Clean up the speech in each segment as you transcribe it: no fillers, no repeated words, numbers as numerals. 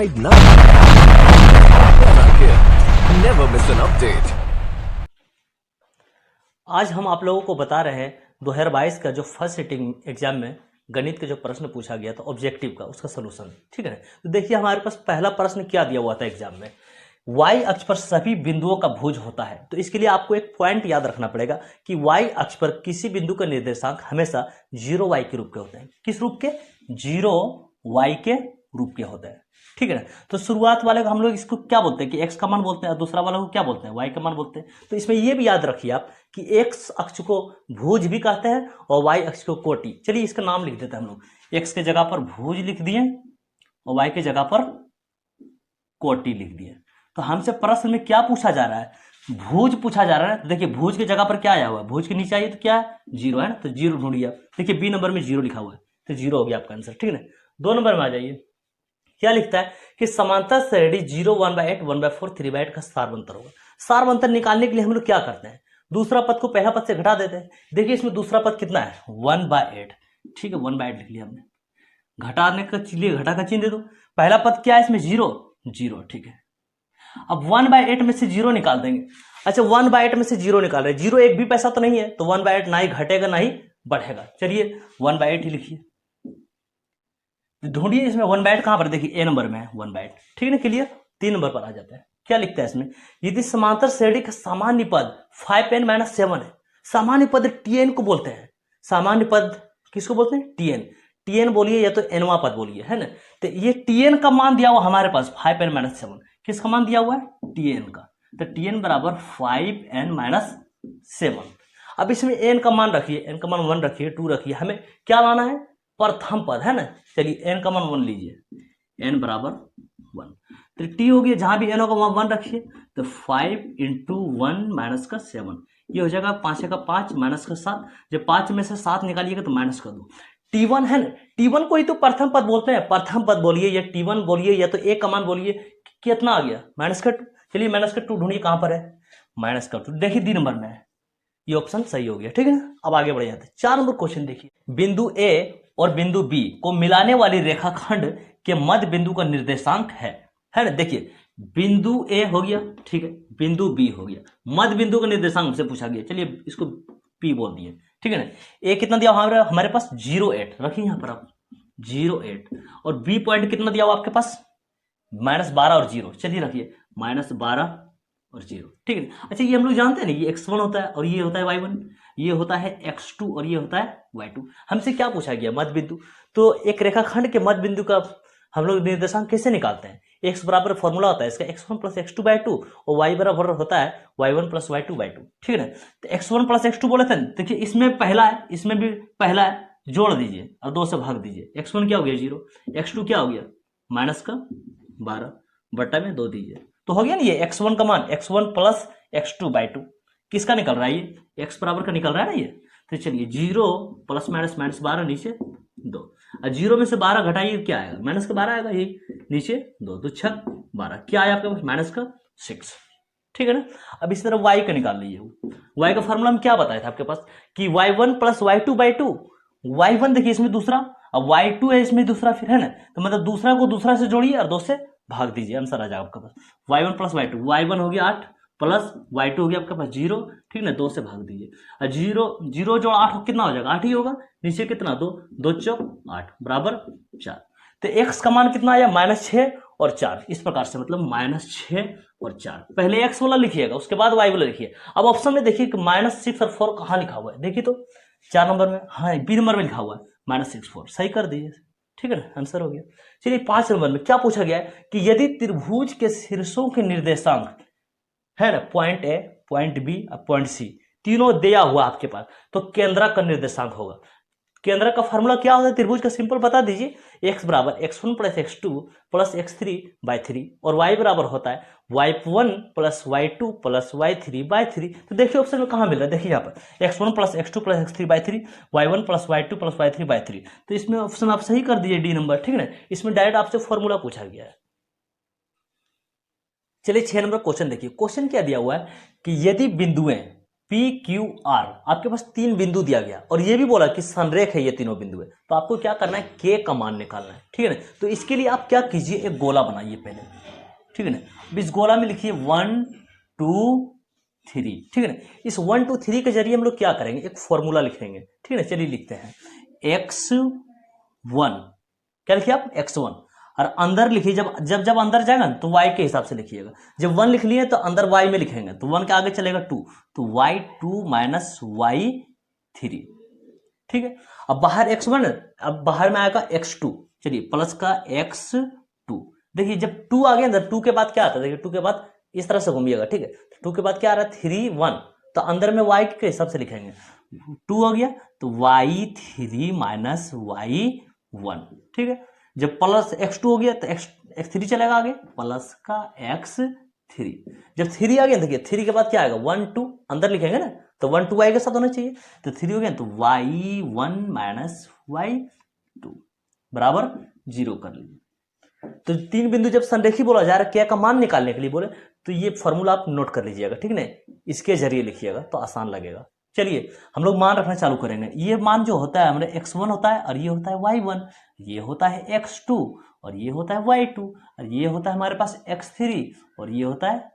Subscribe now and never miss an update. आज हम आप लोगों को बता रहे हैं 2022 का जो फर्स्ट सिटिंग एग्जाम में गणित के जो प्रश्न पूछा गया था ऑब्जेक्टिव का, उसका सोल्यूशन। ठीक है, तो देखिए हमारे पास पहला प्रश्न क्या दिया हुआ था एग्जाम में, y अक्ष पर सभी बिंदुओं का भुज होता है। तो इसके लिए आपको एक पॉइंट याद रखना पड़ेगा कि y अक्ष पर किसी बिंदु का निर्देशांक हमेशा 0y के रूप के होते हैं। किस रूप के? 0y के रूप के होते हैं। ठीक है ना, तो शुरुआत वाले को हम लोग इसको क्या बोलते हैं कि x का मान बोलते हैं, और दूसरा वाले को क्या बोलते हैं? y का मान बोलते हैं। तो इसमें यह भी याद रखिए आप कि x अक्ष को भुज भी कहते हैं और y अक्ष को कोटि। चलिए इसका नाम लिख देते हैं हम लोग, x के जगह पर भुज लिख दिए और y के जगह पर कोटि लिख दिए। तो हमसे प्रश्न में क्या पूछा जा रहा है? भुज पूछा जा रहा है। तो देखिए भुज की जगह पर क्या आया हुआ है? भुज के नीचे आइए तो क्या है? 0 है ना, तो 0 ढूंढिए आप। देखिए बी नंबर में 0 लिखा हुआ है, तो 0 हो गया आपका आंसर। ठीक है ना, 2 नंबर में आ जाइए, क्या लिखता है कि समांतर श्रेणी 0, 1/8, 1/4, 3/8 का सारवंतर होगा। सारवंतर निकालने के लिए हम लोग क्या करते हैं? दूसरा पद को पहला पद से घटा देते हैं। देखिए इसमें दूसरा पद कितना है? 1/8। ठीक है, 1/8 लिख लिया हमने। घटाने का लिए घटा का चिन्ह दे दो। पहला पद क्या है इसमें? 0। ठीक है, अब 1/8 में से 0 निकाल देंगे। अच्छा 1/8 में से 0 निकाल रहे हैं, 0 एक भी पैसा तो नहीं है, तो 1/8 ना ही घटेगा ना ही बढ़ेगा। चलिए 1/8 ही लिखिए, ढूंढिए इसमें 1/8 कहां पर? देखिए a नंबर में है 1/8। ठीक है ना, क्लियर। 3 नंबर पर आ जाता है, क्या लिखता है इसमें? यदि समांतर श्रेणी का सामान्य पद 5n-7 है। सामान्य पद tn को बोलते हैं। सामान्य पद किसको बोलते हैं? tn बोलिए या तो nवां पद बोलिए, है ना। तो ये tn का मान दिया हुआ हमारे पास 5n-7। किसका मान दिया हुआ है? tn का। तो tn बराबर 5n-7। अब इसमें n का मान रखिए, n का मान 1 रखिए, 2 रखिए। हमें क्या लाना है? प्रथम पद, है ना। चलिए n का मान 1 लीजिए, n बराबर 1। तो t हो गया, जहां भी n होगा वहां 1 रखिए। तो 5 × 1 - 7, ये हो जाएगा 5 का 5 -7। जब 5 में से 7 निकालिएगा तो माइनस कर दो। t1 है ना, t1 को ही तो प्रथम पद बोलते हैं। प्रथम पद बोलिए या t1 बोलिए या तो a का मान बोलिए। कितना आ गया? -2। चलिए -2 ढूंढिए कहां पर है? -2। देखिए डी नंबर में है, ये ऑप्शन सही हो गया। ठीक है ना, अब आगे बढ़ जाते हैं। 4 नंबर क्वेश्चन देखिए, बिंदु A और बिंदु B को मिलाने वाली रेखाखंड के मध्य बिंदु का निर्देशांक है ना। देखिए बिंदु A हो गया, ठीक है, बिंदु B हो गया, मध्य बिंदु का निर्देशांक हमसे पूछा गया। चलिए इसको P बोल दिए। ठीक है ना, A कितना दिया हमारे पास? 0.8 रखिए यहां पर आप, 0.8। और B पॉइंट कितना दिया हुआ आपके पास? -12 और 0। चलिए रखिए -12 और 0। ठीक है, अच्छा ये हम लोग जानते हैं ना, ये x1 होता है और ये होता है y1, ये होता है x2 और ये होता है y2। हमसे क्या पूछा गया? मध्य बिंदु। तो एक रेखाखंड के मध्य बिंदु का हम लोग निर्देशांक कैसे निकालते हैं? x बराबर फॉर्मूला होता है इसका x1 + x2/2 और y बराबर होता है y1 + y2/2। ठीक है ना, तो x1 + x2 बोले थे। देखिए इसमें पहला है, इसमें भी पहला है, जोड़ दीजिए और 2 से भाग दीजिए। x1 क्या हो गया? 0। x2 क्या हो गया? -12 बटा में 2 दीजिए, तो हो गया ना ये x1 का मान, x1 + x2/2। किसका निकल रहा है? ये x बराबर का निकल रहा है ना ये। तो चलिए 0 ± -12 नीचे 2, और 0 में से 12 घटाइए क्या आएगा? -12 आएगा, ये नीचे 2, 2 × 6 = 12। क्या आया आपके पास? -6। ठीक है ना, अब इसी तरह y का निकाल लीजिए। y का फॉर्मूला में क्या बताया था आपके पास कि y1 + y2/2। y1 देखिए इसमें दूसरा, अब y2 है इसमें दूसरा, फिर है ना, तो मतलब दूसरा को दूसरा से जोड़िए और 2 से भाग दीजिए, आंसर आ जाएगा आपके पास। y1 + y2, y1 हो गया 8 प्लस y2 हो गया आपके पास 0। ठीक ना, 2 से भाग दीजिए, और 0 जोड़ 8 कितना हो जाएगा? 8 ही होगा। नीचे कितना? 2, 2 × 4 = 8 बराबर 4। तो x का मान कितना आया? -6 और 4। इस प्रकार से मतलब -6 और 4। पहले x वाला लिखिएगा, उसके बाद y वाला लिखिए। अब ऑप्शन में देखिए कि -6 और 4 कहाँ लिखा हुआ है? देखिए तो 4 नंबर में, हाँ बी नंबर में लिखा हुआ है -6, 4। सही कर दीजिए। ठीक है ना, आंसर हो गया। चलिए 5 नंबर में क्या पूछा गया है कि यदि त्रिभुज के शीर्षों के निर्देशांक है ना, पॉइंट ए, पॉइंट बी और पॉइंट सी तीनों दिया हुआ आपके पास, तो केंद्रक का निर्देशांक होगा। केंद्रक का फॉर्मूला क्या होता है त्रिभुज का? सिंपल बता दीजिए, x बराबर x1 + x2 + x3/3 और y बराबर होता है y1 + y2 + y3/3। तो देखिए ऑप्शन में कहां मिल रहा है? देखिए यहाँ पर x1 + x2 + x3/3, y1 + y2 + y3/3। तो इसमें ऑप्शन आप सही कर दीजिए, डी नंबर। ठीक है ना, इसमें डायरेक्ट आपसे फॉर्मूला पूछा गया है। चलिए 6 नंबर क्वेश्चन देखिए, क्वेश्चन क्या दिया हुआ है कि यदि बिंदुएं पी क्यू आर, आपके पास 3 बिंदु दिया गया और ये भी बोला कि संरेख है, ये तीनों बिंदु है, तो आपको क्या करना है, के का मान निकालना है, ठीक है ना। तो इसके लिए आप क्या कीजिए, एक गोला बनाइए पहले, ठीक है ना। अब इस गोला में लिखिए 1 2 3, ठीक है ना। इस 1 2 3 के जरिए हम लोग क्या करेंगे, एक फॉर्मूला लिखेंगे, ठीक है ना। चलिए लिखते हैं x1, क्या लिखिए आप, x1, और अंदर लिखिए, जब अंदर जाएगा ना तो y के हिसाब से लिखिएगा। जब 1 लिख लिए तो अंदर y में लिखेंगे, तो 1 के आगे चलेगा 2, तो y2 माइनस y3, ठीक है। अब बाहर x1, अब बाहर में आएगा x2, चलिए प्लस का x2। देखिए जब 2 आ गया अंदर, 2 के बाद क्या आता है, देखिए 2 के बाद इस तरह से घूमिएगा, ठीक है। 2 के बाद क्या आ रहा है, 3 1, तो अंदर में y के हिसाब से लिखेंगे। 2 हो गया तो y3 माइनस y1, ठीक है। जब प्लस x2 हो गया तो x3 चलेगा आगे, प्लस का x3। जब 3 आ गया, देखिए 3 के बाद क्या आएगा, 1 2, अंदर लिखेंगे ना, तो 1 2 y के साथ होना चाहिए, तो 3 हो गया तो y1 माइनस y2 बराबर 0 कर लीजिए। तो 3 बिंदु जब संरेखी बोला जा रहा है, क्या का मान निकालने के लिए बोले, तो ये फॉर्मूला आप नोट कर लीजिएगा, ठीक है ना। इसके जरिए लिखिएगा तो आसान लगेगा। चलिए हम लोग मान रखना चालू करेंगे। ये मान जो होता है हमारे x1 होता है, और ये होता है y1, ये होता है x2, और ये होता है y2, और ये होता है हमारे पास x3, और ये होता है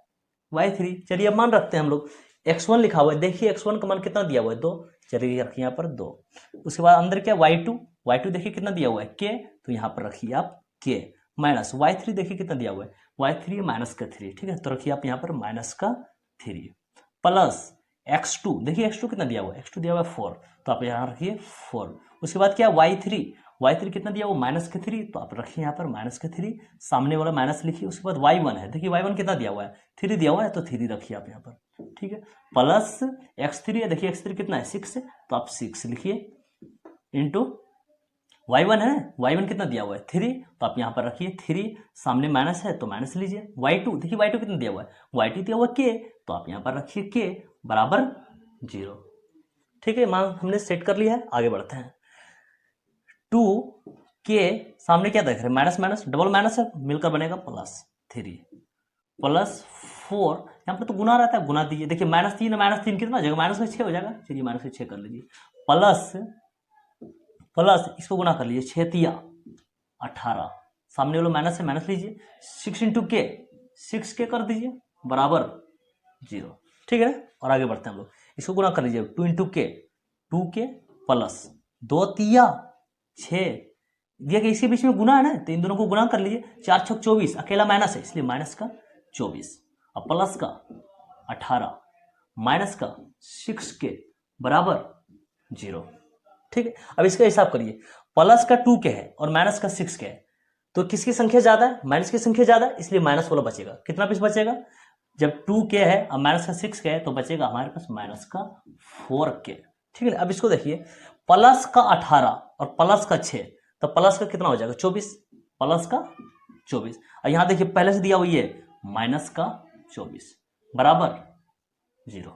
y3। चलिए अब मान रखते हैं हम लोग। x1 लिखा हुआ है, देखिए x1 का मान कितना दिया हुआ है, 2, चलिए रखिए यहाँ पर 2। उसके बाद अंदर क्या, y2 देखिए कितना दिया हुआ है, k, तो यहाँ पर रखिए आप k, माइनस y3 देखिए कितना दिया हुआ है, y3 माइनस का 3, ठीक है, तो रखिए आप यहाँ पर माइनस का 3, प्लस x2, देखिए x2 कितना दिया हुआ है, x2 दिया हुआ है 4, तो आप यहाँ रखिए 4। उसके बाद क्या, y3 कितना दिया हुआ, माइनस का 3, तो आप रखिए यहाँ पर माइनस का 3, सामने वाला माइनस लिखिए। उसके बाद y1 है, देखिए y1 कितना दिया हुआ है, 3 दिया हुआ है, तो 3 रखिए आप यहाँ पर, ठीक है, प्लस x3 है, देखिए x3 कितना है, 6 है, तो आप 6 लिखिए, इंटू y1 है, y1 कितना दिया हुआ है, 3, तो आप यहाँ पर रखिए 3, सामने माइनस है तो माइनस लीजिए। y2, देखिए y2 कितना दिया हुआ है, y2 दिया हुआ k, तो आप यहाँ पर रखिए k बराबर 0, ठीक है। मान हमने सेट कर लिया है, आगे बढ़ते हैं। 2 के सामने क्या देख रहे हैं, माइनस माइनस, डबल माइनस है, मिलकर बनेगा प्लस 3, प्लस 4, यहाँ पर तो गुना रहता है, गुना दीजिए। देखिए -3 कितना हो जाएगा, माइनस में 6 हो जाएगा, चलिए माइनस में 6 कर लीजिए, प्लस इसको गुना कर लीजिए, 6 तिया 18, सामने वाला माइनस है, माइनस लीजिए, 6 इंटू के, 6 कर दीजिए बराबर 0, ठीक है ना। और आगे बढ़ते हैं हम लोग, इसको गुना कर लीजिए, 2 इंटू के, 2k प्लस 2 तिया 6, देखिए इसके बीच में गुना है ना, तो इन दोनों को गुना कर लीजिए, 4 6 24, अकेला माइनस है इसलिए माइनस का 24, और प्लस का 18 माइनस का 6k बराबर 0, ठीक है। अब इसका हिसाब करिए, प्लस का 2k है और माइनस का 6k है, तो किसकी संख्या ज्यादा है, माइनस की संख्या ज्यादा है, इसलिए माइनस वाला बचेगा। कितना पीस बचेगा, जब 2k है और माइनस का 6k है, तो बचेगा हमारे पास माइनस का 4k, ठीक है। अब इसको देखिए, प्लस का 18 और प्लस का 6, तो प्लस का कितना हो जाएगा 24, प्लस का 24, और यहां देखिए पहले से दिया हुआ है माइनस का 24 बराबर 0,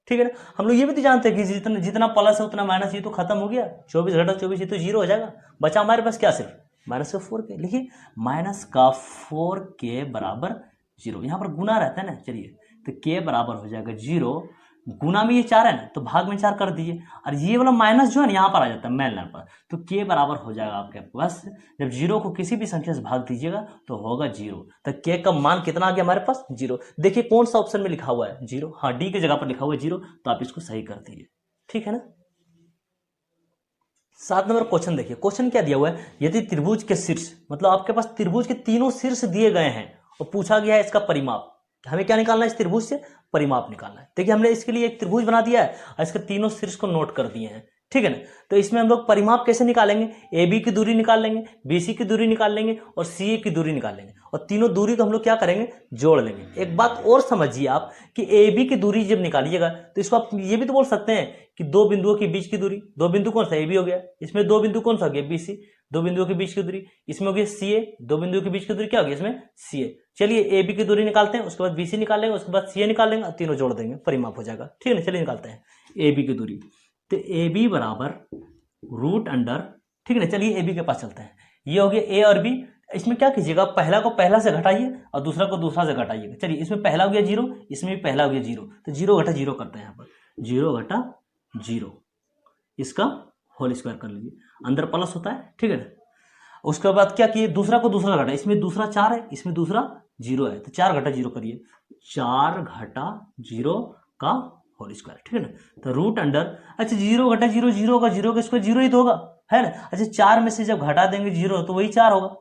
ठीक है ना। हम लोग ये भी तो जानते हैं कि जितना प्लस है उतना माइनस, ये तो खत्म हो गया, 24 घटा 24 ये तो 0 हो जाएगा, बचा हमारे पास क्या, सिर्फ माइनस का 4k। लिखिए माइनस का 4k बराबर 0, यहाँ पर गुना रहता है ना, चलिए तो k बराबर हो जाएगा 0, गुना में ये 4 है ना, तो भाग में 4 कर दीजिए, और ये वाला माइनस जो है ना यहाँ पर आ जाता है मेन लाइन पर, तो k बराबर हो जाएगा आपके पास, जब 0 को किसी भी संख्या से भाग दीजिएगा तो होगा 0, तो k का मान कितना आ गया हमारे पास 0। देखिए कौन सा ऑप्शन में लिखा हुआ है 0, हाँ डी की जगह पर लिखा हुआ है 0, तो आप इसको सही कर दीजिए, ठीक है ना। 7 नंबर क्वेश्चन देखिए, क्वेश्चन क्या दिया हुआ है, यदि त्रिभुज के शीर्ष, मतलब आपके पास त्रिभुज के तीनों शीर्ष दिए गए हैं और पूछा गया है इसका परिमाप, हमें क्या निकालना है, इस त्रिभुज से परिमाप निकालना है। देखिए हमने इसके लिए एक त्रिभुज बना दिया है और इसके तीनों शीर्ष को नोट कर दिए हैं, ठीक है ना। तो इसमें हम लोग परिमाप कैसे निकालेंगे, ए बी की दूरी निकाल लेंगे, बी सी की दूरी निकाल लेंगे और सी ए की दूरी निकाल लेंगे, और तीनों दूरी को हम लोग क्या करेंगे, जोड़ लेंगे। एक बात और समझिए आप कि ए बी की दूरी जब निकालिएगा तो इसको आप ये भी तो बोल सकते हैं कि 2 बिंदुओं के बीच की दूरी, 2 बिंदु कौन सा, ए बी हो गया, इसमें 2 बिंदु कौन सा हो गया, बी सी, 2 बिंदुओं के बीच की दूरी, इसमें हो गया सी ए, 2 बिंदुओं के बीच की दूरी क्या हो गया, इसमें सी ए। चलिए ए बी की दूरी निकालते हैं, उसके बाद बी सी निकाल लेंगे, उसके बाद सी ए निकाल लेंगे, तीनों जोड़ देंगे, परिमाप हो जाएगा, ठीक है ना। चलिए निकालते हैं ए बी की दूरी, तो ए बी बराबर रूट अंडर, ठीक है ना। चलिए ए बी के पास चलते हैं, ये हो गया ए और बी, इसमें क्या कीजिएगा, पहला को पहला से घटाइए और दूसरा को दूसरा से घटाइएगा। चलिए इसमें पहला हो गया 0, इसमें भी पहला हो गया 0, तो 0 घटा 0 करते हैं यहाँ पर, जीरो घटा जीरो, इसका होल स्क्वायर कर लीजिए, अंदर प्लस होता है, ठीक है ना। उसके बाद क्या किए, दूसरा को दूसरा घटा, इसमें दूसरा 4 है, इसमें दूसरा 0 है, तो 4 घटा 0 करिए, 4 घटा 0 का होल स्क्वायर, ठीक है ना। तो रूट अंडर, अच्छा 0 घटा 0 0 होगा, 0 का स्क्वायर 0 ही तो होगा, है ना। अच्छा 4 में से जब घटा देंगे 0 तो वही 4 होगा,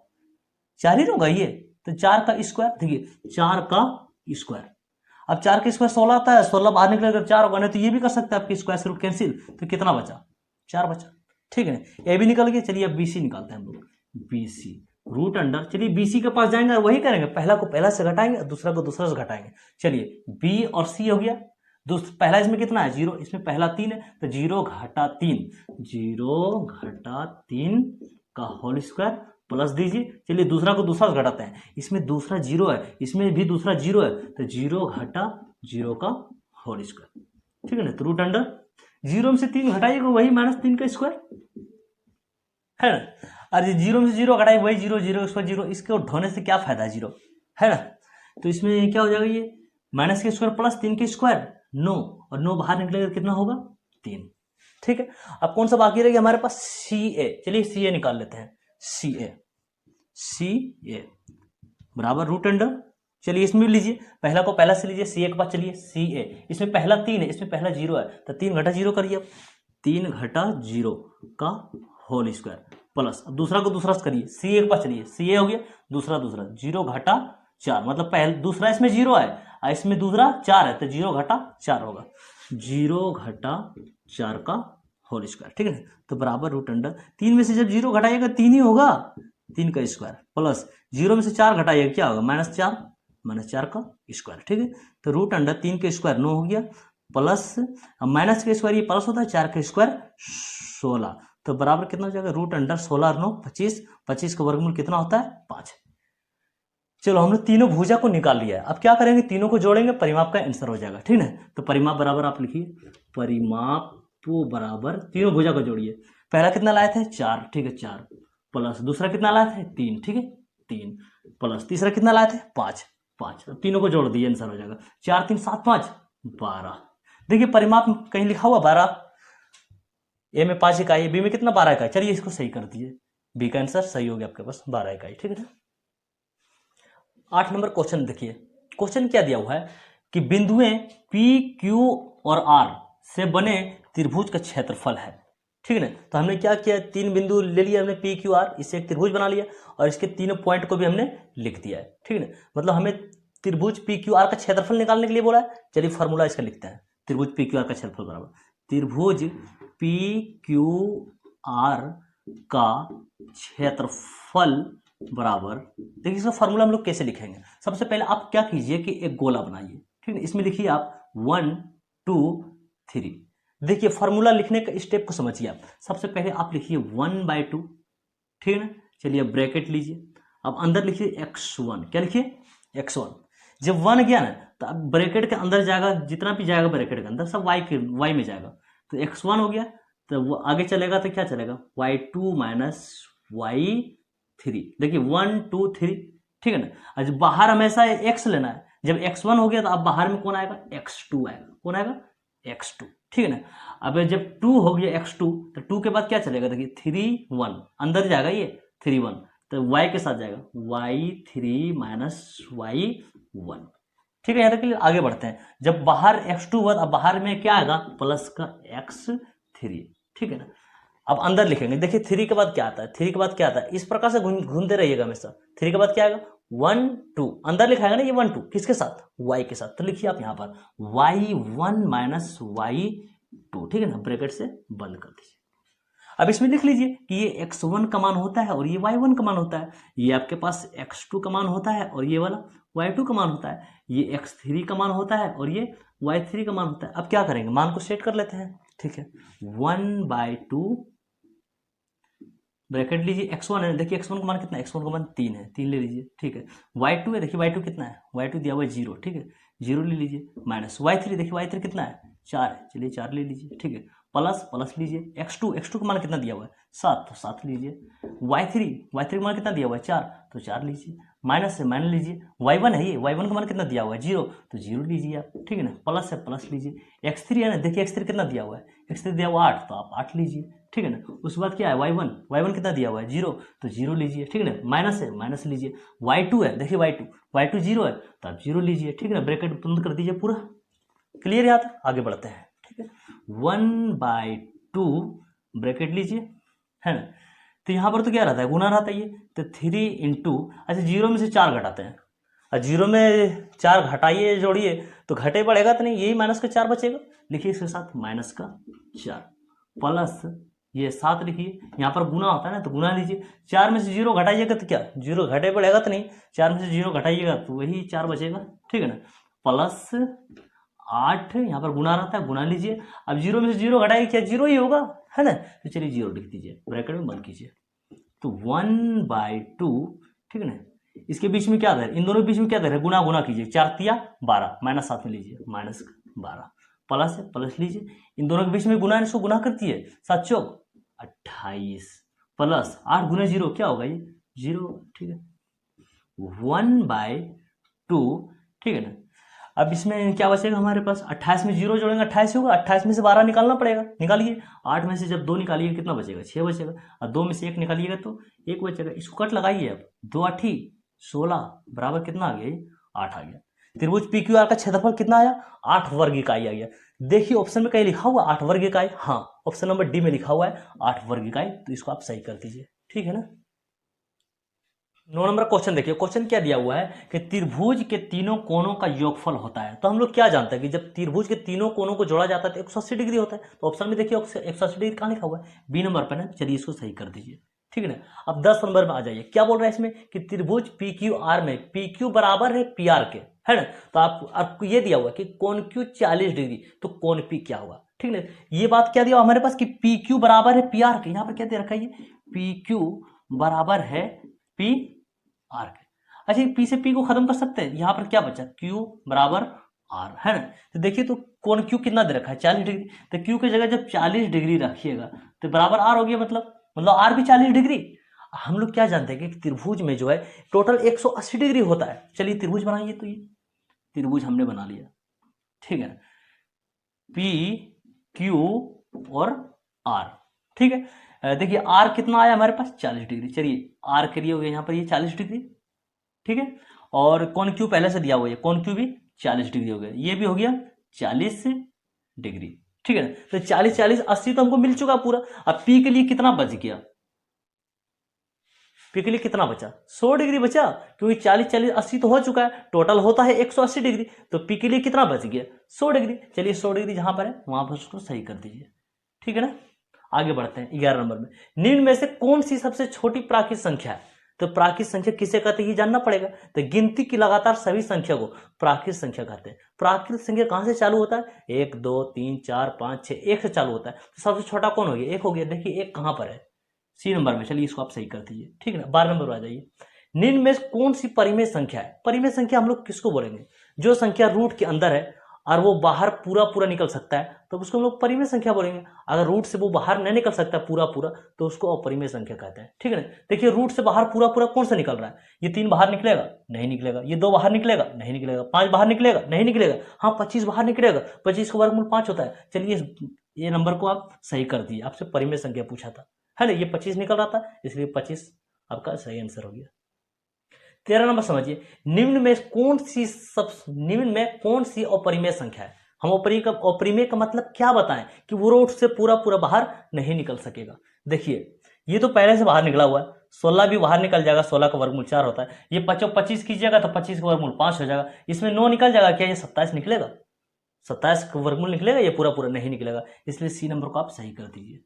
4 ही होगा ये, तो 4 का स्क्वायर, देखिए 4 का स्क्वायर, अब 4 का स्क्वायर 16 आता है, 16 बाहर निकलेगा 4 होगा, नहीं तो ये भी कर सकते हैं, आपके स्क्वायर से रूट कैंसिल, तो कितना बचा, 4 बचा, ठीक है। ए भी निकल गया, चलिए अब बीसी निकालते हैं हम लोग, बीसी रूट अंडर, चलिए बीसी के पास जाएंगे और वही करेंगे, पहला को पहला से घटाएंगे, दूसरा को दूसरा से घटाएंगे। चलिए बी और सी हो गया, पहला इसमें कितना है 0, इसमें पहला 3 है, तो 0 घटा 3, 0 घटा 3 का होल स्क्वायर प्लस दीजिए। चलिए दूसरा को दूसरा से घटाते हैं, इसमें दूसरा 0 है, इसमें भी दूसरा 0 है, तो 0 घटा 0 का होल स्क्वायर, ठीक है ना। तो रूट अंडर 0 में से 3 घटाइएगा वही -3 का स्क्वायर, है ना। अरे 0 में से 0 घटाइए वही 0, 0 स्क्वायर 0, इसको ढोने से क्या फायदा है 0, है ना। तो इसमें क्या हो जाएगा, ये माइनस के स्क्वायर प्लस 3 के स्क्वायर 9, और 9 बाहर निकलेगा कितना होगा 3, ठीक है। अब कौन सा बाकी रह गया हमारे पास, सी ए, चलिए सी ए निकाल लेते हैं, सी ए बराबर रूट अंडर, चलिए इसमें लीजिए, पहला को पहला से लीजिए, सी ए के पास चलिए, सी ए, इसमें पहला 3 है, इसमें पहला 0 है, तो 3 घटा 0 करिए, अब 3 घटा 0 का होल स्क्वायर प्लस, अब दूसरा को दूसरा से करिए, सी ए के पास चलिए, सी ए हो गया, दूसरा 0 घटा 4, मतलब पहले दूसरा इसमें 0 है और इसमें दूसरा 4 है, तो 0 घटा 4 होगा, 0 घटा 4 का होल स्क्वायर, ठीक है ना। तो बराबर रूट अंडर 3 में से जब 0 घटाइएगा 3 ही होगा, 3 का स्क्वायर प्लस 0 में से 4 घटाइएगा क्या होगा, -4 का स्क्वायर, ठीक है। तो रूट अंडर 3 का स्क्वायर 9 हो गया, प्लस माइनस का स्क्वायर ये प्लस होता है, 4 का स्क्वायर 16, तो बराबर कितना हो जाएगा, रूट अंडर 16 और 9 25, 25 का वर्गमूल कितना होता है 5। चलो हमने तीनों भुजा को निकाल लिया है, अब क्या करेंगे, तीनों को जोड़ेंगे, परिमाप का आंसर हो जाएगा, ठीक है। तो परिमाप बराबर आप लिखिए, परिमाप बराबर तीनों भुजा को जोड़िए, पहला कितना लाए थे 4, ठीक है 4, प्लस दूसरा कितना लाए थे 3, ठीक है 3, प्लस तीसरा कितना लाए थे 5, तीनों को जोड़ दिए, आंसर हो जाएगा 4 3 7 5 12। देखिए परिमाप कहीं लिखा हुआ 12, ए में 5 इकाई, बी में कितना 12 इकाई, चलिए इसको सही कर दीजिए, बी का आंसर सही हो गया आपके पास 12 इकाई, ठीक है ना। 8 नंबर क्वेश्चन देखिए, क्वेश्चन क्या दिया हुआ है कि बिंदुएं पी क्यू और आर से बने त्रिभुज का क्षेत्रफल है, ठीक है ना। तो हमने क्या किया, 3 बिंदु ले लिया हमने पी क्यू आर, इससे एक त्रिभुज बना लिया और इसके तीनों पॉइंट को भी हमने लिख दिया है, ठीक है ना। मतलब हमें त्रिभुज पी क्यू आर का क्षेत्रफल निकालने के लिए बोला है, चलिए फॉर्मूला इसका लिखते हैं, त्रिभुज पी क्यू आर का क्षेत्रफल बराबर त्रिभुज पी क्यू आर का क्षेत्रफल बराबर, देखिए इसका फॉर्मूला हम लोग कैसे लिखेंगे। सबसे पहले आप क्या कीजिए कि एक गोला बनाइए, ठीक है, इसमें लिखिए आप 1 2 3। देखिए फॉर्मूला लिखने का स्टेप को समझिए आप, सबसे पहले आप लिखिए 1/2, ठीक है ना। चलिए अब ब्रैकेट लीजिए, अब अंदर लिखिए x1, क्या लिखिए x1, जब 1 गया ना तो अब ब्रैकेट के अंदर जाएगा, जितना भी जाएगा ब्रैकेट के अंदर सब y में जाएगा, तो x1 हो गया, तो वो आगे चलेगा तो क्या चलेगा y2 - y3, देखिए 1 2 3, ठीक है ना। आज बाहर हमेशा x लेना है, जब x1 हो गया तो अब बाहर में कौन आएगा x2 आएगा, कौन आएगा x2, ठीक है ना। अब जब 2 हो गया x2, तो 2 के बाद क्या चलेगा, देखिए 3 1 अंदर जाएगा, ये 3 1, तो y के साथ जाएगा y3 - y1, ठीक है। यहाँ तक के लिए आगे बढ़ते हैं, जब बाहर x2 हुआ अब बाहर में क्या आएगा प्लस का x3, ठीक है ना। अब अंदर लिखेंगे, देखिए 3 के बाद क्या आता है, 3 के बाद क्या आता है, इस प्रकार से घूमते रहिएगा हमेशा। 3 के बाद क्या आएगा 1 2, अंदर लिखाएगा ना ये 1 2, किसके साथ y के साथ, तो लिखिए आप यहाँ पर y1 - y2, ठीक है ना, ब्रैकेट से बंद कर दीजिए। अब इसमें लिख लीजिए कि ये x1 का मान होता है और ये y1 का मान होता है, ये आपके पास x2 का मान होता है और ये वाला y2 का मान होता है, ये x3 का मान होता है और ये y3 का मान होता है। अब क्या करेंगे, मान को सेट कर लेते हैं, ठीक है। 1/2 ब्रैकेट लीजिए, x1 है, देखिए x1 का मान कितना है, x1 का मान 3 है, 3 ले लीजिए, ठीक है। y2 है, देखिए y2 कितना है, y2 दिया हुआ है 0, ठीक है, 0 ले लीजिए, माइनस y3, देखिए y3 कितना है 4 है, चलिए 4 ले लीजिए, ठीक है, प्लस प्लस लीजिए x2 का मान कितना दिया हुआ है 7, तो 7 लीजिए। y3 का मान कितना दिया हुआ है 4, तो 4 लीजिए। माइनस से माइनस लीजिए, y1 है ये, y1 का मान कितना दिया हुआ है 0, तो 0 लीजिए आप, ठीक है ना। प्लस से प्लस लीजिए। x3 है ना, देखिए x3 कितना दिया हुआ है, x3 दिया हुआ 8, तो आप 8 लीजिए, ठीक है ना। उसके बाद क्या है y1 कितना दिया हुआ है 0, तो 0 लीजिए, ठीक है ना। माइनस है माइनस लीजिए। y2 है, देखिए y2 0 है, तो आप 0 लीजिए, ठीक है ना। ब्रैकेट बंद कर दीजिए पूरा। क्लियर है? आप आगे बढ़ते हैं, ठीक है। 1/2 ब्रैकेट लीजिए, है ना। तो यहाँ पर तो क्या रहता है, गुना रहता है ये, तो 3 इंटू, अच्छा 0 में से 4 घटाते हैं, और 0 में 4 घटाइए जोड़िए तो घटे बढ़ेगा तो नहीं, यही माइनस का 4 बचेगा। लिखिए इसके साथ माइनस का 4 प्लस ये 7 लिखिए। यहाँ पर गुना होता है ना, तो गुना लीजिए। 4 में से 0 घटाइएगा तो क्या 0 घटे बढ़ेगा तो नहीं, 4 में से 0 घटाइएगा तो वही 4 बचेगा, ठीक है ना। प्लस 8 यहाँ पर गुना रहता है, गुना लीजिए। अब 0 में से 0 घटाइए, क्या 0 ही होगा, है ना। तो चलिए 0 लिख दीजिए, ब्रैकेट में बंद कीजिए। तो 1/2, ठीक है ना। इसके बीच में क्या दे, इन दोनों के बीच में क्या दे, गुना गुना कीजिए। 4 तिया 12, माइनस 7 में लीजिए, माइनस 12 प्लस है प्लस लीजिए। इन दोनों के बीच में गुना, इसको गुना करती है, 7 चौक 28 प्लस 8 गुना 0 क्या होगा ये 0, ठीक है। 1/2, ठीक है ना। अब इसमें क्या बचेगा हमारे पास, 28 में 0 जोड़ेंगे 28 होगा, 28 में से 12 निकालना पड़ेगा, निकालिए। 8 में से जब 2 निकालिएगा कितना बचेगा 6 बचेगा, और 2 में से 1 निकालिएगा तो 1 बचेगा। इसको कट लगाइए अब, 2 8 16 बराबर कितना आ गया, 8 आ गया। त्रिभुज PQR का क्षेत्रफल कितना आया, 8 वर्ग इकाई आ गया। देखिए ऑप्शन में कहीं लिखा हुआ 8 वर्ग इकाई, हाँ ऑप्शन नंबर डी में लिखा हुआ है 8 वर्ग इकाई, तो इसको आप सही कर दीजिए, ठीक है ना। 9 नंबर क्वेश्चन देखिए, क्वेश्चन क्या दिया हुआ है कि त्रिभुज के तीनों कोणों का योगफल होता है। तो हम लोग क्या जानते हैं कि जब त्रिभुज के तीनों कोणों को जोड़ा जाता है तो 180 डिग्री होता है। तो ऑप्शन में देखिए 180 डिग्री कहाँ लिखा हुआ है, बी नंबर पर ना। चलिए इसको सही कर दीजिए, ठीक है ना। अब 10 नंबर में आ जाइए, क्या बोल रहा है इसमें कि त्रिभुज PQR में PQ बराबर है PR के, है ना। तो आपको ये दिया हुआ है कि कोण Q 40 डिग्री, तो कोण P क्या होगा, ठीक है ना। ये बात क्या दिया हमारे पास कि PQ बराबर है PR के, यहाँ पर क्या दे रखा है, PQ बराबर है PR के। अच्छा P से P को खत्म कर सकते हैं, यहाँ पर क्या बचा Q बराबर R, है ना। तो देखिए तो कोण Q कितना दे रखा है 40 डिग्री, तो Q की जगह जब 40 डिग्री रखिएगा तो बराबर R हो गया, मतलब R भी 40 डिग्री। हम लोग क्या जानते हैं कि त्रिभुज में जो है टोटल 180 डिग्री होता है। चलिए त्रिभुज बनाइए, तो ये त्रिभुज हमने बना लिया, ठीक है ना, P Q और R, ठीक है। देखिए R कितना आया हमारे पास 40 डिग्री, चलिए R के लिए हो गया यहाँ पर ये 40 डिग्री, ठीक है। और कोण Q पहले से दिया हुआ है, कोण Q भी 40 डिग्री हो गया, ये भी हो गया 40 डिग्री, ठीक है ना। तो 40 40 80 तो हमको मिल चुका पूरा। अब P के लिए कितना बच गया, P के लिए कितना बचा 100 डिग्री बचा, क्योंकि 40 40 80 तो हो चुका है, टोटल होता है 180 डिग्री। तो P के लिए कितना बच गया 100 डिग्री। चलिए 100 डिग्री जहां पर है वहां पर उसको सही कर दीजिए, ठीक है ना। आगे बढ़ते हैं 11 नंबर में, निम्न में से कौन सी सबसे छोटी प्राकृत संख्या है। तो प्राकृत संख्या किसे कहते हैं ये जानना पड़ेगा। तो गिनती की लगातार सभी संख्या को प्राकृत संख्या कहते हैं। प्राकृत संख्या कहां से चालू होता है, 1 2 3 4 5 6, 1 से चालू होता है। तो सबसे छोटा कौन हो गया, 1 हो गया। देखिए 1 कहां पर है, C नंबर में। चलिए इसको आप सही कर दीजिए, ठीक है ना। 12 नंबर पर आ जाइए, निम्न में कौन सी परिमेय संख्या है। परिमेय संख्या हम लोग किसको बोलेंगे, जो संख्या रूट के अंदर है और वो बाहर पूरा पूरा निकल सकता है तो उसको हम लोग परिमेय संख्या बोलेंगे। अगर रूट से वो बाहर नहीं निकल सकता पूरा पूरा तो उसको अपरिमेय संख्या कहते हैं, ठीक है ना। देखिए रूट से बाहर पूरा पूरा कौन सा निकल रहा है, ये 3 बाहर निकलेगा नहीं निकलेगा, ये 2 बाहर निकलेगा नहीं निकलेगा, 5 बाहर निकलेगा नहीं निकलेगा, हाँ 25 बाहर निकलेगा, 25 का वर्गमूल 5 होता है। चलिए ये नंबर को आप सही कर दिए, आपसे परिमेय संख्या पूछा था, है ना। ये 25 निकल रहा था इसलिए 25 आपका सही आंसर हो गया। 13 नंबर समझिए, निम्न में कौन सी अपरिमेय संख्या है। हम अपरिमेय का मतलब क्या बताएं कि वो रूट से पूरा पूरा बाहर नहीं निकल सकेगा। देखिए ये तो पहले से बाहर निकला हुआ है, 16 भी बाहर निकल जाएगा, 16 का वर्गमूल 4 होता है। ये 25 कीजिएगा तो 25 का वर्गमूल 5 हो जाएगा, इसमें 9 निकल जाएगा, क्या ये 27 निकलेगा, 27 का वर्गमूल निकलेगा, ये पूरा पूरा नहीं निकलेगा। इसलिए C नंबर को आप सही कर दीजिए,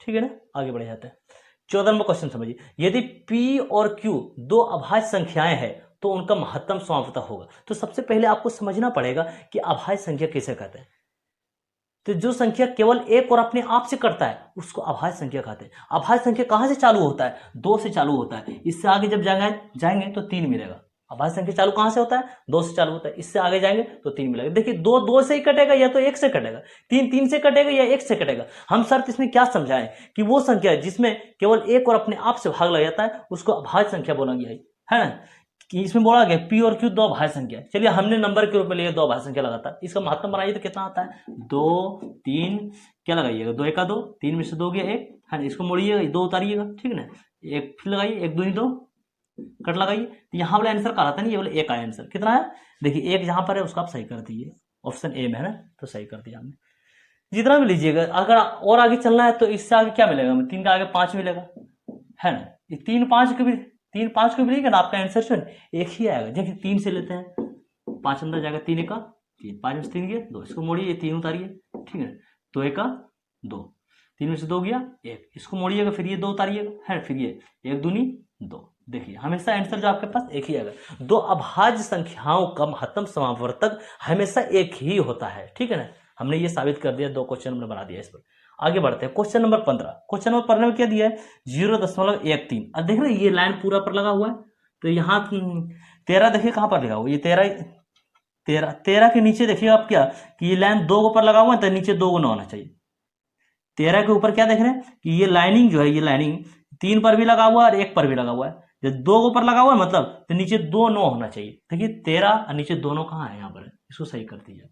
ठीक है ना। आगे बढ़ जाते हैं 14 नंबर क्वेश्चन समझिए, यदि P और Q 2 अभाज्य संख्याएं हैं तो उनका महत्तम समापता होगा। तो सबसे पहले आपको समझना पड़ेगा कि अभाज्य संख्या किसे कहते हैं। तो जो संख्या केवल एक और अपने आप से करता है उसको अभाज्य संख्या कहते हैं। अभाज्य संख्या कहां से चालू होता है, 2 से चालू होता है। इससे आगे जब जाएंगे तो 3 मिलेगा, अभाज्य संख्या चालू कहां से होता है? 2 से चालू होता है। इससे आगे जाएंगे तो 3 मिलेगा। देखिए 2 2 से ही कटेगा या तो 1 से कटेगा, 3 3 से कटेगा या 1 से कटेगा। हम शर्त इसमें क्या समझाएं कि वो संख्या जिसमें केवल एक और अपने आप से भाग लग जाता है उसको अभाज्य संख्या बोला गया है ना, कि इसमें बोला गया पी और क्यू दो अभाज्य संख्या। चलिए हमने नंबर के रूप में लिया 2 अभाज्य संख्या लगातार, इसका महत्तम बनाइए तो कितना आता है? 2 3 क्या लगाइएगा? 2 1 2, 3 में से 2 गया 1 है ना, इसको मोड़िएगा 2 उतारिएगा, ठीक है ना, 1 फिर लगाइए, 1 दूनी 2 कट लगाइए। तो यहाँ वाला आंसर कहा था नहीं, ये वाला 1 आया आंसर। कितना है? देखिए 1 जहां पर है उसका आप सही कर दीजिए, ऑप्शन ए में है ना, तो सही कर दिया हमने। जितना भी लीजिएगा, अगर और आगे चलना है तो इससे आगे क्या मिलेगा? 3 का आगे 5 मिलेगा है ना, ये 3 5 को भी 3 5 को भी लेगा ना, आपका आंसर जो है एक ही आएगा। देखिए 3 से लेते हैं, 5 अंदर जाएगा, 3 1 3, 5 में से 3 गया 2, इसको मोड़िए, 3 उतारिए, ठीक है, 2 1 2, 3 में से 2 गया 1, इसको मोड़िएगा, फिर ये 2 उतारिएगा है, फिर ये 1 दूनी 2। देखिए हमेशा आंसर जो आपके पास एक ही आएगा। 2 अभाज्य संख्याओं का महत्तम समावर्तक हमेशा एक ही होता है, ठीक है ना, हमने ये साबित कर दिया, 2 क्वेश्चन हमने बना दिया इस पर। आगे बढ़ते हैं, क्वेश्चन नंबर 15। क्वेश्चन नंबर 15 में क्या दिया है? 0.13। अब देख रहे ये लाइन पूरा पर लगा हुआ है, तो यहाँ 13 देखिए कहां पर लगा हुआ, ये 13 के नीचे देखिए आप क्या कि ये लाइन 2 पर लगा हुआ है, तो नीचे 2 गुना होना चाहिए। 13 के ऊपर क्या देख रहे हैं कि ये लाइनिंग जो है, ये लाइनिंग 3 पर भी लगा हुआ है और 1 पर भी लगा हुआ है। जब 2 पर लगा हुआ है मतलब तो नीचे 2 9 होना चाहिए। देखिए 13 और नीचे दोनों कहाँ है? यहाँ पर है, इसको सही कर दीजिए।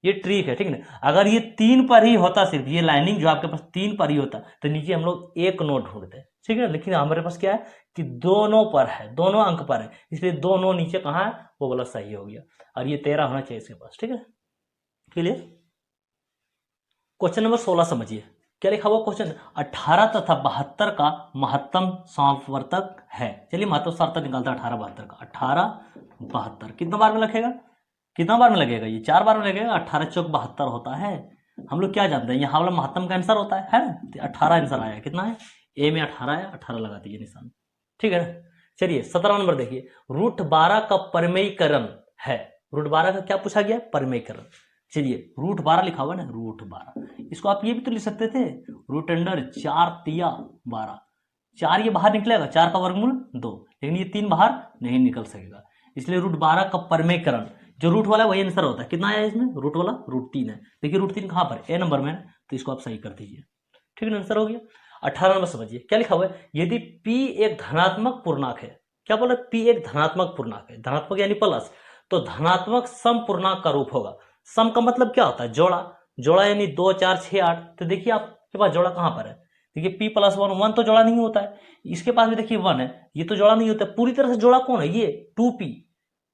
ये ट्रिक है, ठीक है ना। अगर ये 3 पर ही होता, सिर्फ ये लाइनिंग जो आपके पास 3 पर ही होता, तो नीचे हम लोग 1 9 ढूंढते, ठीक है। लेकिन हमारे पास क्या है कि दोनों पर है, दोनों अंक पर है, इसलिए 2 9 नीचे कहाँ है, वो वाला सही हो गया। और ये 13 होना चाहिए इसके पास, ठीक है। क्लियर। क्वेश्चन नंबर 16 समझिए क्या लिखा हुआ क्वेश्चन। 18 तथा 72 का महत्तम समावर्तक है। चलिए महत्तम समावर्तक निकालता है 18 72 का। 18 72 कितना बार में लिखेगा? कितना बार में लगेगा? ये 4 बार में लगेगा। 18 चौक 72 होता है। हम लोग क्या जानते हैं, यहाँ वाला महत्तम का आंसर होता है ना, तो 18 आंसर आया। कितना है? ए में 18 है, 18 लगा दीजिए निशान, ठीक है ना। चलिए 17 नंबर देखिए, √12 का परमेयीकरण है। √12 का क्या पूछा गया? परमेयीकरण। चलिए √12 लिखा हुआ है ना, √12, इसको आप ये भी तो लिख सकते थे, √4 तिया 12। 4 ये बाहर निकलेगा, 4 का वर्गमूल 2, लेकिन ये 3 बाहर नहीं निकल सकेगा, इसलिए √12 का परमेयीकरण जो रूट वाला है वही आंसर होता है। कितना आया इसमें? रूट वाला √3 है। देखिए √3 कहां पर? ए नंबर में, तो इसको आप सही कर दीजिए, ठीक है, आंसर हो गया। 18 नंबर समझिए क्या लिखा हुआ है, यदि P एक धनात्मक पूर्णांक है। क्या बोला? P एक धनात्मक पूर्णांक है, धनात्मक यानी प्लस, तो धनात्मक सम पूर्णांक का रूप होगा। सम का मतलब क्या होता है? जोड़ा। जोड़ा यानी 2 4 6 8। तो देखिए आपके पास जोड़ा कहां पर है? देखिए P + 1 तो जोड़ा नहीं होता है, इसके पास भी देखिए 1 है, ये तो जोड़ा नहीं होता है। पूरी तरह से जोड़ा कौन है? ये 2P।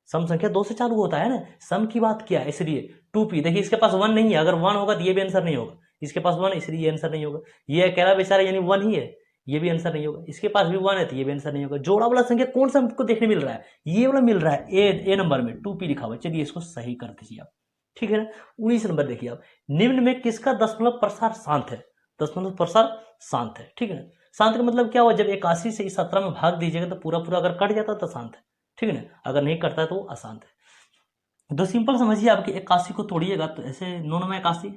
सम संख्या 2 से चालू होता है ना, सम की बात किया है इसलिए 2P। देखिए इसके पास 1 नहीं है, अगर 1 होगा तो ये भी आंसर नहीं होगा। इसके पास 1 है इसलिए ये आंसर नहीं होगा। ये अकेला बेचारा यानी 1 ही है, ये भी आंसर नहीं होगा। इसके पास भी 1 है तो ये भी आंसर नहीं होगा। जोड़ा वाला संख्या कौन सा हमको देखने मिल रहा है? ये वाला मिल रहा है, ए नंबर में 2P लिखा हुआ है। चलिए इसको सही कर दीजिए आप, ठीक है ना। 19 नंबर देखिए आप, निम्न में किसका दशमलव प्रसार शांत है? दशमलव प्रसार शांत है, ठीक है ना। शांत का मतलब क्या हुआ? जब 81 से इस 17 में भाग दीजिएगा तो पूरा पूरा अगर कट जाता तो शांत है, ठीक है ना, अगर नहीं करता है तो वो अशांत है। तो सिंपल समझिए, आपकी 81 को तोड़िएगा तो ऐसे 9 9 81।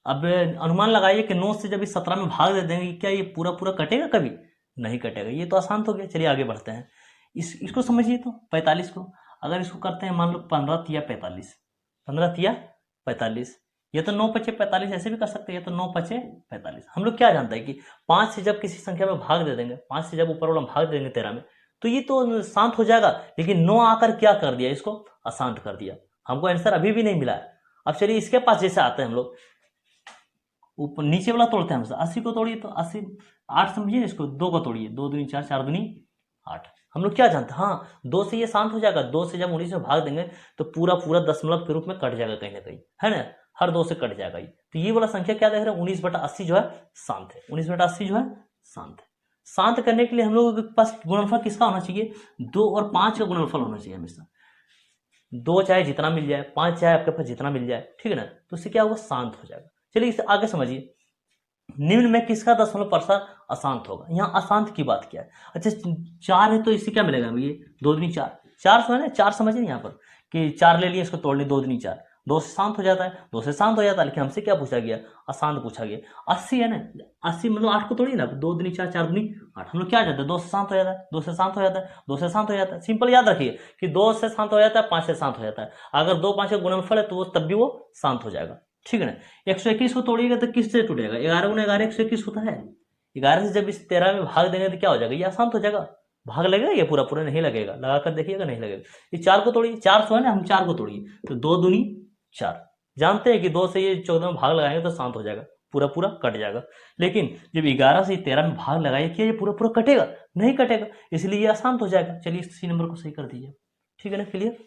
अब अनुमान लगाइए कि 9 से जब इस 17 में भाग दे देंगे, क्या ये पूरा पूरा कटेगा? कभी नहीं कटेगा, ये तो अशांत हो गया। चलिए आगे बढ़ते हैं, इसको समझिए। तो 45 को अगर इसको करते हैं, मान लो 15 तिया 45, 15 तिया 45, ये तो 9 5 45 ऐसे भी कर सकते हैं, ये तो 9 5 45। हम लोग क्या जानते हैं कि 5 से जब किसी संख्या में भाग दे देंगे, 5 से जब ऊपर वाला भाग देंगे 13 में, तो ये तो शांत हो जाएगा। लेकिन 9 आकर क्या कर दिया? इसको अशांत कर दिया। हमको आंसर अभी भी नहीं मिला है। अब चलिए इसके पास जैसे आते हैं हम लोग, ऊपर नीचे वाला तोड़ते हैं। 80 को तोड़िए तो 80 8 समझिए, इसको 2 को तोड़िए, 2 दूनी 4, 4 दूनी 8। हम लोग क्या जानते हैं? हाँ 2 से ये शांत हो जाएगा। 2 से जब 19 में भाग देंगे तो पूरा पूरा दशमलव के रूप में कट जाएगा कहीं ना कहीं, है ना, हर 2 से कट जाएगा। तो ये वाला संख्या क्या देख रहे हैं? 19/80 जो है शांत है। 19/80 जो है शांत है। शांत करने के लिए हम लोगों के पास गुणनफल किसका होना चाहिए? 2 और 5 का गुणनफल होना चाहिए हमेशा। 2 चाहे जितना मिल जाए, 5 चाहे आपके पास जितना मिल जाए, ठीक है ना, तो उससे क्या होगा? शांत हो जाएगा। चलिए इसे आगे समझिए, निम्न में किसका दशमलव प्रसार अशांत होगा? यहाँ अशांत की बात क्या है? अच्छा 4 है तो इससे क्या मिलेगा? ये 2 दूनी 4, 4 है ना, 4 समझिए यहाँ पर कि 4 ले लिए, इसको तोड़ लिए, 2 दूनी 4, 2 से शांत हो जाता है, 2 से शांत हो जाता है, लेकिन हमसे क्या पूछा गया, अशांत पूछा गया। 80 है ना, 80 मतलब 8 को तोड़िए ना, 2 दूनी 4, 4 दूनी 8, हम लोग क्या जाते हैं, 2 से शांत हो जाता है, 2 से शांत हो जाता है, 2 से शांत हो जाता है। सिंपल याद रखिए कि 2 से शांत हो जाता है, 5 से शांत हो जाता है। अगर 2 5 का गुणनफल है तो वो तब भी वो शांत हो जाएगा, ठीक है ना। 121 को तोड़िएगा तो किससे टूटेगा, 11 गुना 11 121 होता है। 11 से जब इस 13 में भाग देंगे तो क्या हो जाएगा, ये अशांत हो जाएगा। भाग लगेगा ये पूरा पूरा नहीं लगेगा, लगा कर देखिएगा नहीं लगेगा। ये 4 को तोड़िए, 400 है ना, हम 4 को तोड़िए तो 2 दूनी 4। जानते हैं कि 2 से ये 14 में भाग लगाएंगे तो शांत हो जाएगा, पूरा पूरा कट जाएगा। लेकिन जब 11 से 13 में भाग लगाइए, क्या ये पूरा पूरा कटेगा, नहीं कटेगा, इसलिए ये अशांत हो जाएगा। चलिए सी नंबर को सही कर दीजिए, ठीक है ना, क्लियर।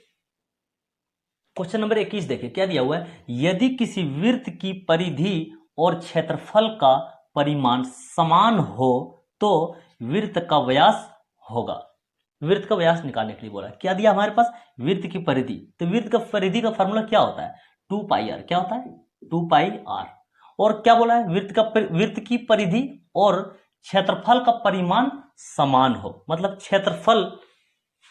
क्वेश्चन नंबर 21 देखिए क्या दिया हुआ है, यदि किसी वृत्त की परिधि और क्षेत्रफल का परिमाण समान हो तो वृत्त का व्यास होगा। वृत्त का व्यास निकालने के लिए बोला, क्या दिया हमारे पास, वृत्त की परिधि। तो वृत्त का परिधि का फॉर्मूला क्या होता है, 2 पाई आर। क्या होता है, 2 पाई आर। और क्या बोला है, वृत्त की परिधि और क्षेत्रफल का परिमाण समान हो, मतलब क्षेत्रफल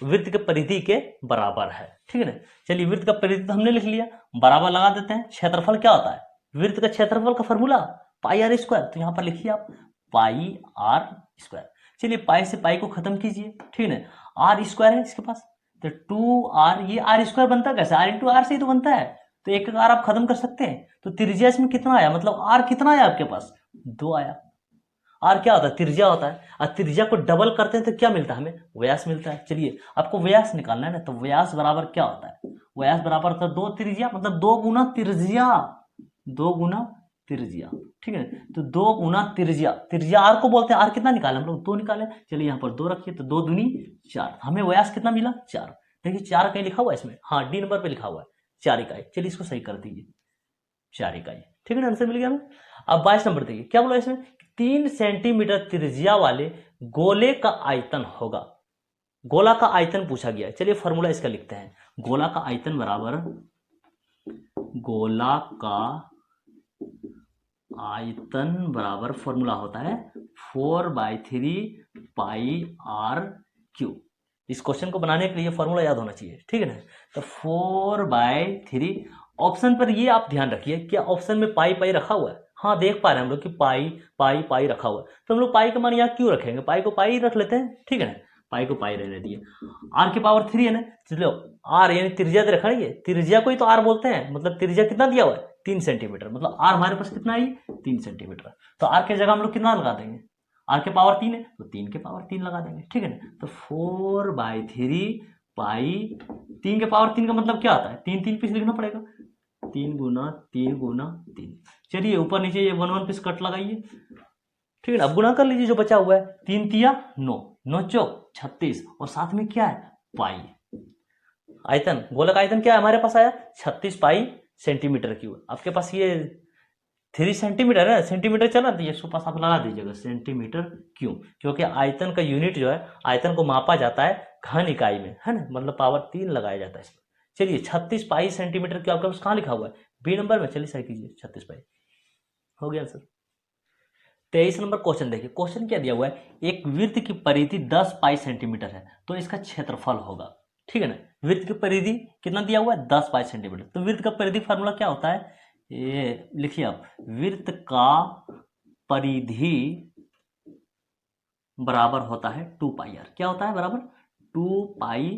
वृत्त के परिधि के बराबर है, ठीक है ना। चलिए वृत्त का परिधि तो हमने लिख लिया, बराबर लगा देते हैं। क्षेत्रफल क्या होता है, वृत्त का क्षेत्रफल का फॉर्मूला पाई आर स्क्वायर, तो यहां पर लिखिए आप पाई आर स्क्वायर। चलिए पाई से पाई को खत्म कीजिए, ठीक है ना। आर स्क्वायर है इसके पास, तो 2r, ये आर स्क्वायर बनता है कैसे, आर इंटू आर से ही तो बनता है, तो एक आर आप खत्म कर सकते हैं। तो त्रिज्या इसमें कितना आया, मतलब आर कितना आया आपके पास, 2 आया। आर क्या होता है, त्रिज्या होता है, और त्रिज्या को डबल करते हैं तो क्या मिलता है, हमें व्यास मिलता है। चलिए आपको व्यास निकालना है ना, तो व्यास बराबर क्या होता है, व्यास बराबर तो 2 त्रिज्या, मतलब 2 गुना त्रिज्या, 2 गुना त्रिज्या, ठीक है। तो 2 गुना त्रिज्या, त्रिज्या आर को बोलते हैं, आर कितना निकाले हम लोग, 2 निकाले। चलिए यहाँ पर 2 रखिए, तो 2 दूनी 4, हमें व्यास कितना मिला, 4। देखिए 4 कहीं लिखा हुआ है इसमें, हाँ डी नंबर पे लिखा हुआ है 4 इकाई। चलिए इसको सही कर दीजिए, 4 इकाई, ठीक है ना, आंसर मिल गया हमें। अब 22 नंबर देखिए क्या बोला इसमें, 3 सेंटीमीटर त्रिज्या वाले गोले का आयतन होगा। गोला का आयतन पूछा गया है, चलिए फॉर्मूला इसका लिखते हैं। गोला का आयतन बराबर, गोला का आयतन बराबर फॉर्मूला होता है 4/3 पाई आर क्यूब। इस क्वेश्चन को बनाने के लिए फॉर्मूला याद होना चाहिए, ठीक है ना। तो 4/3, ऑप्शन पर ये आप ध्यान रखिए, क्या ऑप्शन में पाई पाई रखा हुआ है, हाँ देख पा रहे हैं हम लोग कि पाई पाई पाई रखा हुआ है, तो हम लोग पाई का मान यहाँ क्यों रखेंगे, पाई को पाई रख लेते हैं, ठीक है ना। पाई को पाई रहने दिए। आर की पावर 3 है ना, चलो आर यानी त्रिज्या दे रखा है, त्रिज्या को ही तो आर बोलते हैं, मतलब त्रिज्या कितना दिया हुआ है, 3 सेंटीमीटर, मतलब आर हमारे पास कितना है, 3 सेंटीमीटर। तो आर की जगह हम लोग कितना लगा देंगे, आर के पावर 3 है तो 3 के पावर 3 लगा देंगे, ठीक है ना। तो 4/3 पाई, 3 के पावर 3 का मतलब क्या आता है, 3 3 पीस लिखना पड़ेगा, 3 गुना 3 गुना 3। चलिए ऊपर नीचे ये 1 1 पीस कट लगाइए, ठीक है ना। अब गुना कर लीजिए जो बचा हुआ है, 3 तिया 9, 9 चौक 36, और साथ में क्या है, पाई। आयतन, गोलक आयतन क्या है हमारे पास आया, 36 पाई सेंटीमीटर क्यूब। आपके पास ये 3 सेंटीमीटर है, सेंटीमीटर चला, तो ये पास आप लगा दीजिएगा सेंटीमीटर क्यूब, क्योंकि आयतन का यूनिट जो है, आयतन को मापा जाता है घन इकाई में, है ना, मतलब पावर 3 लगाया जाता है इसमें। चलिए 36 पाई सेंटीमीटर क्यूब आपके पास कहाँ लिखा हुआ है, बी नंबर में। चलिए सही कीजिए, 36 पाई हो गया आंसर। 23 नंबर क्वेश्चन देखिए, क्वेश्चन क्या दिया हुआ है, एक वृत्त की परिधि 10 पाई सेंटीमीटर है तो इसका क्षेत्रफल होगा, ठीक है ना। वृत्त की परिधि कितना दिया हुआ है, 10 पाई सेंटीमीटर। तो वृत्त का परिधि फार्मूला क्या होता है, ये लिखिए आप, वृत्त का परिधि बराबर होता है 2 पाई आर। क्या होता है, बराबर 2 पाई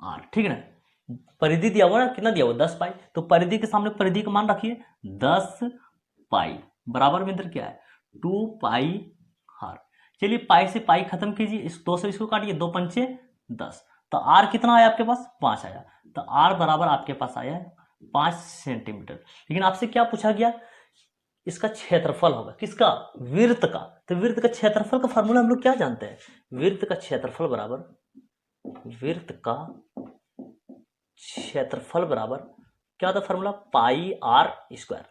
आर, ठीक है ना। परिधि दिया हुआ ना, कितना दिया हुआ, 10 पाई, तो परिधि के सामने परिधि का मान रखिए 10 पाई, बराबर में इधर क्या है, 2 पाई आर। चलिए पाई से पाई खत्म कीजिए, इस 2 से इसको काटिए, 2 पंचे 10, तो आर कितना आया आपके पास, 5 आया। तो आर बराबर आपके पास आया 5 सेंटीमीटर। लेकिन आपसे क्या पूछा गया, इसका क्षेत्रफल होगा, किसका, वृत्त का। तो वृत्त का क्षेत्रफल का फॉर्मूला हम लोग क्या जानते हैं, वृत्त का क्षेत्रफल बराबर, वृत्त का क्षेत्रफल बराबर क्या होता है फॉर्मूला, पाई आर स्क्वायर।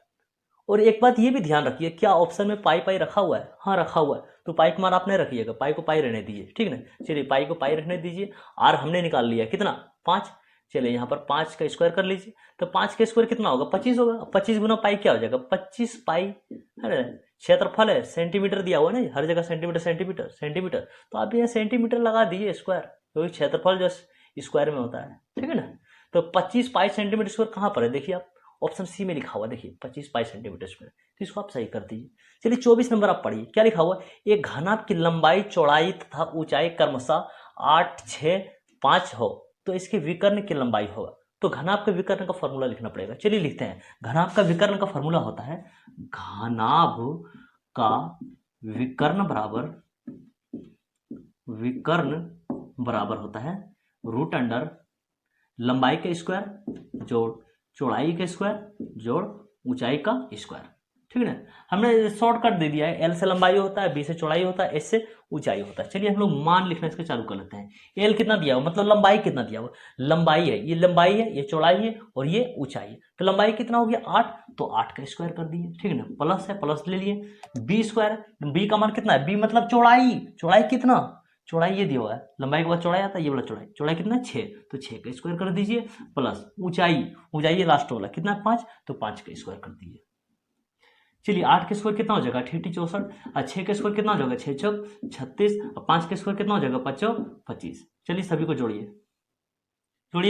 और एक बात ये भी ध्यान रखिए, क्या ऑप्शन में पाई पाई रखा हुआ है, हाँ रखा हुआ है, तो पाई का मान आप नहीं रखिएगा, पाई को पाई रहने दीजिए, ठीक है ना। चलिए पाई को पाई रहने दीजिए, आर हमने निकाल लिया कितना, 5। चलिए यहाँ पर 5 का स्क्वायर कर लीजिए, तो 5 का स्क्वायर कितना होगा, 25 होगा। 25 गुना पाई क्या हो जाएगा, 25 पाई, है ना। क्षेत्रफल है, सेंटीमीटर दिया हुआ है ना, हर जगह सेंटीमीटर सेंटीमीटर सेंटीमीटर, तो आप यहाँ सेंटीमीटर लगा दीजिए स्क्वायर, क्योंकि क्षेत्रफल जो स्क्वायर में होता है, ठीक है ना। तो 25 पाई सेंटीमीटर स्क्वायर कहाँ पर है, देखिए आप, ऑप्शन सी में लिखा हुआ देखिए 25 पाई सेंटीमीटर स्क्वायर, तो इसको आप सही कर दीजिए। चलिए 24 नंबर आप पढ़िए, क्या लिखा हुआ, एक घनाभ की लंबाई चौड़ाई तथा ऊंचाई क्रमशः 8, 6, 5 हो तो इसके विकर्ण की लंबाई होगा। तो घनाभ का विकर्ण का फॉर्मूला लिखना पड़ेगा। चलिए लिखते हैं, घनाभ का विकर्ण का फॉर्मूला होता है घनाभ का विकर्ण बराबर होता है रूट अंडर लंबाई का स्क्वायर जोड़ चौड़ाई का स्क्वायर जोड़ ऊंचाई का स्क्वायर। ठीक है ना, हमने शॉर्टकट दे दिया है, एल से लंबाई होता है, बी से चौड़ाई होता है, एस से ऊंचाई होता है। चलिए हम लोग मान लिखना इसका चालू कर लेते हैं। एल कितना दिया हुआ, मतलब लंबाई कितना दिया हुआ, लंबाई है, ये लंबाई है, ये चौड़ाई है और ये ऊंचाई है। तो लंबाई कितना हो गया 8, तो 8 का स्क्वायर कर दिए। ठीक है ना, प्लस है, प्लस ले लिए, बी स्क्वायर, बी का मान कितना है, बी मतलब चौड़ाई, चौड़ाई कितना, चौड़ाई ये दिया हुआ है, लंबाई के बाद चौड़ाई आता है, ये वाला चौड़ाई, चौड़ाई कितना 6, तो 6 का स्क्वायर कर दीजिए, प्लस ऊंचाई, ऊंचाई ये लास्ट वाला कितना 5, तो 5 का स्क्वायर कर दीजिए। चलिए 8 का स्क्वायर कितना हो जाएगा 8 64, और 6 का स्क्वायर कितना हो जाएगा 6 चौक 36, और 5 का स्क्वायर कितना हो जाएगा 5 चौक 25। चलिए सभी को जोड़िए,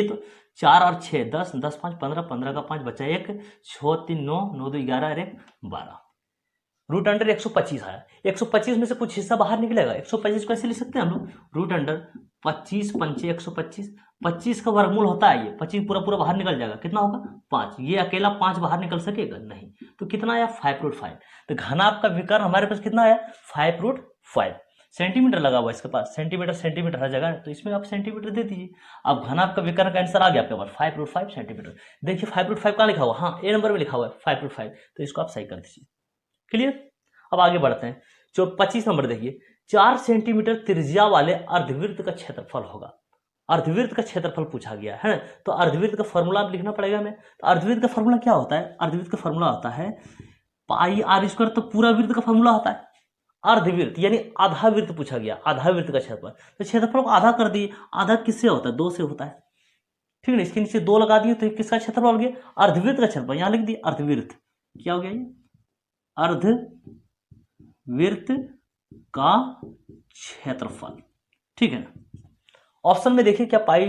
तो 4 और 6 10, 10 5 15, 15 का 5 बचा 1, 6 3 9, 9 2 11 और 1 12। रूट अंडर 125 आया, 125 में से कुछ हिस्सा बाहर निकलेगा, 125 को ऐसे लिख सकते हैं हम लोग, रूट अंडर 25 पंचे 125, 25 का वर्गमूल होता है ये, 25 पूरा पूरा बाहर निकल जाएगा, कितना होगा 5, ये अकेला 5 बाहर निकल सकेगा नहीं, तो कितना आया 5√5। तो घनाभ का विकर्ण हमारे पास कितना आया 5√5। सेंटीमीटर लगा हुआ इसके पास, सेंटीमीटर हर जगह है, तो इसमें आप सेंटीमीटर दे दीजिए। अब घनाभ का विकर्ण का आंसर आ गया आपके पास 5√5 सेंटीमीटर। देखिए 5√5 कहाँ लिखा हुआ, हाँ ए नंबर में लिखा हुआ है 5√5, तो इसको आप सही कर दीजिए। क्लियर, अब आगे बढ़ते हैं। जो 25 नंबर देखिए, 4 सेंटीमीटर त्रिज्या वाले अर्धवृत्त का क्षेत्रफल होगा। अर्धवृत्त का क्षेत्रफल पूछा गया है, तो अर्धवृत्त का फॉर्मूला आप लिखना पड़ेगा हमें। तो अर्धवृत्त का फॉर्मूला क्या होता है, अर्धवृत्त का फॉर्मूला होता है पाई आर स्क्वायर, तो पूरा वृत्त का फॉर्मूला होता है अर्धवृत्त, यानी आधा वृत्त पूछा गया, आधा वृत्त का क्षेत्रफल, तो क्षेत्रफल को आधा कर दिए। आधा किससे होता है 2 से होता है। ठीक है ना, इसके नीचे 2 लगा दिए, तो किसका क्षेत्रफल हो गया अर्धवृत्त का क्षेत्रफल, यहां लिख दिए अर्धवृत्त, क्या हो गया ये अर्धवृत्त का क्षेत्रफल। ठीक है ना, ऑप्शन में देखिए क्या पाई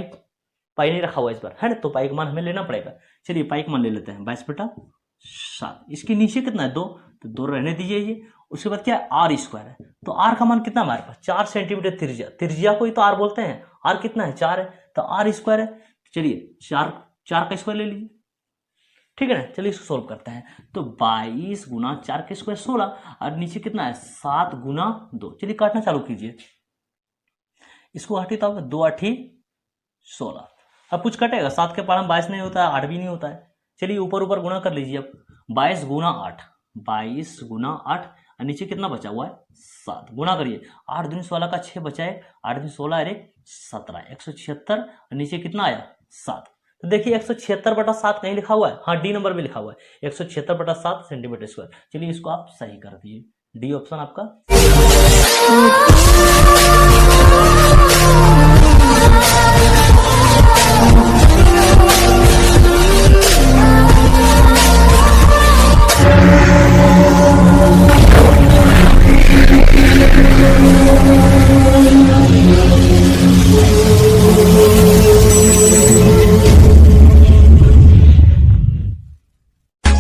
नहीं रखा हुआ इस बार, है ना, तो पाई का मान हमें लेना पड़ेगा। चलिए पाई का मान ले लेते हैं 22/7। इसके नीचे कितना है 2, तो 2 रहने दीजिए ये। उसके बाद क्या है आर स्क्वायर है, तो आर का मान कितना हमारे पास 4 सेंटीमीटर त्रिज्या को ही तो आर बोलते हैं, आर कितना है 4 है, तो आर स्क्वायर है। चलिए 4 का स्क्वायर ले लीजिए। ठीक है ना, चलिए इसको सोल्व करते हैं। तो 22 गुना 4 के स्क्वायर 16, और नीचे कितना है 7 गुना 2। चलिए काटना चालू कीजिए, इसको हटाता होगा 2 8 16। अब कुछ कटेगा, 7 के पार में 22 नहीं होता है, 8 भी नहीं होता है। चलिए ऊपर ऊपर गुना कर लीजिए। अब 22 गुना 8, 22 गुना 8, और नीचे कितना बचा हुआ है 7, गुना करिए। 8 दूनी 16 का 6 बचा है, 8 दूनी 16 अरे 17, 176, और नीचे कितना आया 7। तो देखिए 176/7 कहीं लिखा हुआ है, हाँ डी नंबर में लिखा हुआ है 176/7 सेंटीमीटर स्क्वायर। चलिए इसको आप सही कर दिए, डी ऑप्शन आपका।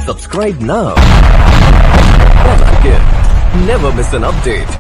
Subscribe now. Never miss an update.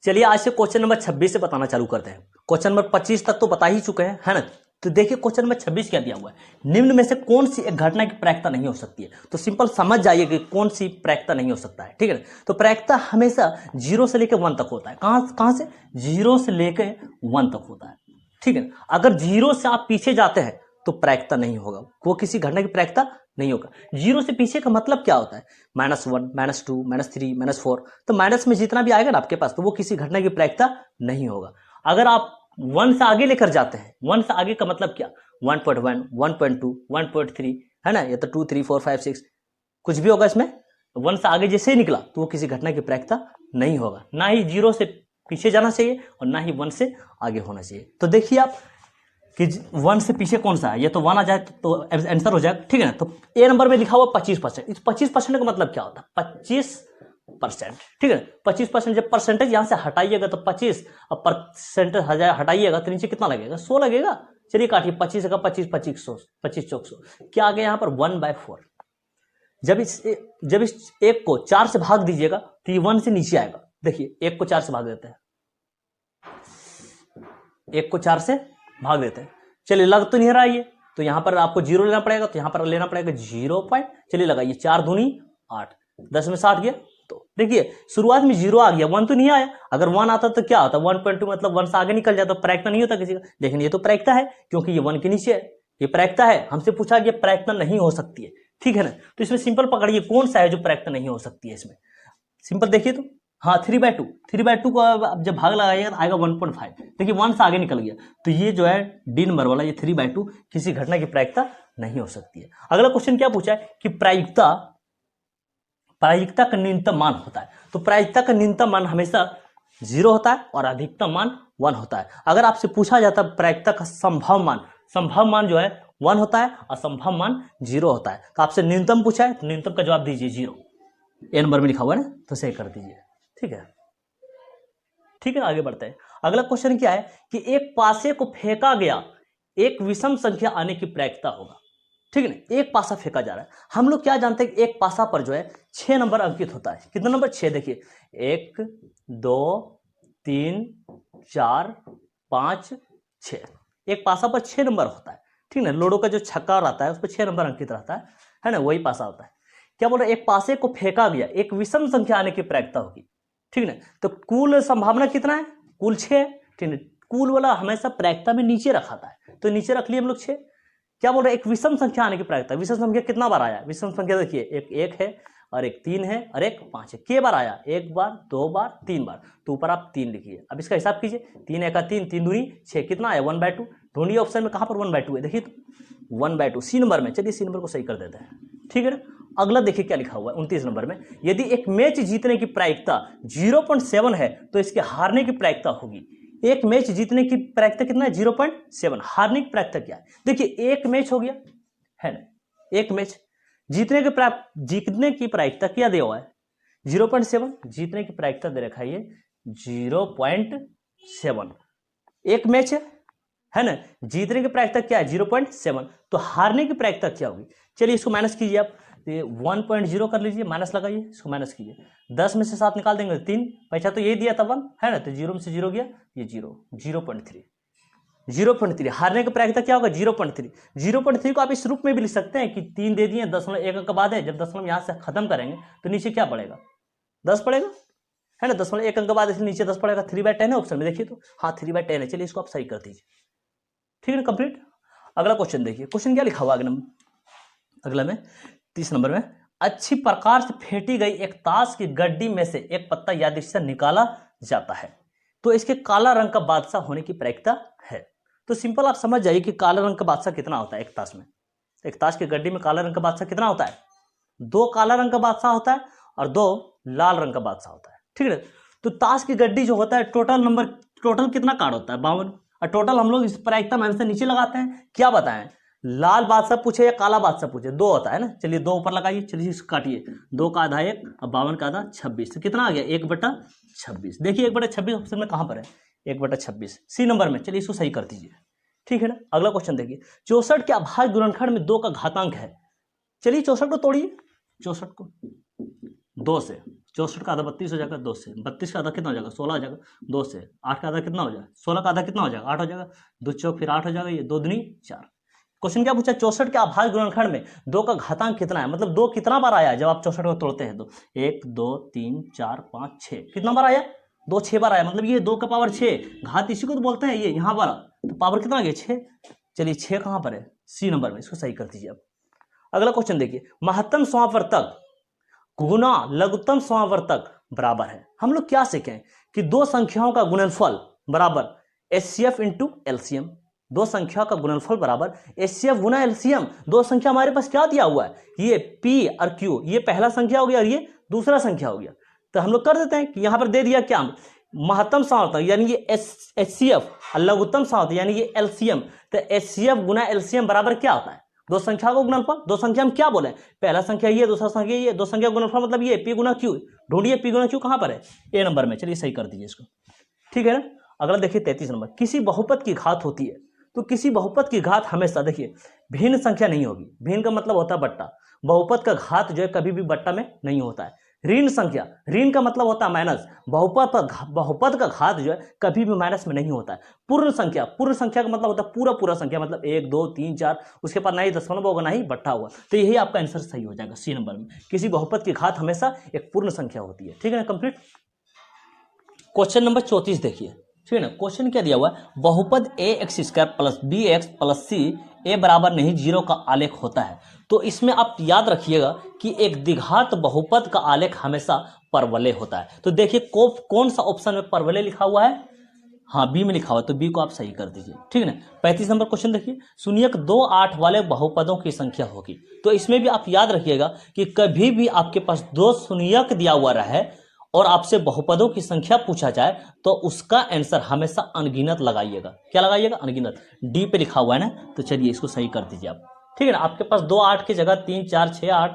चलिए आज से क्वेश्चन नंबर 26 से बताना चालू करते हैं। क्वेश्चन नंबर 25 तक तो बता ही चुके हैं, है ना। तो देखिए क्वेश्चन नंबर 26 क्या दिया हुआ है, निम्न में से कौन सी एक घटना की प्रायिकता नहीं हो सकती है। तो सिंपल समझ जाइए कि कौन सी प्रायिकता नहीं हो सकता है। ठीक है ना, तो प्रायिकता हमेशा 0 से लेकर 1 तक होता है। कहां से 0 से लेकर 1 तक होता है। ठीक है, अगर 0 से आप पीछे जाते हैं तो प्रायिकता नहीं होगा, वो किसी घटना की प्रायिकता नहीं होगा। 0 से पीछे का मतलब क्या होता है -1 -2 -3 -4, तो माइनस में जितना भी आएगा ना आपके पास, तो वो किसी घटना की प्रायिकता नहीं होगा। अगर आप 1 से आगे लेकर जाते हैं, 1 से आगे का मतलब क्या 1.1 1.2 1.3, है ना, या तो 2 3 4 5 6 कुछ भी होगा इसमें। 1 से आगे जैसे ही निकला तो वो किसी घटना की प्रायिकता नहीं होगा। ना ही 0 से पीछे जाना चाहिए और ना ही 1 से आगे होना चाहिए। तो देखिए आप कि 1 से पीछे कौन सा है, ये तो 1 आ जाए तो आंसर हो जाएगा। ठीक है ना, तो ए नंबर में लिखा हुआ 25%। इस 25% का मतलब क्या होता है 25%। ठीक है, 25% जब परसेंटेज यहां से हटाइएगा तो 25, अब परसेंटेज हटाइएगा तो नीचे कितना लगेगा 100 लगेगा। चलिए काटिए, 25 का 25, 25 चौक 100, क्या आ गया यहाँ पर 1/4। जब इस एक को 4 से भाग दीजिएगा तो ये 1 से नीचे आएगा। देखिए 1 को 4 से भाग देते हैं, 1 को 4 से भाग देते हैं। चलिए लग तो नहीं रहा ये, तो यहां पर आपको 0 लेना पड़ेगा, तो यहां पर लेना पड़ेगा 0 पॉइंट, चलिए लगाइए 4 दूनी 8, 10 में 60 गया। तो देखिए शुरुआत में 0 आ गया, 1 तो नहीं आया। अगर 1 आता तो क्या होता, 1.2 मतलब 1 से आगे निकल जाता, प्रैक्टा नहीं होता किसी का। लेकिन ये तो प्रैक्टा है क्योंकि ये 1 के नीचे है, ये प्रैक्टा है। हमसे पूछा कि प्रैक्टा नहीं हो सकती है, ठीक है ना। तो इसमें सिंपल पकड़िए कौन सा है जो प्रैक्टा नहीं हो सकती है इसमें। सिंपल देखिए तो, हाँ 3/2 को अब जब भाग लगाइएगा तो आएगा 1.5। देखिए 1 से आगे निकल गया, तो ये जो है डी नंबर वाला, ये 3/2 किसी घटना की प्रायिकता नहीं हो सकती है। अगला क्वेश्चन क्या पूछा है कि प्रायिकता का न्यूनतम मान होता है। तो प्रायिकता का न्यूनतम मान हमेशा 0 होता है और अधिकतम मान 1 होता है। अगर आपसे पूछा जाता है प्रायिकता का संभव मान जो है 1 होता है, असंभव मान 0 होता है। तो आपसे न्यूनतम पूछा है तो न्यूनतम का जवाब दीजिए 0, ए नंबर में लिखा हुआ है ना, तो सही कर दीजिए। ठीक है, ठीक है, आगे बढ़ते हैं। अगला क्वेश्चन क्या है कि एक पासे को फेंका गया, एक विषम संख्या आने की प्रायिकता होगा। ठीक है ना, एक पासा फेंका जा रहा है। हम लोग क्या जानते हैं कि एक पासा पर जो है 6 नंबर अंकित होता है। कितना नंबर? 6। देखिए 1 2 3 4 5 6, एक पासा पर 6 नंबर होता है। ठीक है ना, लूडो का जो छक्का रहता है उस पर 6 नंबर अंकित रहता है ना, वही पासा होता है। क्या बोल रहे, एक पासे को फेंका गया, एक विषम संख्या आने की प्रायिकता होगी। ठीक है ना, तो कुल संभावना कितना है? कुल 6 है। ठीक है, कुल वाला हमेशा प्रायिकता में नीचे रखा था, तो नीचे रख लिए हम लोग 6। क्या बोल रहे, एक विषम संख्या आने की प्रायिकता। विषम संख्या कितना बार आया? विषम संख्या देखिए, एक 1 है और एक 3 है और एक 5 है। के बार आया? 1 बार, 2 बार, 3 बार। तो ऊपर आप 3 लिखिए। अब इसका हिसाब कीजिए, 3 1 3, 3 दूनी 6, कितना आया? 1/2। ढूंढिए ऑप्शन में कहां पर 1/2 है, देखिए तो 1/2 सी नंबर में। चलिए सी नंबर को सही कर देते हैं। ठीक है ना, अगला देखिए क्या लिखा हुआ है 29 नंबर में, यदि एक मैच जीतने की प्रायिकता 0.7 है तो इसके हारने की प्रायिकता होगी। एक मैच जीतने की प्रायिकता कितना है? 0.7। हारने की प्रायिकता क्या है? देखिए एक मैच हो गया है ना, एक मैच जीतने की प्रायिकता क्या दिया हुआ है? 0.7। जीतने की प्रायिकता दे रखा है ये 0.7। एक मैच है ना, जीतने की प्रायिकता क्या है? 0.7। तो हारने की प्रायिकता क्या होगी? चलिए इसको माइनस कीजिए आप, 1.0 कर लीजिए, माइनस लगाइए, इसको माइनस कीजिए। 10 में से 7 निकाल देंगे 3, पैसा तो ये दिया था 1 है ना, तो 0 में से 0 गया, ये 0.3। हारने की प्रायिकता क्या होगा? 0.3। 0.3 को आप इस रूप में भी लिख सकते हैं कि 3 दे दिए, 0.1 अंक बाद है, जब 0.1 यहां से खत्म करेंगे तो नीचे क्या पड़ेगा? 10 पड़ेगा है ना, 0.1 अंक बाद नीचे 10 पड़ेगा। 3/10 है ऑप्शन में, देखिए तो हाँ 3/10 है। चलिए इसको आप सही कर दीजिए। ठीक है ना, कंप्लीट। अगला क्वेश्चन देखिए, क्वेश्चन क्या लिखा हुआ अगला में 30 नंबर में, अच्छी प्रकार से फेंटी गई एक ताश की गड्डी में से एक पत्ता यादृच्छिक से निकाला जाता है तो इसके काला रंग का बादशाह होने की प्रायिकता है। तो सिंपल आप समझ जाइए कि काला रंग का बादशाह कितना होता है एक ताश में। एक ताश की गड्डी में काला रंग का बादशाह कितना होता है? 2 काला रंग का बादशाह होता है और 2 लाल रंग का बादशाह होता है। ठीक है, तो ताश की गड्डी जो होता है टोटल कितना कार्ड होता है? 52। और टोटल हम लोग इस प्रायिकता में हमेशा नीचे लगाते हैं। क्या बताएं, लाल बादशाह पूछे या काला बादशाह पूछे? 2 होता है ना। चलिए 2 ऊपर लगाइए, चलिए इसको काटिए, 2 का आधा 1 और 52 का आधा 26, तो कितना आ गया? 1/26। देखिए 1/26 ऑप्शन में कहां पर है? 1/26 सी नंबर में। चलिए इसको सही कर दीजिए। ठीक है ना, अगला क्वेश्चन देखिए, 64 के अभाज्य गुणनखंड में 2 का घातांक है। चलिए 64 को तोड़िए, 64 को 2 से, 64 का आधा 32 हो जाएगा, 2 से 32 का आधा कितना हो जाएगा? 16 हो जाएगा, 2 से 8 का आधा कितना हो जाएगा? 16 का आधा कितना हो जाएगा? 8 हो जाएगा, 2 चौक फिर 8 हो जाएगा, ये 2 दूनी 4। क्वेश्चन क्या पूछा? 64 के अभाज्य गुणनखंड में 2 का घातांक कितना है? मतलब 2 कितना बार आया जब आप 64 को तोड़ते हैं? तो 1 2 3 4 5 6, कितना बार आया? 2 6 बार आया, मतलब ये 2 का पावर 6, घात इसी को तो बोलते हैं। ये यहाँ पर तो पावर कितना आ गया? 6। चलिए 6 कहां पर है? सी नंबर में, इसको सही कर दीजिए आप। अगला क्वेश्चन देखिए, महत्तम समावर्तक गुना लघुत्तम समावर्तक बराबर है। हम लोग क्या सीखें कि 2 संख्याओं का गुणनफल बराबर HCF इंटू एलसीएम। 2 संख्या का गुणनफल बराबर HCF गुना एलसीएम। 2 संख्या हमारे पास क्या दिया हुआ है? ये P और Q, ये पहला संख्या हो गया और ये दूसरा संख्या हो गया। तो हम लोग कर देते हैं कि यहां पर दे दिया क्या? महत्तम समावर्तक यानी ये HCF और लघुत्तम समावर्तक यानी ये LCM। तो HCF गुना LCM बराबर क्या होता है? 2 संख्या को गुणनफल। 2 संख्या हम क्या बोले? पहला संख्या ये, दूसरा संख्या ये, 2 संख्या गुणनफल मतलब ये P गुना Q। ढूंढिए P गुना Q कहां पर है? ए नंबर में। चलिए सही कर दीजिए इसको। ठीक है ना, अगला देखिए 33 नंबर, किसी बहुपद की घात होती है तो किसी बहुपद की घात हमेशा, देखिए भिन्न संख्या नहीं होगी, भिन्न का मतलब होता है बट्टा, बहुपद का घात जो है कभी भी बट्टा में नहीं होता है। ऋण संख्या, ऋण का मतलब होता है माइनस, बहुपद का घात जो है कभी भी माइनस में नहीं होता है। पूर्ण संख्या, पूर्ण संख्या का मतलब होता है पूरा पूरा संख्या, मतलब 1 2 3 4, उसके बाद ना ही दशमलव होगा ना ही बट्टा होगा। तो यही आपका आंसर सही हो जाएगा सी नंबर में। किसी बहुपद की घात हमेशा एक पूर्ण संख्या होती है। ठीक है ना, कंप्लीट। क्वेश्चन नंबर 34 देखिए, ठीक है ना। क्वेश्चन क्या दिया हुआ है, बहुपद a x square plus b x plus c a बराबर नहीं 0 का आलेख होता है। तो इसमें आप याद रखिएगा कि एक द्विघात बहुपद का आलेख हमेशा परवलय होता है। तो देखिए कौन सा ऑप्शन में परवलय लिखा हुआ है, हाँ बी में लिखा हुआ है, तो बी को आप सही कर दीजिए। ठीक है ना। 35 नंबर क्वेश्चन देखिए, शून्यक 2 8 वाले बहुपदों की संख्या होगी। तो इसमें भी आप याद रखिएगा कि कभी भी आपके पास 2 शून्यक दिया हुआ रहे और आपसे बहुपदों की संख्या पूछा जाए तो उसका आंसर हमेशा अनगिनत लगाइएगा। क्या लगाइएगा, अनगिनत। डी पे लिखा हुआ है ना, तो चलिए इसको सही कर दीजिए आप। ठीक है ना। आपके पास 2 8 की जगह 3 4 6 8,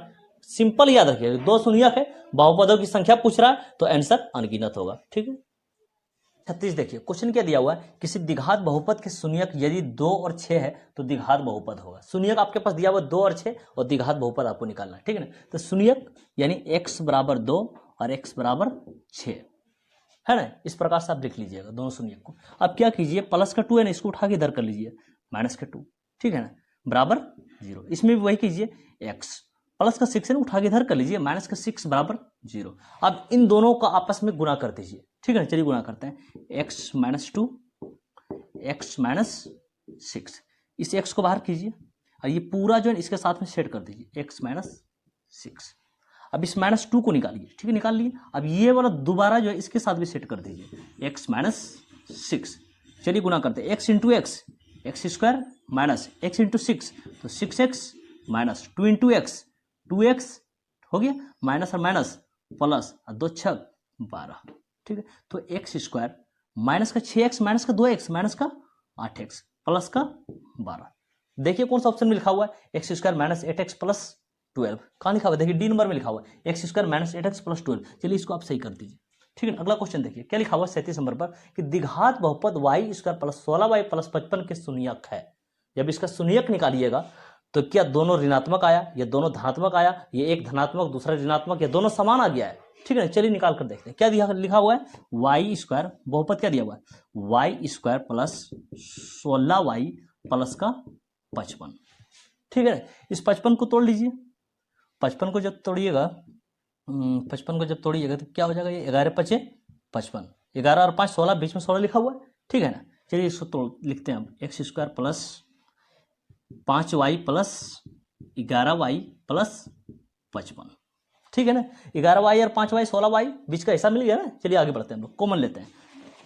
सिंपल याद रखिएगा, 2 शून्यक है, बहुपदों की संख्या पूछ रहा है तो आंसर अनगिनत होगा। ठीक है। 36 देखिए, क्वेश्चन क्या दिया हुआ है, किसी द्विघात बहुपद के शून्यक यदि 2 और 6 है तो द्विघात बहुपद होगा। शून्यक आपके पास दिया हुआ 2 और 6 और द्विघात बहुपद आपको निकालना है। ठीक है ना। तो शून्यक यानी x बराबर 2 और x बराबर 6 है ना, इस प्रकार से आप लिख लीजिएगा दोनों शून्यक को। अब क्या कीजिए, प्लस का 2 है ना, इसको उठा के इधर कर लीजिए, माइनस का 2, ठीक है ना, बराबर 0। इसमें भी वही कीजिए, x प्लस का 6 है ना, उठा के इधर कर लीजिए, माइनस का 6 बराबर 0। अब इन दोनों का आपस में गुणा कर दीजिए। ठीक है ना, चलिए गुणा करते हैं, x माइनस 2 x माइनस 6, इस x को बाहर कीजिए और ये पूरा जो है इसके साथ में सेट कर दीजिए, x माइनस 6। अब इस माइनस 2 को निकालिए। ठीक है, निकाल लिए। अब ये वाला दोबारा जो है इसके साथ भी सेट कर दीजिए, x माइनस 6। चलिए गुणा करते हैं, x into x, x square minus x into 6 तो 6x minus 2 into x, 2x हो गया, माइनस और माइनस प्लस, 2 6 12। ठीक है, तो एक्स स्क्वायर माइनस का 6x माइनस का 2x माइनस का 8x प्लस का 12। देखिए कौन सा ऑप्शन में लिखा हुआ है, x square minus 8x plus 12। कहाँ लिखा हुआ है, देखिए डी नंबर में लिखा हुआ है, x square minus 8x plus 12। चलिए इसको आप सही कर दीजिए। ठीक है, अगला क्वेश्चन देखिए क्या लिखा हुआ है 37 नंबर पर, कि द्विघात बहुपद y square plus 16y plus 55 के शून्यक है। जब इसका शून्यक निकालिएगा तो क्या दोनों ऋणात्मक आया या दोनों धनात्मक आया, ये एक धनात्मक दूसरा ऋणात्मक, या दोनों समान आ गया है। ठीक है, चलिए निकाल कर देखते हैं क्या लिखा हुआ है, y स्क्वायर बहुपद क्या दिया हुआ है, y square plus 16y plus का 55। ठीक है, इस 55 को तोड़ लीजिए। 55 को जब तोड़िएगा, 55 को जब तोड़िएगा तो क्या हो जाएगा, ये 11 5 55, 11 और 5 16, बीच में 16 लिखा हुआ है। ठीक है ना, चलिए इसको तोड़ लिखते हैं हम, x square plus 5y plus 11y plus 55। ठीक है ना, 11y और 5y 16y, बीच का हिस्सा मिल गया ना। चलिए आगे बढ़ते हैं, हम लोग कॉमन लेते हैं।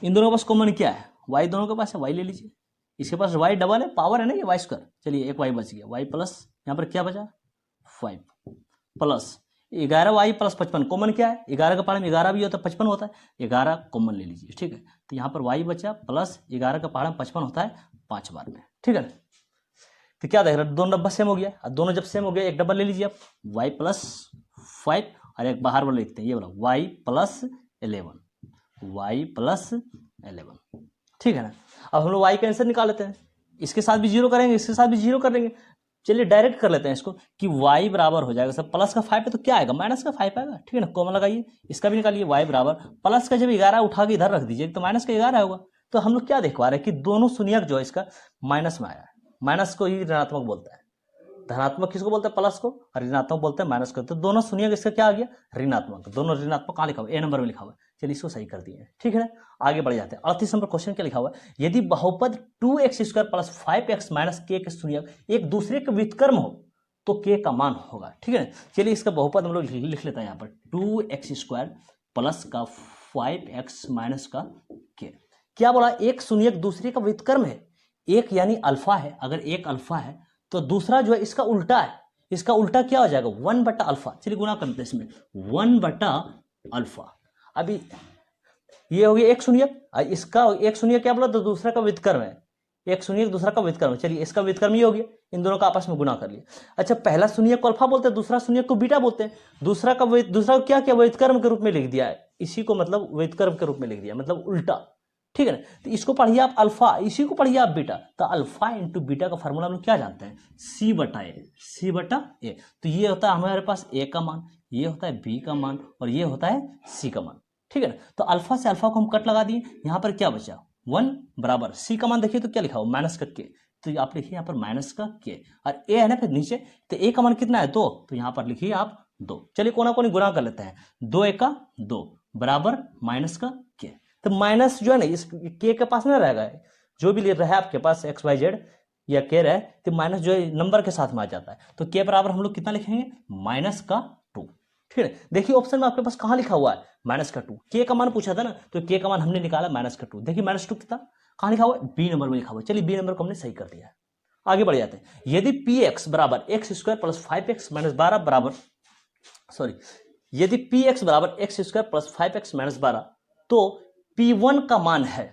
इन दोनों के पास कॉमन क्या है, y दोनों के पास है, y ले लीजिए। इसके पास y डबल है, पावर है ना ये y स्क्वायर। चलिए एक y बच गया, y प्लस यहाँ पर क्या बचा 5 प्लस 11y प्लस 55, कॉमन क्या है, 11 का पहाड़ में 11 भी होता है 55 होता है, 11 कॉमन ले लीजिए। ठीक है, तो यहाँ पर y बचा प्लस 11 का पहाड़ में 55 होता है 5 बार में। ठीक है ना, तो क्या देख रहे हैं, दोनों डब्बा सेम हो गया। अब दोनों जब सेम हो गया, एक डब्बा ले लीजिए आप, y प्लस 5 और एक बाहर वाला लिखते हैं, ये वाला y प्लस 11, y प्लस 11। ठीक है ना, अब हम लोग y का आंसर निकाल लेते हैं, इसके साथ भी 0 करेंगे, इसके साथ भी 0 कर देंगे। चलिए डायरेक्ट कर लेते हैं इसको कि y बराबर हो जाएगा, सब प्लस का 5 है तो क्या आएगा, माइनस का 5 आएगा। ठीक है ना, कॉमन लगाइए, इसका भी निकालिए, y बराबर प्लस का जब 11 उठा के इधर रख दीजिए तो माइनस का 11 होगा। तो हम लोग क्या देख पा रहे हैं कि दोनों शून्यक जो है इसका माइनस में आया है। माइनस को ही ऋणात्मक बोलता है, धनात्मक किसको बोलते हैं, प्लस को, और ऋणात्मक बोलते हैं माइनस को। तो दोनों शून्यक इसका क्या आ गया, ऋणात्मक। दोनों ऋणात्मक कहाँ लिखा हुआ है, ए नंबर में लिखा हुआ है। चलिए इसको सही कर दिए। ठीक है ना, आगे बढ़ जाते हैं। 38 नंबर क्वेश्चन क्या लिखा हुआ है, यदि बहुपद 2x square plus 5x minus k के शून्यक एक दूसरे के व्युत्क्रम हो तो k का मान होगा। ठीक है ना, चलिए इसका बहुपद हम लोग लिख लेते हैं यहाँ पर, 2x स्क्वायर प्लस का 5x माइनस का k। क्या बोला, एक शून्यक दूसरे का व्युत्क्रम है, एक यानी अल्फा है, अगर एक अल्फा है तो दूसरा जो है इसका उल्टा है, इसका उल्टा क्या हो जाएगा 1 बटा अल्फा। चलिए गुना करते हैं इसमें, 1 बटा अल्फा। अभी ये हो गया एक शून्यक, इसका एक शून्यक क्या बोला, तो दूसरा का व्युत्क्रम है, एक शून्यक दूसरा का व्युत्क्रम। चलिए इसका व्युत्क्रम ये हो गया, इन दोनों का आपस में गुना कर लिया। अच्छा, पहला शून्यक को अल्फा बोलते हैं, दूसरा शून्यक को बीटा बोलते हैं। दूसरा को क्या किया, व्युत्क्रम के रूप में लिख दिया है, इसी को मतलब व्युत्क्रम के रूप में लिख दिया, मतलब उल्टा। ठीक है ना। तो इसको पढ़िए आप अल्फा, इसी को पढ़िए आप बीटा। तो अल्फा इंटू बीटा का फॉर्मूला हम लोग क्या जानते हैं, सी बटा ए। तो ये होता है हमारे पास ए का मान, ये होता है बी का मान, और ये होता है सी का मान, ठीक है ना। तो अल्फा से अल्फा को हम कट लगा दिए, यहाँ पर क्या बचा 1 बराबर सी का मान देखिए तो क्या लिखा हो माइनस का के, तो आप लिखिए यहाँ पर माइनस का के, और ए है ना फिर नीचे, तो ए का मान कितना है 2, तो यहाँ पर लिखिए आप 2। चलिए कोना कोनी गुणा कर लेते हैं, 2 एक का 2 बराबर माइनस का के। तो माइनस जो है ना इस के पास ना रहेगा, जो भी ले रहा है आपके पास एक्स वाई जेड या के रहे, तो माइनस जो है नंबर के साथ में आ जाता है, तो के बराबर हम लोग कितना लिखेंगे माइनस का 2, ठीक है। देखिए ऑप्शन में आपके पास कहाँ लिखा हुआ है माइनस का 2, के का मान पूछा था ना, तो के का मान हमने निकाला माइनस का 2। देखिए माइनस 2 कितना कहाँ लिखा हुआ है, बी नंबर में लिखा हुआ है। चलिए बी नंबर को हमने सही कर दिया है, आगे बढ़ जाते हैं। यदि पी एक्स बराबर x square plus 5x minus 12 बराबर यदि पी एक्स बराबर x square plus 5x minus 12, तो P1 का मान है,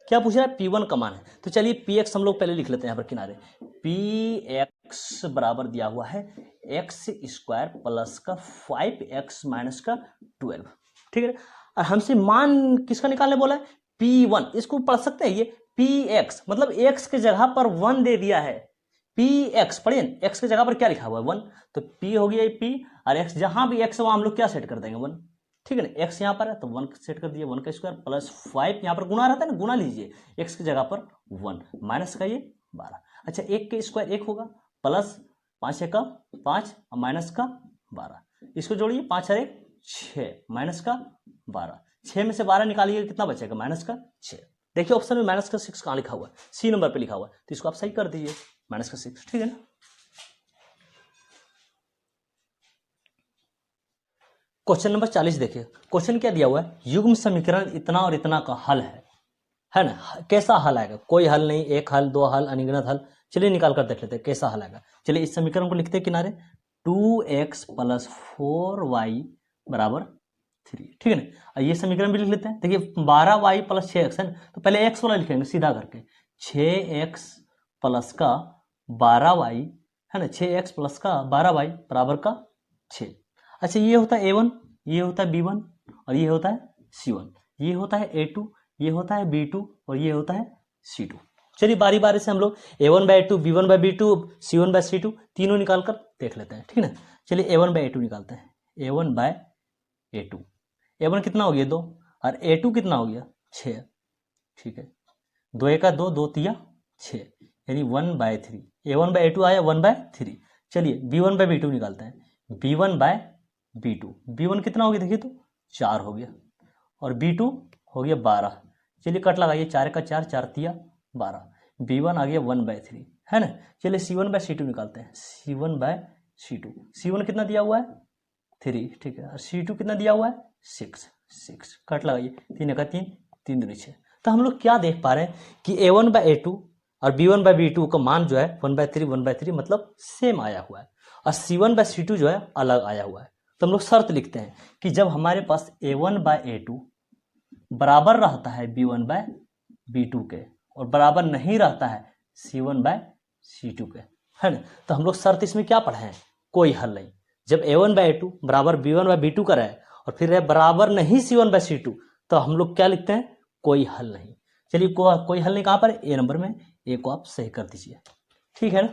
क्या पूछ रहा है P1 का मान है। तो चलिए Px हम लोग पहले लिख लेते हैं यहाँ पर किनारे, Px बराबर दिया हुआ है एक्स स्क्वायर प्लस का 5x माइनस का 12, ठीक है। और हमसे मान किसका निकालने बोला है P1, इसको पढ़ सकते हैं ये Px मतलब x के जगह पर 1 दे दिया है, Px पढ़िए, x के जगह पर क्या लिखा हुआ है 1, तो P हो गया P, और x जहां भी x है वहां हम लोग क्या सेट कर देंगे 1, ठीक है ना। x यहाँ पर है तो 1 सेट कर दिए, 1 का स्क्वायर प्लस 5 यहाँ पर गुणा रहता है ना, गुणा लीजिए, x की जगह पर 1 माइनस का ये 12, अच्छा 1 के स्क्वायर 1 होगा प्लस 5 का 5 और माइनस का 12, इसको जोड़िए 5 और 1 6 माइनस का 12, 6 में से 12 निकालिए कितना बचेगा माइनस का 6। देखिए ऑप्शन में माइनस का 6 कहाँ लिखा हुआ है, सी नंबर पे लिखा हुआ है, तो इसको आप सही कर दीजिए माइनस का 6, ठीक है ना। क्वेश्चन नंबर 40 देखिए, क्वेश्चन क्या दिया हुआ है, युग्म समीकरण इतना और इतना का हल है ना। कैसा हल आएगा, कोई हल नहीं, एक हल, दो हल, अनिगणित हल। चलिए निकाल कर देख लेते हैं कैसा हल आएगा। चलिए इस समीकरण को लिखते हैं किनारे, 2x प्लस 4y बराबर 3, ठीक है ना। और ये समीकरण भी लिख लेते हैं, देखिए 12y प्लस 6x है ना, तो पहले x वाला लिखेंगे सीधा करके, 6x प्लस का 12y है ना, 6x प्लस का 12y बराबर का 6। अच्छा ये होता है a1, ये होता है b1, और ये होता है c1, ये होता है a2, ये होता है b2, और ये होता है c2। चलिए बारी बारी से हम लोग a1/a2, b1/b2, c1/c2 तीनों निकाल कर देख लेते हैं, ठीक है ना। चलिए a1/a2 निकालते हैं, a1/a2, a1 कितना हो गया 2, और a2 कितना हो गया 6, ठीक है, 2 एक का 2, 2 तिया 6, यानी 1/3, a1/a2 आया 1/3। चलिए b1/b2 निकालते हैं, b1/b2, b1 कितना हो गया देखिए तो 4 हो गया, और b2 हो गया 12। चलिए कट लगाइए, 4 का 4, 4 तिया 12, b1 आ गया 1/3, है ना। चलिए c1/c2 निकालते हैं, c1/c2, c1 कितना दिया हुआ है 3, ठीक है, और c2 कितना दिया हुआ है 6, कट लगाइए, 3 का 3, 3 दूनी 6। तो हम लोग क्या देख पा रहे हैं कि a1/a2 और b1/b2 का मान जो है 1/3 1/3 मतलब सेम आया हुआ है, और c1/c2 जो है अलग आया हुआ है। तो हम लोग शर्त लिखते हैं कि जब हमारे पास a1/a2 बराबर रहता है b1/b2 के, और बराबर नहीं रहता है c1/c2 के, है ना, तो हम लोग शर्त इसमें क्या पढ़े हैं, कोई हल नहीं। जब a1/a2 बराबर b1/b2 का रहे और फिर है बराबर नहीं c1/c2, तो हम लोग क्या लिखते हैं, कोई हल नहीं। चलिए कोई हल नहीं कहाँ पर, ए नंबर में, ए को आप सही कर दीजिए, ठीक है ना।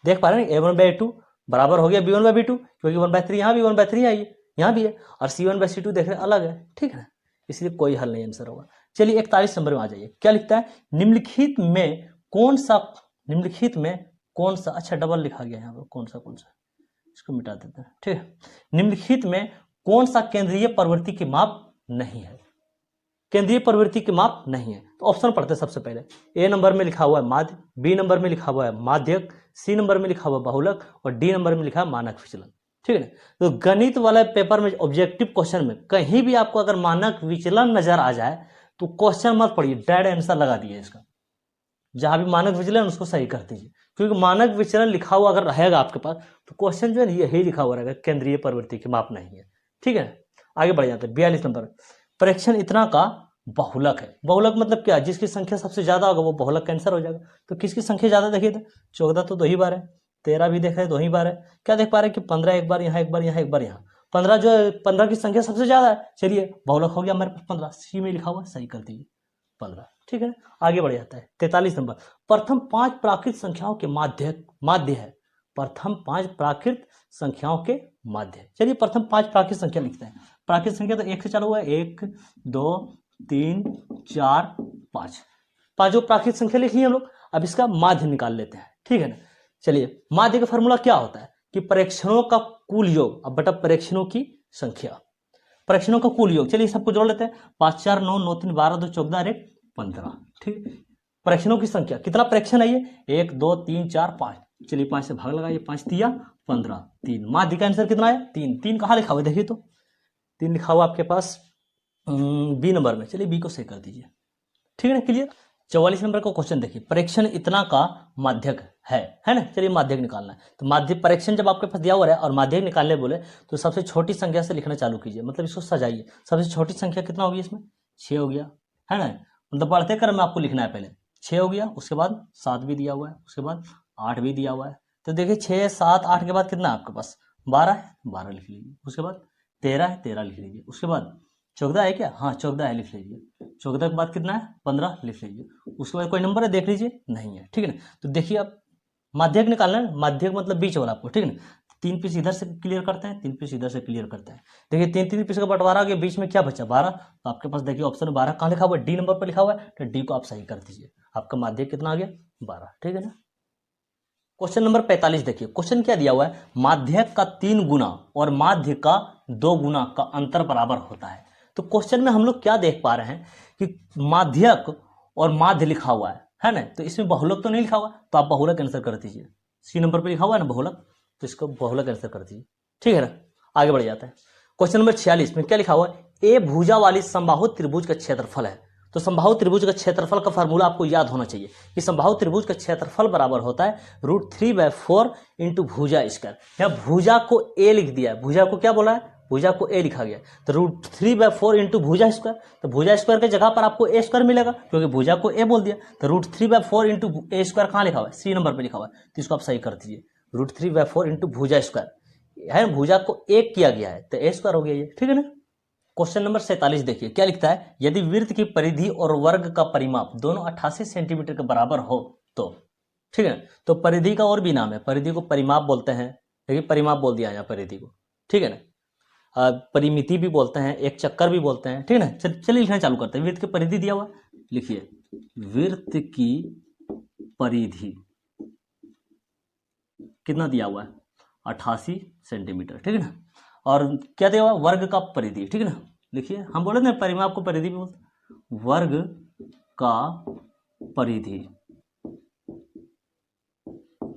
देख पा रहे हैं a1/a2 बराबर हो गया b1/b2, क्योंकि 1/3 यहाँ भी 1/3 आई है, यहाँ भी है, और c1/c2 देख रहे हैं अलग है, ठीक है ना, इसलिए कोई हल नहीं आंसर होगा। चलिए 41 नंबर में आ जाइए, क्या लिखता है, निम्नलिखित में कौन सा, अच्छा डबल लिखा गया यहाँ पर, कौन सा, इसको मिटा देते हैं, ठीक है। निम्नलिखित में कौन सा केंद्रीय प्रवृत्ति की माप नहीं है, केंद्रीय प्रवृत्ति की माप नहीं है। तो ऑप्शन पढ़ते हैं सबसे पहले, ए नंबर में लिखा हुआ है माध्य, बी नंबर में लिखा हुआ है माध्यक, सी नंबर में लिखा हुआ है बहुलक, और डी नंबर में लिखा है मानक विचलन, ठीक है ना। तो गणित वाले पेपर में ऑब्जेक्टिव क्वेश्चन में कहीं भी आपको अगर मानक विचलन नजर आ जाए तो क्वेश्चन मत पढ़िए, डायरेक्ट आंसर लगा दिए इसका, जहां भी मानक विचलन उसको सही कर दीजिए, क्योंकि मानक विचलन लिखा हुआ अगर रहेगा आपके पास तो क्वेश्चन जो है यही लिखा हुआ रहेगा, केंद्रीय प्रवृत्ति की माप नहीं है, ठीक है। आगे बढ़ जाते हैं 42 नंबर, परीक्षण इतना का बहुलक है। बहुलक मतलब क्या, जिसकी संख्या सबसे ज्यादा होगा वो बहुलक का आंसर हो जाएगा। तो किसकी संख्या ज्यादा देखिए तो 14 तो 2 ही बार है, 13 भी देख रहे हैं 2 ही बार है, क्या देख पा रहे हैं कि 15 एक बार यहाँ, एक बार यहाँ, एक बार यहाँ, 15 जो है 15 की संख्या सबसे ज्यादा है। चलिए बहुलक हो गया हमारे पास 15, सी में लिखा हुआ सही कर दीजिए, 15। ठीक है, आगे बढ़ जाता है 43 नंबर। प्रथम 5 प्राकृत संख्याओं के माध्य है। प्रथम 5 प्राकृत संख्याओं के माध्य। चलिए प्रथम 5 प्राकृत संख्या लिखते हैं। प्राकृत संख्या तो 1 से चालू हुआ है, 1 2 3 4 5। पांचों प्राकृत संख्या लिख ली हम लोग। अब इसका माध्य निकाल लेते हैं। ठीक है ना, चलिए माध्य का फॉर्मूला क्या होता है कि प्रेक्षणों का कुल योग अब बटा प्रेक्षणों की संख्या, प्रेक्षणों का कुल योग। चलिए सबको जोड़ लेते हैं। 5 4 9 9 3 12 2 14 1 15। ठीक, प्रेक्षणों की संख्या, कितना प्रेक्षण है ये, 1 2 3 4 5। चलिए 5 से भाग लगाइए, 5 तिया 15, 3। माध्य का आंसर कितना है, 3। 3 कहाँ लिखा हुआ है देखिए तो, 3 लिखा हुआ आपके पास बी नंबर में। चलिए बी को सही कर दीजिए। ठीक है ना, क्लियर। 44 नंबर का क्वेश्चन देखिए, परीक्षण इतना का माध्यक है ना। चलिए माध्यक निकालना है। तो माध्य परीक्षण जब आपके पास दिया हुआ है और माध्यक निकालने बोले तो सबसे छोटी संख्या से लिखना चालू कीजिए, मतलब इसको सजाइए। सबसे छोटी संख्या कितना होगी इसमें, 6 हो गया, है ना। मतलब बढ़ते क्रम में आपको लिखना है, पहले 6 हो गया, उसके बाद 7 भी दिया हुआ है, उसके बाद 8 भी दिया हुआ है। तो देखिए 6 7 8 के बाद कितना है आपके पास, 12 है, 12 लिख लीजिए। उसके बाद 13 है, 13 लिख लीजिए। उसके बाद 14 है क्या, हाँ 14 है, लिख लीजिए। 14 के बाद कितना है, 15 लिख लीजिए। उसके बाद कोई नंबर है देख लीजिए, नहीं है। ठीक है ना, तो देखिए आप माध्यक निकालना है, माध्यक मतलब बीच वाला आपको। ठीक है ना, 3 पीस इधर से क्लियर करते हैं, 3 पीस इधर से क्लियर करते हैं। देखिए 3 पीस का बंटवारा गया, बीच में क्या बचा, 12। तो आपके पास देखिए ऑप्शन 12 कहाँ लिखा हुआ है, डी नंबर पर लिखा हुआ है। तो डी को आप सही कर दीजिए, आपका माध्यक कितना आ गया, 12। ठीक है ना। क्वेश्चन नंबर 45 देखिए, क्वेश्चन क्या दिया हुआ है, माध्यक का 3 गुना और माध्य का 2 गुना का अंतर बराबर होता है। तो क्वेश्चन में हम लोग क्या देख पा रहे हैं कि माध्यक और माध्य लिखा हुआ है ना। तो इसमें बहुलक तो नहीं लिखा हुआ, तो आप बहुलक आंसर कर दीजिए। सी नंबर पे लिखा हुआ है ना बहुलक, तो इसको बहुलक आंसर कर दीजिए। ठीक है ना, आगे बढ़ जाता है। क्वेश्चन नंबर 46 में क्या लिखा हुआ है, ए भुजा वाली समबाहु त्रिभुज का क्षेत्रफल है। तो समबाहु त्रिभुज का क्षेत्रफल का फार्मूला आपको याद होना चाहिए कि समबाहु त्रिभुज का क्षेत्रफल बराबर होता है √3/4 इंटू भुजा स्क्वायर। यहाँ भुजा को ए लिख दिया है, भुजा को क्या बोला है, भुजा को ए लिखा गया। तो √3/4 इंटू भुजा स्क्वायर, तो भुजा स्क्वायर के जगह पर आपको ए स्क्वायर मिलेगा क्योंकि भुजा को ए बोल दिया। तो √3/4 इंटू ए स्क्वायर कहाँ लिखा हुआ है, सी नंबर पर लिखा हुआ है। तो इसको आप सही कर दीजिए, √3/4 इंटू भुजा स्क्वायर है, भुजा को एक किया गया है तो ए स्क्वायर हो गया ये। ठीक है ना। क्वेश्चन नंबर 47 देखिए क्या लिखता है, यदि वृत्त की परिधि और वर्ग का परिमाप दोनों 88 सेंटीमीटर के बराबर हो तो। ठीक है, तो परिधि का और भी नाम है, परिधि को परिमाप बोलते हैं। देखिए परिमाप बोल दिया यहाँ परिधि को। ठीक है ना, परिमिति भी बोलते हैं, एक चक्कर भी बोलते हैं। ठीक है ना, चलिए लिखना चालू करते हैं। वृत्त की परिधि दिया हुआ, लिखिए वृत्त की परिधि कितना दिया हुआ है, 88 सेंटीमीटर। ठीक है ना, और क्या दिया हुआ, वर्ग का परिधि। ठीक है ना, लिखिए हम बोले ना परिमाप को परिधि भी बोलते, वर्ग का परिधि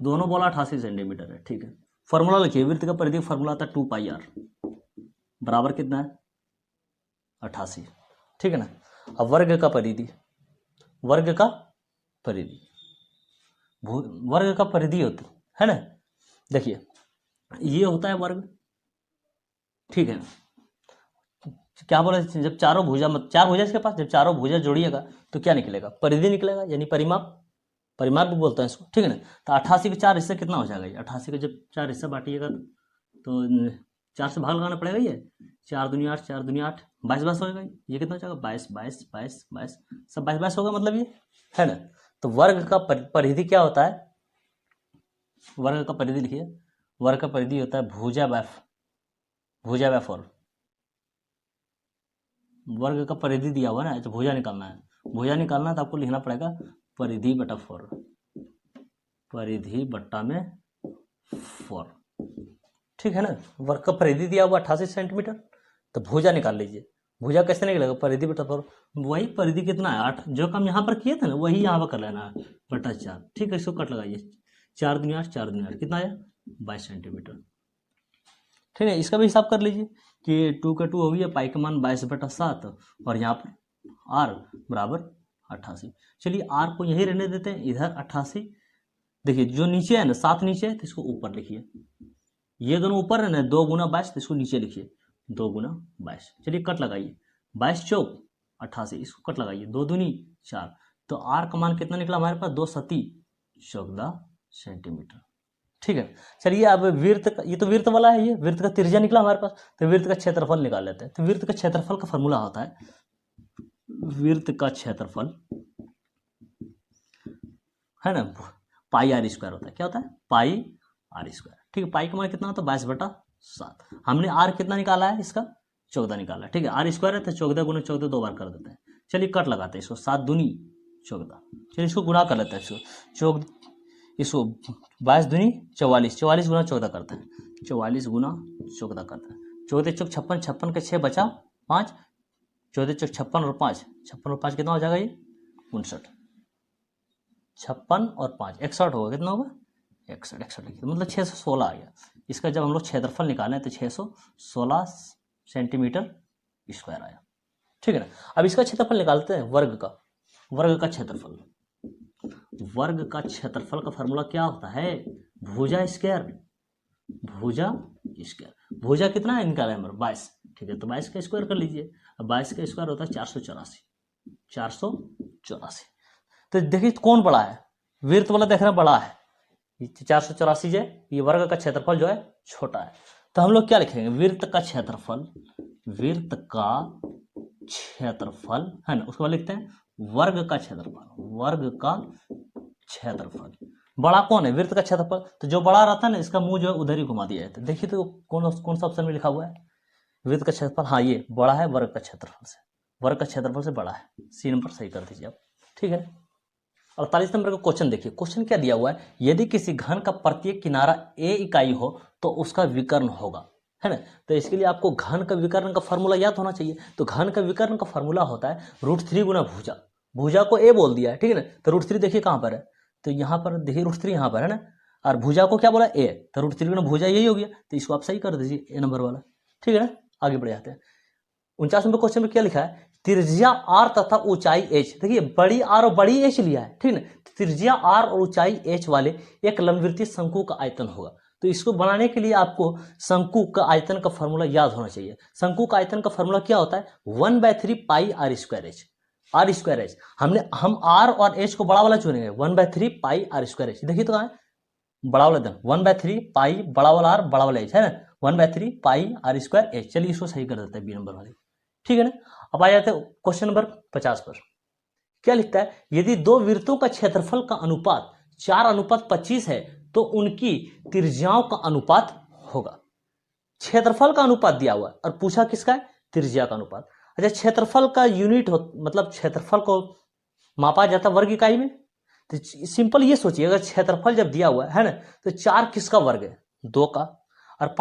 दोनों बोला 88 सेंटीमीटर है। ठीक है, फॉर्मूला लिखिए, वृत्त का परिधि फॉर्मूला था 2πr बराबर कितना है, 88। ठीक है ना, अब वर्ग का परिधि, वर्ग का परिधि, वर्ग का परिधि होता है ना। देखिए ये होता है वर्ग। ठीक है, क्या बोला, जब चारों भुजा, चार भुजा इसके पास, जब चारों भुजा जोड़िएगा तो क्या निकलेगा, परिधि निकलेगा, यानी परिमाप, परिमाप भी बोलते हैं इसको। ठीक है ना, तो 88 के 4 हिस्से कितना हो जाएगा ये, 88 के जब 4 हिस्सा बांटिएगा तो 4 से भाग लगाना पड़ेगा। ये 4 दूनी 8, 4 दूनी 8, 22 होगा। ये कितना हो जाएगा, 22 22 22 22, सब 22 होगा, मतलब ये है ना। तो वर्ग का परिधि क्या होता है, वर्ग का परिधि लिखिए, वर्ग का परिधि होता है भुजा बाय 4। वर्ग का परिधि दिया हुआ ना, तो भुजा निकालना है, भुजा निकालना है तो आपको लिखना पड़ेगा परिधि बटा 4, परिधि बट्टा में 4। ठीक है ना, वर्ग का परिधि दिया हुआ 88 सेंटीमीटर, तो भुजा निकाल लीजिए। भुजा कैसे निकलेगा, परिधि बटा 4, वही परिधि कितना है 8, जो काम यहाँ पर किए थे ना वही यहाँ पर कर लेना है, बटा 4। ठीक है, इसको कट लगाइए, 4 दूनी 8, 4 दूनी 8 कितना आया, 22 सेंटीमीटर। ठीक है, इसका भी हिसाब कर लीजिए कि 2 का 2 हो गया, पाई का मान 22/7 और यहाँ पर r बराबर 88। चलिए r को यही रहने देते हैं, इधर 88। देखिए जो नीचे है ना 7 नीचे है तो इसको ऊपर लिखिए, ये दोनों ऊपर है ना 2 गुना 22, तो इसको नीचे लिखिए 2 गुना 22। चलिए कट लगाइए, 22 चौक 88, इसको कट लगाइए, 2 दूनी 4, तो r का मान कितना निकला हमारे पास, 2 सती 14 सेंटीमीटर। ठीक है, चलिए अब वृत्त का, ये तो वृत्त वाला है, ये वृत्त का त्रिज्या निकला हमारे पास, तो वृत्त का क्षेत्रफल निकाल लेते हैं। तो वृत्त का क्षेत्रफल का फॉर्मूला होता है वृत्त का क्षेत्रफल है ना, पाई आर स्क्वायर होता है। क्या होता है? पाई आर स्क्वायर। ठीक है, पाई का मान कितना होता है? 22/7। हमने आर कितना निकाला है? इसका 14 निकाला है। ठीक है, आर स्क्वायर है तो 14 गुना 14 दो बार कर देते हैं। चलिए कट लगाते हैं इसको, 7 दूनी 14। चलिए इसको गुना कर लेते हैं, इसको 22 दूनी 44, 44 गुना 14 करते हैं, 44 गुना 14 करते हैं। 14 चौक 56, 56 के 6 बचा 5, 14 चौक 56 और 5, 56 और 5 कितना हो जाएगा? ये 59। 56 और 5 61 होगा। कितना होगा? 61 लिखिए, मतलब 616 आ गया। इसका जब हम लोग क्षेत्रफल निकालें तो 616 सेंटीमीटर स्क्वायर आया। ठीक है ना। अब इसका क्षेत्रफल निकालते हैं, वर्ग का क्षेत्रफल। वर्ग का क्षेत्रफल का फॉर्मूला क्या होता है? भुजा स्क्वायर। भुजा कितना है निकाला हमारा? 22। ठीक है, तो 22 का स्क्वायर कर लीजिए। अब 22 का स्क्वायर होता है 484। तो देखिए कौन बड़ा है? वृत्त वाला देख रहा बड़ा है, 484 जो है, ये वर्ग का क्षेत्रफल जो है छोटा है। तो हम लोग क्या लिखेंगे? वृत्त का क्षेत्रफल है ना, उसके बाद लिखते हैं वर्ग का क्षेत्रफल। बड़ा कौन है? वृत्त का क्षेत्रफल। तो जो बड़ा रहता है ना, इसका मुंह जो है उधर ही घुमा दिया जाता है। देखिए तो कौन सा ऑप्शन में लिखा हुआ है? वृत्त का क्षेत्रफल। हाँ, ये बड़ा है वर्ग का क्षेत्रफल से बड़ा है। सी नंबर सही कर दीजिए आप। ठीक है। 48 नंबर का क्वेश्चन देखिए। क्वेश्चन क्या दिया हुआ है? यदि किसी घन का प्रत्येक किनारा a इकाई हो तो उसका विकर्ण होगा, है ना। तो इसके लिए आपको घन का विकर्ण का फॉर्मूला याद होना चाहिए। तो घन का विकर्ण का फॉर्मूला होता है √3 गुना भुजा। भुजा को a बोल दिया है, ठीक है ना। तो √3 देखिए कहाँ पर है? तो यहाँ पर देखिए √3 यहाँ पर है ना, और भुजा को क्या बोला? a। तो √3 गुना भुजा यही हो गया। तो इसको आप सही कर दीजिए, ए नंबर वाला। ठीक है ना, आगे बढ़ जाते हैं। 49 नंबर क्वेश्चन में क्या लिखा है? त्रिज्या r तथा ऊंचाई h। देखिए बड़ी r और बड़ी h लिया है, ठीक है ना। त्रिज्या r और ऊंचाई h वाले एक लंबवृत्तीय शंकु का आयतन होगा। तो इसको बनाने के लिए आपको शंकु का आयतन का फॉर्मूला याद होना चाहिए। शंकु का आयतन का फॉर्मूला क्या होता है? 1/3 पाई आर स्क्वायर एच। हम r और h को बड़ा वाला चुनेंगे, 1/3 पाई आर स्क्वायर एच। देखिए तो कहाँ है? बड़ा वाला एकदम 1/3 पाई बड़ा वाला r बड़ा वाला h है ना, 1/3 पाई आर स्क्वायर एच। चलिए इसको सही कर देते हैं, बी नंबर वाले। ठीक है ना। अब आ जाते हैं क्वेश्चन नंबर 50 पर। क्या लिखता है? यदि दो वृत्तों का क्षेत्रफल का अनुपात 4:25 है तो उनकी त्रिज्याओं का अनुपात होगा। क्षेत्रफल का अनुपात दिया हुआ है और पूछा किसका है? त्रिज्या का अनुपात। अच्छा, क्षेत्रफल का यूनिट मतलब क्षेत्रफल को मापा जाता वर्ग इकाई में। तो सिंपल ये सोचिए, अगर क्षेत्रफल जब दिया हुआ है ना, तो 4 किसका वर्ग है? 2 का। और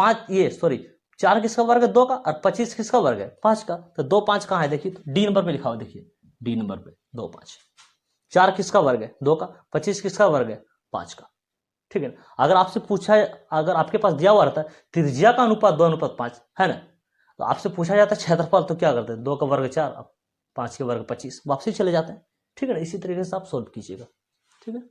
4 किसका वर्ग है? 2 का। और 25 किसका वर्ग है? 5 का। तो 2 5 कहाँ है? देखिए तो डी नंबर पे लिखा हुआ, देखिए डी नंबर पे 2 5। 4 किसका वर्ग है? 2 का। 25 किसका वर्ग है? 5 का। ठीक है। अगर आपसे पूछा है, अगर आपके पास दिया हुआ रहता है त्रिज्या का अनुपात 2:5 है ना, तो आपसे पूछा जाता है क्षेत्रफल, तो क्या करते हैं? 2 का वर्ग 4, 5 के वर्ग 25, वापसी चले जाते हैं। ठीक है ना। इसी तरीके से आप सोल्व कीजिएगा। ठीक है।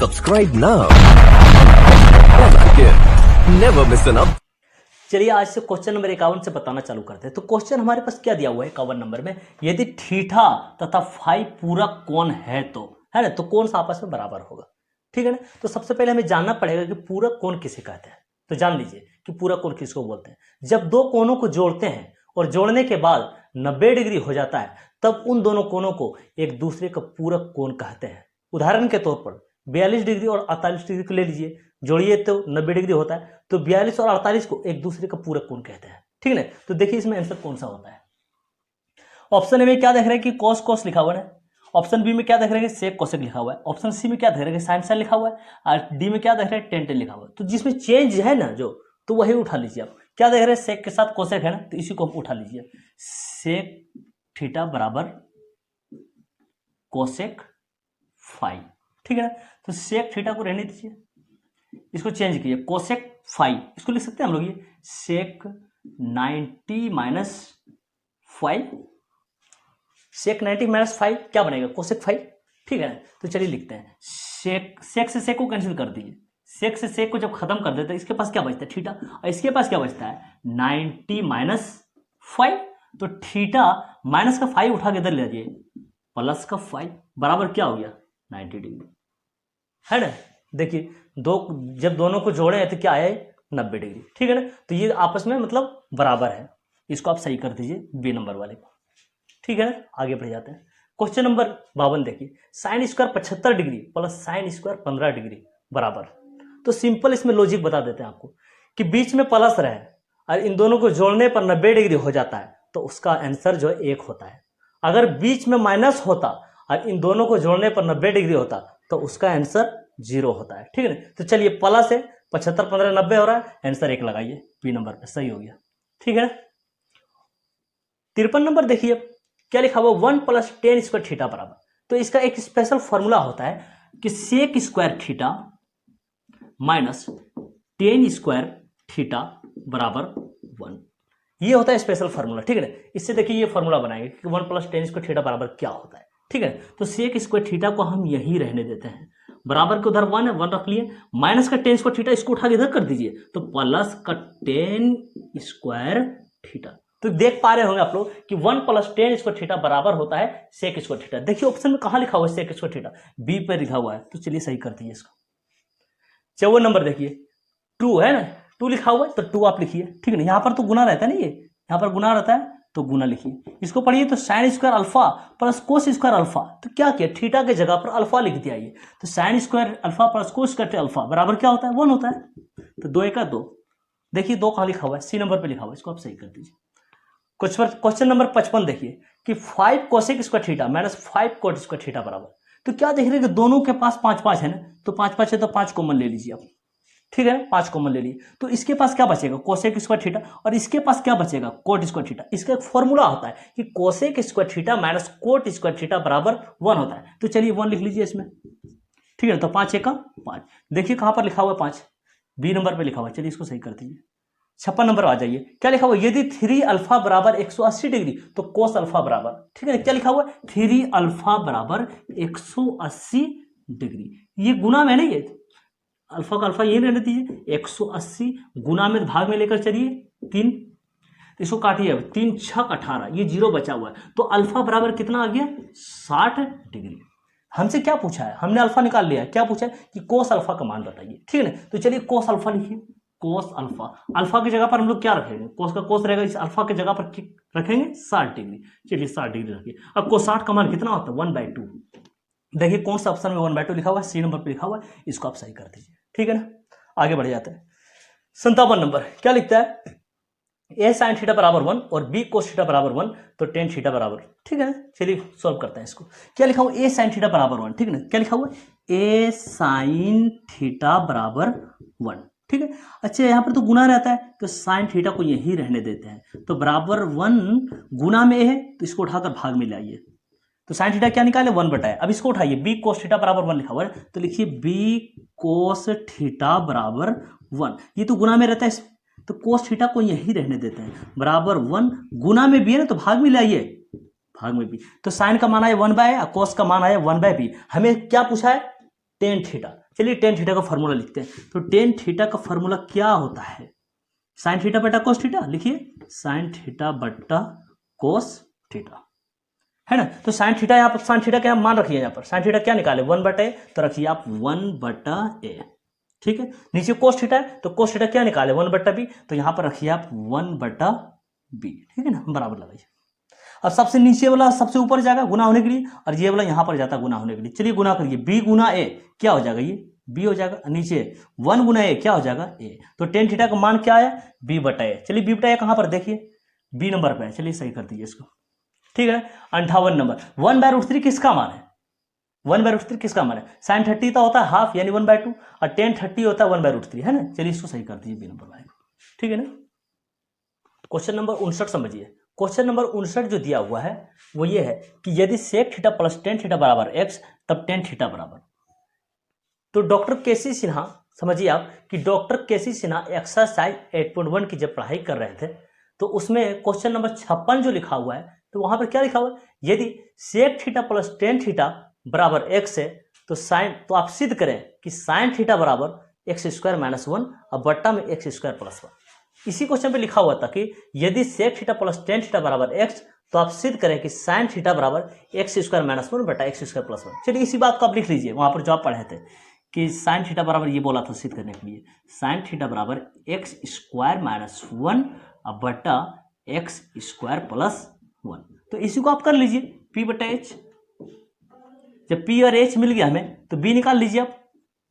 Subscribe now. Bell icon. Never miss an update. चलिए आज से क्वेश्चन नंबर 51 से बताना चालू करते हैं। तो क्वेश्चन हमारे पास क्या दिया हुआ है 51 नंबर में? यदि थीटा तथा फाई पूरक कोण है तो, है ना, तो कौन सा आपस में बराबर होगा? ठीक है ना। तो सबसे पहले हमें जानना पड़ेगा कि पूरक कोण किसे कहते हैं। तो जान लीजिए कि पूरक कोण किसको बोलते हैं। जब दो कोणों को जोड़ते हैं और जोड़ने के बाद 90 डिग्री हो जाता है, तब उन दोनों कोणों को एक दूसरे का पूरक कोण कहते हैं। उदाहरण के तौर पर 42 डिग्री और 48 डिग्री को ले लीजिए, जोड़िए तो 90 डिग्री होता है। तो 42 और 48 को एक दूसरे का पूरक कोण कहते हैं। ठीक है ना। तो देखिए इसमें आंसर कौन सा होता है। ऑप्शन ए में क्या देख रहे हैं कि कॉस कॉस लिखा हुआ है। ऑप्शन बी में क्या देख रहे हैं कि सेक कोसेक लिखा हुआ है। ऑप्शन सी में क्या देख रहे हैं कि साइन साइन लिखा हुआ है। और डी में क्या देख रहे हैं? टेन टेन लिखा हुआ है। तो जिसमें चेंज है ना जो, तो वही उठा लीजिए आप। क्या देख रहे हैं? सेक के साथ कोसेक है ना, तो इसी को आप उठा लीजिए। सेक थीटा बराबर कोसेक फाई। ठीक है ना। तो सेक थीटा को रहने दीजिए, इसको चेंज कीजिए कोसेक फाई। इसको लिख सकते हैं हम लोग ये सेक 90 - 5 सेक 90 माइनस 5 क्या बनेगा, कोसेक 5, ठीक है। तो चलिए लिखते हैं, सेक से सेक को कैंसिल कर दीजिए, सेक से सेक को जब खत्म कर देते हैं इसके पास क्या बचता है, थीटा, और इसके पास क्या बचता है 90 माइनस 5, तो थीटा माइनस का 5 उठा के इधर ले जाइए, प्लस का 5 बराबर क्या हो गया 90 डिग्री, है ना। देखिए जब दोनों को जोड़े हैं तो क्या आया 90 डिग्री, ठीक है ना। तो ये आपस में मतलब बराबर है, इसको आप सही कर दीजिए बी नंबर वाले को, ठीक है ना। आगे बढ़ जाते हैं, क्वेश्चन नंबर 52 देखिए, sine square 75 degree plus sine square 15 degree बराबर। तो सिंपल इसमें लॉजिक बता देते हैं आपको कि बीच में प्लस रहे और इन दोनों को जोड़ने पर 90 डिग्री हो जाता है तो उसका आंसर जो है 1 होता है। अगर बीच में माइनस होता और इन दोनों को जोड़ने पर 90 डिग्री होता तो उसका आंसर 0 होता है, ठीक है ना। तो चलिए प्लस है, 75 15 90 हो रहा है, आंसर 1 लगाइए बी नंबर पे, सही हो गया, ठीक है ना। 53 नंबर देखिए क्या लिखा हुआ 1 प्लस टेन स्क्वायर थीटा बराबर। तो इसका एक स्पेशल फॉर्मूला होता है कि sec square theta minus tan square theta बराबर 1, ये होता है स्पेशल फार्मूला, ठीक है ना। इससे देखिए ये फार्मूला बनाएंगे कि 1 प्लस टेन स्क्वायर थीटा बराबर क्या होता है, ठीक है। तो सेक स्क्वायर थीटा को हम यही रहने देते हैं, बराबर के उधर 1 है, 1 रख लिए, माइनस का टेन स्क्वायर थीटा इसको उठा के इधर कर दीजिए तो प्लस का टेन स्क्वायर थीटा। तो देख पा रहे होंगे आप लोग कि 1 प्लस टेन स्क्वायर थीटा बराबर होता है सेक स्क्वायर थीटा। देखिए ऑप्शन में कहां लिखा हुआ है सेक स्क्वायर थीटा, बी पे लिखा हुआ है, तो चलिए सही कर दीजिए इसको। 54 नंबर देखिए 2 है ना, 2 लिखा हुआ है तो 2 आप लिखिए, ठीक है ना। यहां पर तो गुना रहता है ना, ये यहां पर गुना रहता है तो गुना लिखिए। इसको पढ़िए तो sine square alpha plus cos square alpha, तो क्या किया थीटा के जगह पर अल्फा लिख दिया, ये तो sine square alpha plus cos square alpha बराबर क्या होता है 1 होता है। तो 2 1 2, देखिए 2 कहां लिखा हुआ है सी नंबर पे लिखा हुआ है, इसको आप सही कर दीजिए। क्वेश्चन नंबर 55 देखिए कि 5 cosec square theta minus 5 coat square theta बराबर। तो क्या देख रहे हैं कि दोनों के पास 5 5 है ना, तो 5 5 है तो 5 कॉमन ले लीजिए आप, ठीक है 5 कॉमन ले लिए, तो इसके पास क्या बचेगा कोसेक स्क्वायर थीटा और इसके पास क्या बचेगा कोट स्क्वायर थीटा। इसका एक फॉर्मूला होता है कि cosec square theta minus cot square theta बराबर 1 होता है। तो चलिए 1 लिख लीजिए इसमें, ठीक है। तो 5 1 5, देखिए कहां पर लिखा हुआ है 5, बी नंबर पे लिखा हुआ है, चलिए इसको सही कर दीजिए। 56 नंबर आ जाइए, क्या लिखा हुआ यदि 3 अल्फा बराबर 180 डिग्री तो कोस अल्फा बराबर, ठीक है क्या लिखा हुआ 3 अल्फा बराबर 180 डिग्री। ये गुना में नहीं है, अल्फा का अल्फा ये रहने दीजिए, 180 गुना में भाग में लेकर चलिए 3, तो इसको काटिए, 3 6 18, ये 0 बचा हुआ है, तो अल्फा बराबर कितना आ गया 60 डिग्री। हमसे क्या पूछा है, हमने अल्फा निकाल लिया, क्या पूछा है कि कोस अल्फा का मान बताइए, ठीक है ना। तो चलिए कोस अल्फा लिखिए, कोस अल्फा, अल्फा की जगह पर हम लोग क्या रखेंगे, कोस का कोस रहेगा, इस अल्फा की जगह पर रखेंगे 60 डिग्री, चलिए 60 डिग्री रखिए। अब कोस 60 का मान कितना होता है 1/2, देखिए कौन सा ऑप्शन में 1/2 लिखा हुआ है, सी नंबर पे लिखा हुआ है, इसको आप सही कर दीजिए, ठीक है ना। आगे बढ़ जाते हैं, 57 नंबर क्या लिखता है ए साइन थीटा बराबर 1 और बी कोस थीटा बराबर 1 तो टेन थीटा बराबर, ठीक है ना। चलिए सॉल्व करते हैं इसको, क्या लिखा हुआ ए साइन थीटा बराबर 1, ठीक है ना, क्या लिखा हुआ ए साइन थीटा बराबर 1, ठीक है। अच्छा यहाँ पर तो गुना रहता है तो साइन थीटा को यही रहने देते हैं, तो बराबर 1 गुना में है तो इसको उठाकर भाग में ले आइए, तो साइन थीटा क्या निकाले 1/, अब इसको उठाइए बी कोस थीटा बराबर 1 लिखा हुआ है तो लिखिए बी कोस थीटा बराबर 1, ये तो गुना में रहता है तो कोस थीटा को यही रहने देते हैं, बराबर 1 गुना में बी है ना तो भाग में ले आइए, भाग में बी, तो साइन का मान आया 1/, और कोस का मान आया 1/b। हमें क्या पूछा है टेन थीटा, चलिए टेन थीटा का फॉर्मूला लिखते हैं। तो टेन थीटा का फॉर्मूला क्या होता है साइन थीटा बटा कोस थीटा, लिखिए साइन थीटा बटा कोस थीटा, है ना। तो साइन थीटा यहाँ पर साइन थीटा क्या मान रखिए, यहाँ पर साइन थीटा क्या निकाले 1/a, तो रखिए आप 1/a, ठीक है। नीचे कोस थीटा है तो कोस थीटा क्या निकाले 1/b, तो यहाँ पर रखिए आप 1/b, ठीक है ना, बराबर लगाइए। अब सबसे नीचे वाला सबसे ऊपर जाएगा गुना होने के लिए और ये वाला यहाँ पर जाता है गुना होने के लिए, चलिए गुना करिए b गुना a क्या हो जाएगा ये b हो जाएगा, नीचे 1 गुना a क्या हो जाएगा a, तो टेन थीटा का मान क्या आया b/a, चलिए b/a कहाँ पर देखिए बी नंबर पे है, चलिए सही कर दीजिए इसको, ठीक है। 58 नंबर 1/√3 किसका मान है, 1/√3 किसका मान है, साइन 30 का होता है हाफ यानी 1/2 और टेन 30 होता है 1/√3, है ना। चलिए इसको सही कर दीजिए बी नंबर वाले को, ठीक है ना। क्वेश्चन नंबर 59 समझिए, क्वेश्चन नंबर 59 जो दिया हुआ है वो ये है कि यदि sec theta plus tan theta बराबर x तब टेन थीटा बराबर, तो डॉक्टर केसी सिन्हा समझिए आप कि डॉक्टर केसी सिन्हा एक्सरसाइज 8.1 की जब पढ़ाई कर रहे थे तो उसमें क्वेश्चन नंबर 56 जो लिखा हुआ है तो वहां पर क्या लिखा हुआ है, यदि sec theta plus tan theta बराबर एक्स है तो साइन, तो आप सिद्ध करें कि साइन थीटा बराबर एक्स स्क्वायर माइनस वन और बट्टा में एक्स स्क्वायर प्लस वन। इसी क्वेश्चन पे लिखा हुआ था कि यदि sec theta plus tan theta बराबर एक्स तो आप सिद्ध करें कि साइन थीटा बराबर एक्स स्क्वायर माइनस वन बटा एक्स स्क्वायर प्लस वन। चलिए इसी बात को आप लिख लीजिए, वहां पर जो आप पढ़े थे कि साइन थीटा बराबर ये बोला था सिद्ध करने के लिए, साइन थीटा बराबर एक्स स्क्वायर माइनस वन और बटा एक्स स्क्वायर प्लस वन। तो इसी को आप कर लीजिए पी बटा एच। जब पी और एच मिल गया हमें तो बी निकाल लीजिए आप,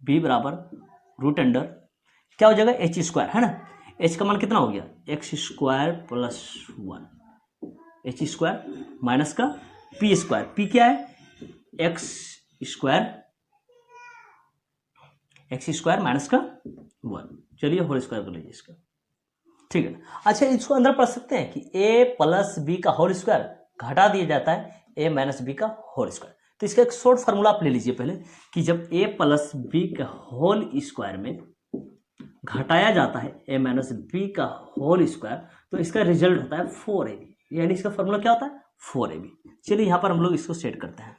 बी बराबर रूट अंडर क्या हो जाएगा एच स्क्वायर, है ना। एच का मान कितना हो गया x square plus one, H square minus का पी स्क्वायर, पी क्या है x square, x square minus का वन। चलिए होल स्क्वायर कर लीजिए इसका, ठीक है। अच्छा इसको अंदर पढ़ सकते हैं कि ए प्लस बी का होल स्क्वायर घटा दिया जाता है ए माइनस बी का होल स्क्वायर। तो इसका एक शॉर्ट फार्मूला आप ले लीजिए पहले कि जब ए प्लस बी का होल स्क्वायर में घटाया जाता है ए माइनस बी का होल स्क्वायर तो इसका रिजल्ट होता है 4ab, यानी इसका फार्मूला क्या होता है 4ab। चलिए यहाँ पर हम लोग इसको सेट करते हैं,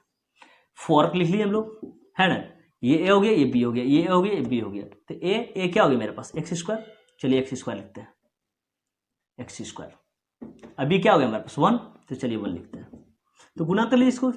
4 लिख लिए हम लोग, है ना। ये ए हो गया, ये बी हो गया, ये ए हो गया, ये बी हो गया, तो ए क्या हो गया मेरे पास एक्स स्क्वायर। चलिए एक्स स्क्वायर लिखते हैं, एक्स स्क्वायर। अभी क्या हो गया हमारे पास 1, तो चलिए 1 लिखते हैं। तो गुना कर लीजिए इसको,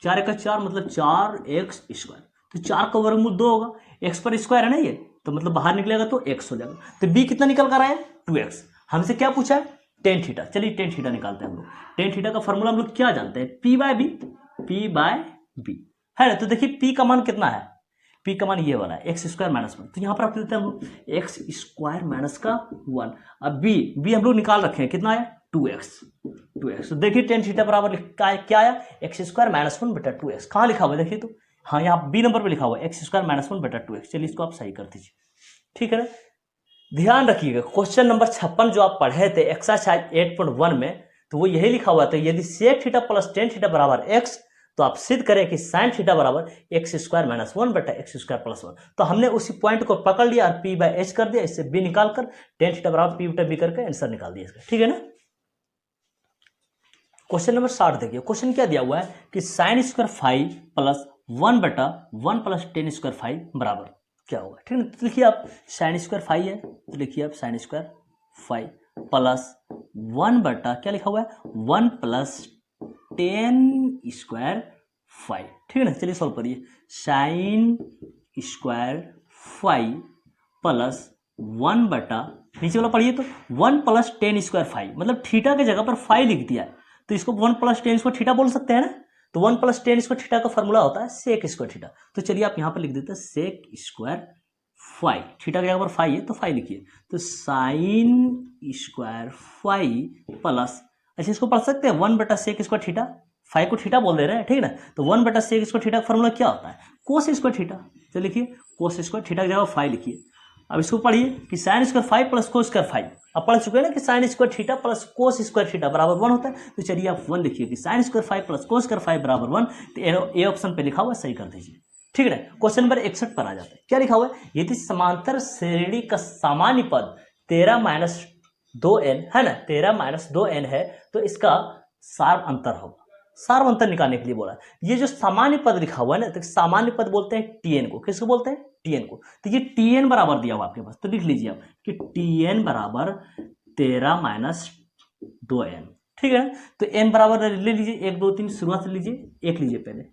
4 का 4 मतलब 4x स्क्वायर, तो 4 का वर्गमूल 2 होगा, x पर स्क्वायर है ना ये, तो मतलब बाहर निकलेगा तो x हो जाएगा। तो b कितना निकल कर आया 2x। हमसे क्या पूछा है टेन थीटा, चलिए टेन थीटा निकालते हैं हम लोग। टेन थीटा का फॉर्मूला हम लोग क्या जानते हैं p बाय बी, है ना। तो देखिए p का मान कितना है, p का मान ये वाला है एक्स स्क्वायर माइनस वन, तो यहाँ पर आप देते हैं एक्स स्क्वायर माइनस का 1। अब b हम लोग निकाल रखे हैं, कितना आया 2x। तो देखिए टेन थीटा बराबर क्या आया एक्स स्क्वायर माइनस वन बटा 2x। कहाँ लिखा हुआ है देखिए, तो हाँ यहाँ बी नंबर पे लिखा हुआ है एक्स स्क्वायर माइनस वन बटा 2x। चलिए इसको आप सही कर दीजिए, ठीक है ना। ध्यान रखिएगा क्वेश्चन नंबर 56 जो आप पढ़े थे एक्सरसाइज 8.1 में, तो वो यही लिखा हुआ था यदि sec theta plus tan theta बराबर एक्स तो आप सिद्ध करें कि साइन थीटा बराबर एक्स स्क्वायर माइनस वन बटा एक्स स्क्वायर प्लस वन। तो हमने उसी पॉइंट को पकड़ लिया और पी बाय एच कर दिया, इससे बी निकाल कर टेन थीटा बराबर पी बटा बी करके आंसर निकाल दिया इसका, ठीक है ना। क्वेश्चन नंबर 60 देखिए, क्वेश्चन क्या दिया हुआ है कि sine square five plus one बटा one plus tan square five बराबर क्या होगा, ठीक है। तो लिखिए आप साइन स्क्वायर फाइव है, तो लिखिए आप sign square five plus one बटा क्या लिखा हुआ है one plus tan square five, ठीक है ना। चलिए सॉल्व करिए, sign square five plus one बटा नीचे वाला पढ़िए तो one plus tan square five, मतलब थीटा के जगह पर फाइव लिख दिया है तो इसको one plus tan square theta बोल सकते हैं ना। तो one plus tan square theta का फॉर्मूला होता है सेक स्क्वायर थीटा। तो चलिए आप यहाँ पर लिख देते हैं सेक स्क्वायर फाइव, थीटा के जगह पर फाइव है तो फाइव लिखिए, तो साइन स्क्वायर फाइव प्लस, अच्छा इसको पढ़ सकते हैं वन बटा सेक स्क्वायर थीटा, फाइव को थीटा बोल दे रहे हैं, ठीक है ना। तो वन बटा सेक स्क्वायर थीटा का फॉर्मूला क्या होता है कोस स्क्वायर थीटा। तो लिखिए कोस स्क्वायर थीटा की जगह फाइव लिखिए। अब इसको पढ़िए कि sine square five plus cos square five, अब पढ़ चुके हैं ना कि sine square theta plus cos square theta बराबर वन होता है। तो चलिए आप वन लिखिए कि sine square five plus cos square five बराबर वन, तो ए ऑप्शन पे लिखा हुआ सही कर दीजिए, ठीक है। क्वेश्चन नंबर 61 पर आ जाते हैं, क्या लिखा हुआ है यदि समांतर श्रेणी का सामान्य पद 13 माइनस 2n है ना, 13 माइनस 2n है तो इसका सार अंतर होगा। सार अंतर निकालने के लिए बोला ये जो सामान्य पद लिखा हुआ है ना, तो सामान्य पद बोलते हैं टीएन को, किसको बोलते हैं टीएन को। तो ये टीएन बराबर दिया हुआ आपके पास, तो लिख लीजिए आप कि टीएन बराबर 13 माइनस 2n, ठीक है। तो n बराबर ले लीजिए 1 2 3 शुरुआत से लीजिए, एक लीजिए पहले,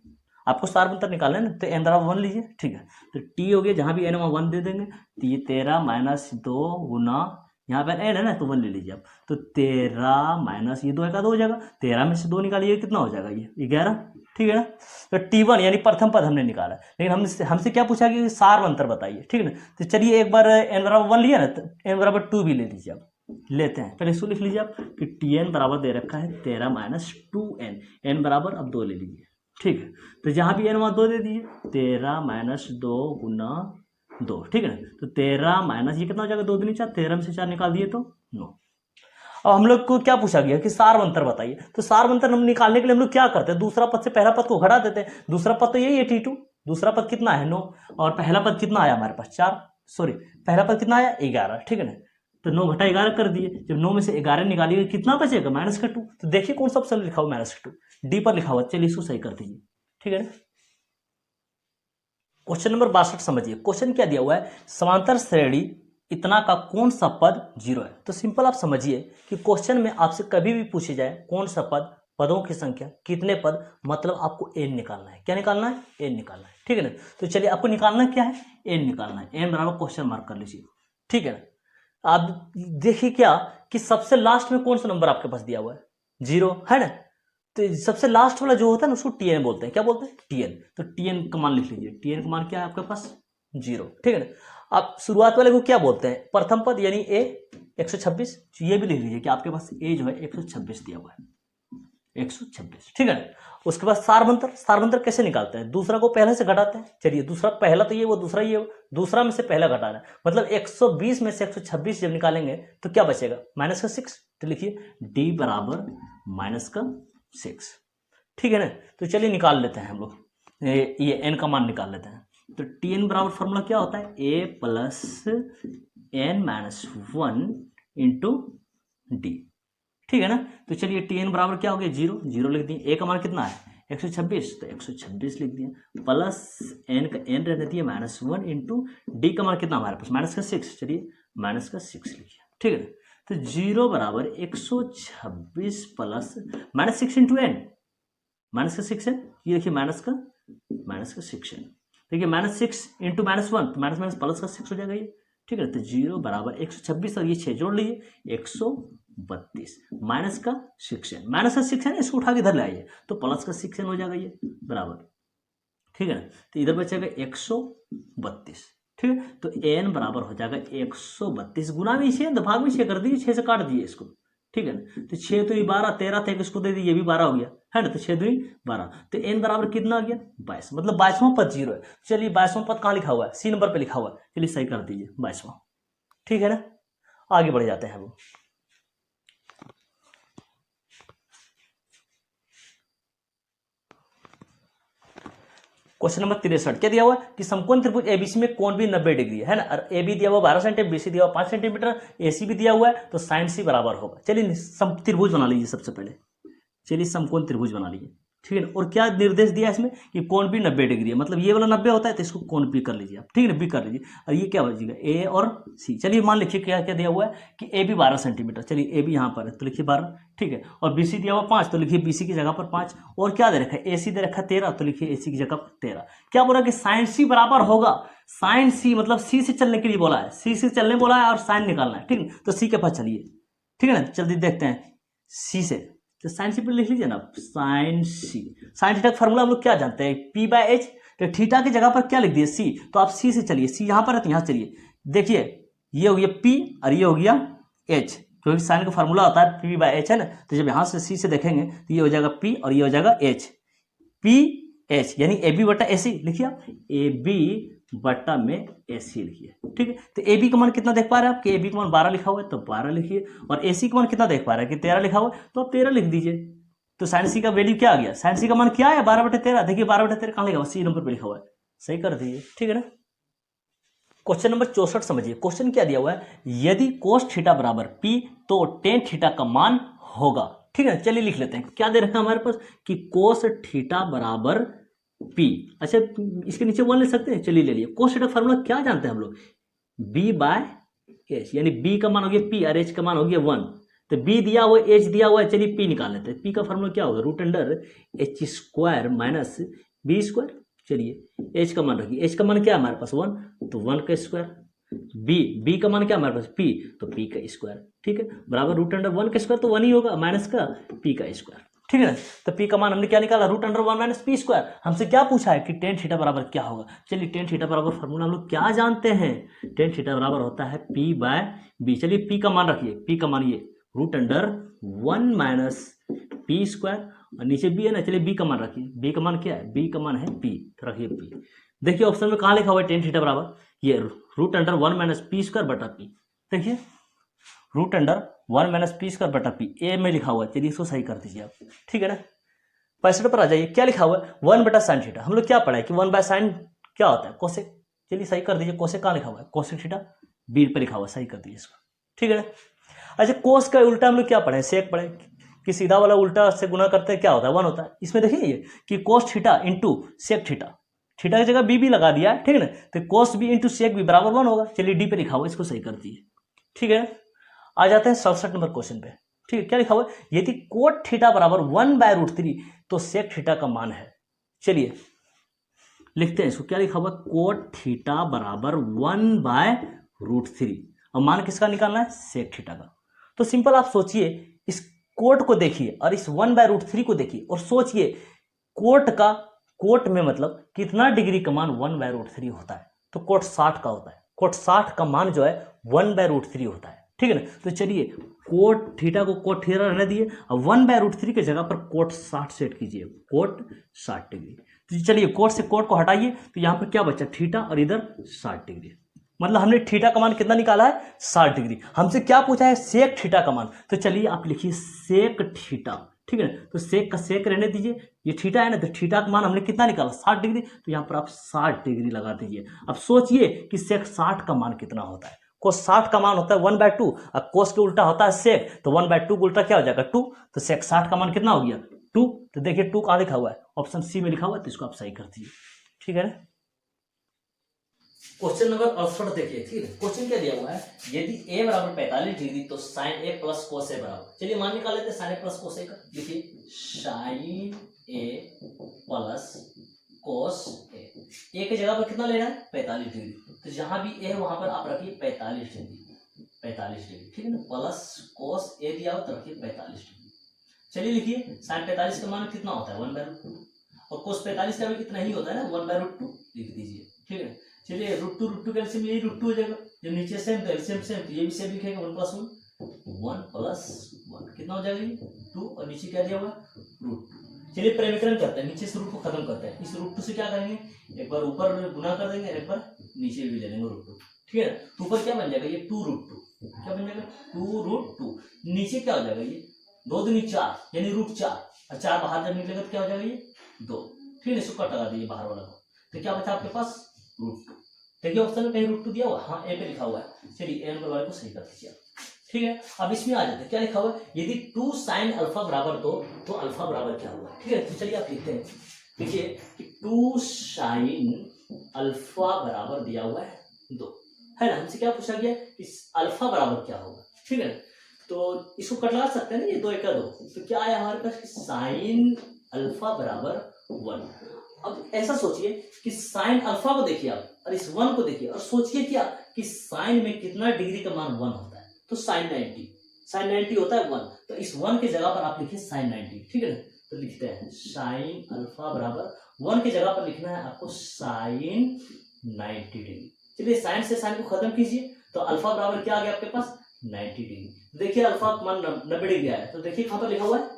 आपको सार अंतर निकालना है ना, तो n बराबर 1 लीजिए, ठीक है। तो t हो गया, जहां भी n 1 दे देंगे, तो ये 13 माइनस 2 गुना यहाँ पर n है ना तो 1 ले लीजिए आप, तो 13 माइनस ये 2 का 2 हो जाएगा, 13 में से 2 निकालिए कितना हो जाएगा ये 11, ठीक है ना। तो t1 यानी प्रथम पद हमने निकाला, लेकिन हमसे क्या पूछा कि सार अंतर बताइए, ठीक है ना। तो चलिए एक बार n बराबर 1 लिया ना, तो n बराबर 2 भी ले लीजिए आप, लेते हैं पहले इसको लिख लीजिए आप कि tn बराबर दे रखा है 13 माइनस 2n, n बराबर अब 2 ले लीजिए, ठीक है। तो जहाँ भी n वहाँ 2 दे दीजिए, 13 माइनस 2 गुना 2, ठीक है ना। तो 13 माइनस ये कितना हो जाएगा 2 दूनी 4, 13 में से 4 निकाल दिए तो 9। अब हम लोग को क्या पूछा गया कि सार अंतर बताइए, तो सार अंतर हम निकालने के लिए हम लोग क्या करते हैं, दूसरा पद से पहला पद को घटा देते हैं। दूसरा पद तो यही है t2, दूसरा पद कितना है 9 और पहला पद कितना आया हमारे पास 4, सॉरी पहला पद कितना आया 11, ठीक है ना। तो 9 घटा 11 कर दिए, जब 9 में से 11 निकालिएगा कितना बचेगा, -2। तो देखिए कौन सा ऑप्शन लिखा हुआ -2, डी पर लिखा हुआ। चलिए इसको सही कर दीजिए, ठीक है ना। क्वेश्चन नंबर 62 समझिए। क्वेश्चन क्या दिया हुआ है, समांतर श्रेणी इतना का कौन सा पद 0 है। तो सिंपल आप समझिए कि क्वेश्चन में आपसे कभी भी पूछे जाए कौन सा पद, पदों की संख्या, कितने पद, मतलब आपको n निकालना है। क्या निकालना है, n निकालना है, ठीक है ना। तो चलिए आपको निकालना क्या है, n निकालना है। n बराबर क्वेश्चन मार्क कर लीजिए, ठीक है ना। आप देखिए क्या कि सबसे लास्ट में कौन सा नंबर आपके पास दिया हुआ है, 0 है ना। तो सबसे लास्ट वाला जो होता है ना उसको tn बोलते हैं। क्या बोलते हैं, tn। तो tn का मान लिख लीजिए, tn का मान क्या है आपके पास, 0, ठीक है ना। आप शुरुआत वाले को क्या बोलते हैं, प्रथम पद यानी a 126। ये भी लिख लीजिए कि आपके पास a जो है 126 दिया हुआ है, 126, ठीक है ना। उसके बाद सारबंतर, सारबंतर कैसे निकालते हैं, दूसरा को पहले से घटाते हैं। चलिए दूसरा पहला तो ये वो, दूसरा ये वो, दूसरा में से पहला घटाना है, मतलब 120 में से 126 जब निकालेंगे तो क्या बचेगा, -6। तो लिखिए d बराबर -6, ठीक है ना। तो चलिए निकाल लेते हैं हम लोग, ये n का मान निकाल लेते हैं। तो tn बराबर फॉर्मूला क्या होता है, a + n - 1 × d, ठीक है ना। तो चलिए tn बराबर क्या हो गया, 0, 0 लिख दिए। a का मान कितना है, 126, तो 126 लिख दिए, प्लस n का n रहने दिए -1 × d का मान कितना हमारे पास, -6। चलिए -6 लिखिए, ठीक है ना। तो 0 बराबर 126 प्लस -6 × n, -6 है, ये देखिए -6 है। देखिए -6 × -1, तो माइनस प्लस का 6 हो जाएगा ये, ठीक है। तो 0 बराबर 126 और ये 6 जोड़ लीजिए, 132 -6 है, -6 है ना, इसको उठा के इधर ले आइए तो +6 हो जाएगा ये बराबर, ठीक है ना। तो इधर बचेगा 132, ठीक है। तो n बराबर हो जाएगा 132 गुना में 6, भाग में 6 कर दीजिए, 6 से काट दिए इसको, ठीक है ना। तो 6 तो 12, 13 थे, इसको दे दिए, ये भी 12 हो गया, है ना। तो 6 2 12, तो n बराबर कितना आ गया, 22, मतलब 22वां पद 0 है। चलिए 22वां पद कहाँ लिखा हुआ है, सी नंबर पे लिखा हुआ है। चलिए सही कर दीजिए 22वां, ठीक है ना। आगे बढ़ जाते हैं वो। क्वेश्चन नंबर 63 क्या दिया हुआ है कि समकोण त्रिभुज एबीसी में कोण भी 90 डिग्री है ना। और ए बी दिया हुआ 12 सेंटीमीटर, बीसी दिया हुआ 5 सेंटीमीटर, एसी भी दिया हुआ है, तो साइन सी बराबर होगा। चलिए त्रिभुज बना लीजिए सबसे पहले, चलिए समकोण त्रिभुज बना लीजिए, ठीक है ना। और क्या निर्देश दिया है इसमें कि कोण भी 90 डिग्री है, मतलब ये वाला 90 होता है तो इसको कोण भी कर लीजिए आप, ठीक है ना, भी कर लीजिए। और ये क्या बचेगा, ए और सी। चलिए मान लिखिए क्या क्या दिया हुआ है कि ए बी 12 सेंटीमीटर, चलिए ए बी यहाँ पर है तो लिखिए 12, ठीक है। और बी सी दिया हुआ 5, तो लिखिए बी सी की जगह पर 5। और क्या दे रखा है, ए सी दे रखा है 13, तो लिखिए ए सी की जगह पर 13। क्या बोला कि साइन सी बराबर होगा, साइन सी मतलब सी से चलने के लिए बोला है, सी से चलने बोला है और साइन निकालना है, ठीक है। तो सी के पास चलिए, ठीक है ना, जल्दी देखते हैं सी से। तो साइन सी पर लिख लीजिए ना, साइन सी। साइन थीटा का फॉर्मूला हम लोग क्या जानते हैं, p/h। तो थीटा की जगह पर क्या लिख दिए, सी, तो आप सी से चलिए, सी यहाँ पर है तो यहाँ चलिए। देखिए ये हो गया p और ये हो गया h, क्योंकि साइन का फॉर्मूला होता है p/h, है ना। तो जब यहाँ से सी से देखेंगे तो ये हो जाएगा p और ये हो जाएगा h, p/h यानी ab बटा ac। लिखिए आप ab बटा में AC लिखिए, ठीक है। तो AB का मान कितना देख पा रहे हैं आप, कि AB का मान 12 लिखा हुआ है तो 12 लिखिए, और AC का मान कितना देख पा रहे हैं कि 13 लिखा हुआ है तो आप 13 लिख दीजिए। तो साइन सी का वैल्यू क्या आ गया, साइन सी का मान क्या है, 12/13। देखिए 12/13 कहाँ लिखा हुआ, सी नंबर पे लिखा हुआ है, सही कर दीजिए, ठीक है ना। क्वेश्चन नंबर 64 समझिए। क्वेश्चन क्या दिया हुआ है, यदि कोस थीटा बराबर P तो टेन थीटा का मान होगा, ठीक है। चलिए लिख लेते हैं, क्या दे रखा है हमारे पास कि कोस थीटा बराबर P। अच्छा इसके नीचे 1 ले सकते हैं, चलिए ले लिए। कोस थीटा फॉर्मूला क्या जानते हैं हम लोग, b/h, यानी b का मान हो गया p और h का मान हो गया 1। तो b दिया हुआ h दिया हुआ है, चलिए p निकाल लेते हैं। p का फॉर्मूला क्या होगा, √h² - b²। चलिए h का मान रखिए, h का मान क्या है हमारे पास 1, तो 1 का स्क्वायर। b का मान क्या हमारे पास p, तो p का स्क्वायर, ठीक है, बराबर √1 का स्क्वायर तो 1 ही होगा, माइनस का p का स्क्वायर, ठीक है ना। तो p का मान हमने क्या निकाला, √1 - p²। हमसे क्या पूछा है कि टेन थीटा बराबर क्या होगा। चलिए टेन थीटा बराबर फॉर्मूला हम लोग क्या जानते हैं, टेन थीटा बराबर होता है p/b। चलिए p का मान रखिए, p का मान ये √1 - p² और नीचे b है ना। चलिए b का मान रखिए, b का मान क्या है, b का मान है p, तो रखिए p। देखिए ऑप्शन में कहाँ लिखा हुआ है टेन थीटा बराबर, ये √1 - p² बटा p। देखिए √1 - p² बटा p ए में लिखा हुआ है, चलिए इसको सही कर दीजिए आप, ठीक है ना। 65 पर आ जाइए, क्या लिखा हुआ है 1/sin थीटा। हम लोग क्या पढ़ा है कि 1/sin क्या होता है, कोसेक। चलिए सही कर दीजिए, कोसेक कहाँ लिखा हुआ है, कोसेक थीटा बी पे लिखा हुआ है, सही कर दीजिए इसको, ठीक है ना। अच्छा, कोस का उल्टा हम लोग क्या पढ़े, सेक पढ़े कि सीधा वाला उल्टा से गुना करते हैं क्या होता है, 1 होता है। इसमें देखिए ये कि cos theta into sec theta, theta की जगह बी भी लगा दिया है, ठीक है ना। तो cos b into sec b बराबर 1 होगा। चलिए डी पे लिखा हुआ, इसको सही कर दिए, ठीक है। आ जाते हैं 67 नंबर क्वेश्चन पे, ठीक है। क्या लिखा हुआ है, यदि कोट थीटा बराबर 1/√3 तो सेक थीटा का मान है। चलिए लिखते हैं इसको, क्या लिखा हुआ, कोट थीटा बराबर 1/√3 और मान किसका निकालना है, सेक थीटा का। तो सिंपल आप सोचिए, इस कोट को देखिए और इस 1/√3 को देखिए और सोचिए कोट में मतलब कितना डिग्री का मान 1/√3 होता है, तो कोट 60 का होता है। कोट 60 का मान जो है 1/√3 होता है, ठीक है ना। तो चलिए कोट थीटा को कोट थीटा रहने दिए और 1/√3 की जगह पर कोट 60 सेट कीजिए, कोट 60 डिग्री। तो चलिए कोट से कोट को हटाइए तो यहाँ पर क्या बचा, थीटा और इधर 60 डिग्री। मतलब हमने थीटा का मान कितना निकाला है, 60 डिग्री। हमसे क्या पूछा है, सेक थीटा का मान। तो चलिए आप लिखिए सेक थीटा, ठीक है ना। तो सेक का सेक रहने दीजिए, ये थीटा है ना, तो थीटा का मान हमने कितना निकाला, 60 डिग्री। तो यहाँ पर आप 60 डिग्री लगा दीजिए। अब सोचिए कि सेक 60 का मान कितना होता है। कोस 60 का मान होता है 1/2 और कोस के उल्टा होता है सेक, तो 1/2 का उल्टा क्या हो जाएगा, 2। तो सेक 60 का मान कितना हो गया, 2। तो देखिए 2 कहाँ लिखा हुआ है, ऑप्शन सी में लिखा हुआ है, तो इसको आप सही कर दीजिए, ठीक है ना। क्वेश्चन नंबर 68 देखिए, ठीक है। क्वेश्चन क्या दिया हुआ है, यदि a बराबर 45 डिग्री तो sine a plus cos a बराबर। चलिए मान निकाल लेते हैं sine a plus cos a का। देखिए sine a plus cos a की जगह पर कितना लेना है, 45 डिग्री। तो जहां भी a है वहां पर आप रखिए 45 डिग्री, 45 डिग्री, ठीक है ना। प्लस कोस a दिया हो तो रखिए 45 डिग्री। चलिए लिखिए साइन 45 का मान कितना होता है, 1/√2 और कोस 45 का भी कितना ही होता है ना, 1/√2 लिख दीजिए, ठीक है। चलिए √2 का एलसीएम यही √2 हो जाएगा। जब नीचे सेम तो एलसीएम सेम, तो ये भी सेम लिखेगा, 1 + 1 कितना हो जाएगा, ये 2 और नीचे क्या दिया हुआ √2। चलिए परिमिकरण करते हैं, नीचे से रूट को खत्म करते हैं। इस √2 से क्या करेंगे, एक बार ऊपर गुना कर देंगे, एक बार नीचे भी ले लेंगे √2, ठीक है। तो ऊपर क्या बन जाएगा, ये 2√2, क्या बन जाएगा 2√2। नीचे क्या हो जाएगा, ये 2 दूनी 4 यानी √4 और 4 बाहर जब निकलेगा तो क्या हो जाएगा, ये 2, ठीक है। इसको कट लगा दीजिए बाहर वाला को, तो क्या बचा आपके पास, √2। देखिए ऑप्शन में कहीं √2 दिया हुआ, हाँ ए पे लिखा हुआ है। चलिए ए नंबर वाले को सही कर दीजिए, ठीक है। अब इसमें आ जाते हैं, क्या लिखा हुआ है, यदि 2 sin अल्फा बराबर 2 तो अल्फा बराबर क्या हुआ, ठीक है। तो चलिए आप लिखते हैं, देखिए कि 2 sin अल्फा बराबर दिया हुआ है 2, है ना। हमसे क्या पूछा गया कि अल्फा बराबर क्या होगा, ठीक है। तो इसको कट लगा सकते हैं ना, ये 2 × 2, तो क्या आया हमारे पास, साइन अल्फा बराबर 1। अब ऐसा सोचिए कि साइन अल्फा को देखिए आप और इस 1 को देखिए और सोचिए क्या कि साइन में कितना डिग्री का मान 1 होता है, तो साइन 90 होता है 1। तो इस 1 की जगह पर आप लिखिए साइन 90, ठीक है ना। तो लिखते हैं साइन अल्फा बराबर 1 की जगह पर लिखना है आपको साइन 90 डिग्री। चलिए साइन से साइन को खत्म कीजिए, तो अल्फा बराबर क्या आ गया आपके पास, 90 डिग्री। देखिए अल्फा मान 90 डिग्री आया, तो देखिए कहां पर लिखा हुआ है,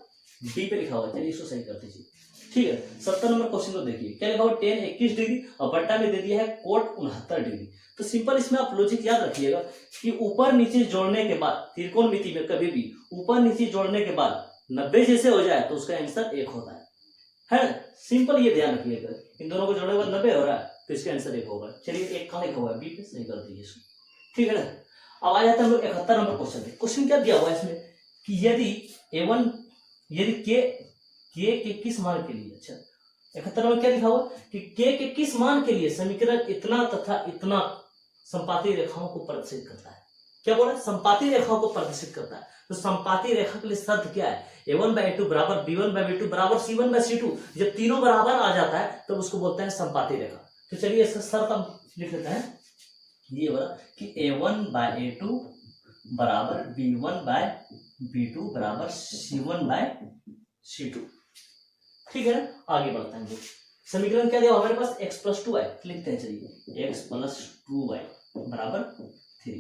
डी पे लिखा हुआ है। चलिए इसको सही कर दीजिए, ठीक है। 70 नंबर क्वेश्चन को देखिए, क्या लिखा हुआ, tan 21 डिग्री और बट्टा में दे दिया है कोट 69 डिग्री। तो सिंपल इसमें आप लॉजिक याद रखिएगा कि ऊपर नीचे जोड़ने के बाद त्रिकोणमिति में कभी भी ऊपर नीचे जोड़ने के बाद 90 जैसे हो जाए तो उसका आंसर 1 होता है। सिंपल ये ध्यान रखिएगा, इन दोनों को जोड़ने के बाद 90 हो रहा है तो इसका आंसर 1 होगा। चलिए 1 कहां लिखा हुआ है, बी पे सही कर दीजिए इसको, ठीक है ना। अब आ जाता है हम लोग 71 नंबर क्वेश्चन पे। क्वेश्चन क्या दिया हुआ है इसमें कि यदि के किस मान के लिए, अच्छा 71 में क्या लिखा हुआ कि के किस मान के लिए समीकरण इतना तथा इतना संपाती रेखाओं को प्रदर्शित करता है। क्या बोला, संपाती रेखाओं को प्रदर्शित करता है। तो संपाती रेखा के लिए शर्त क्या है, a1/a2 बराबर b1/b2 बराबर c1/c2। जब तीनों बराबर आ जाता है तब उसको बोलते हैं संपाती रेखा। तो चलिए इसका शर्त हम लिख लेते हैं, ये बोला कि a1/a2 बराबर b1/b2 बराबर c1/c2, ठीक है ना। आगे बढ़ते हैं, समीकरण क्या दिया हमारे पास, x + 2y लिखते हैं। चलिए x + 2y बराबर 3।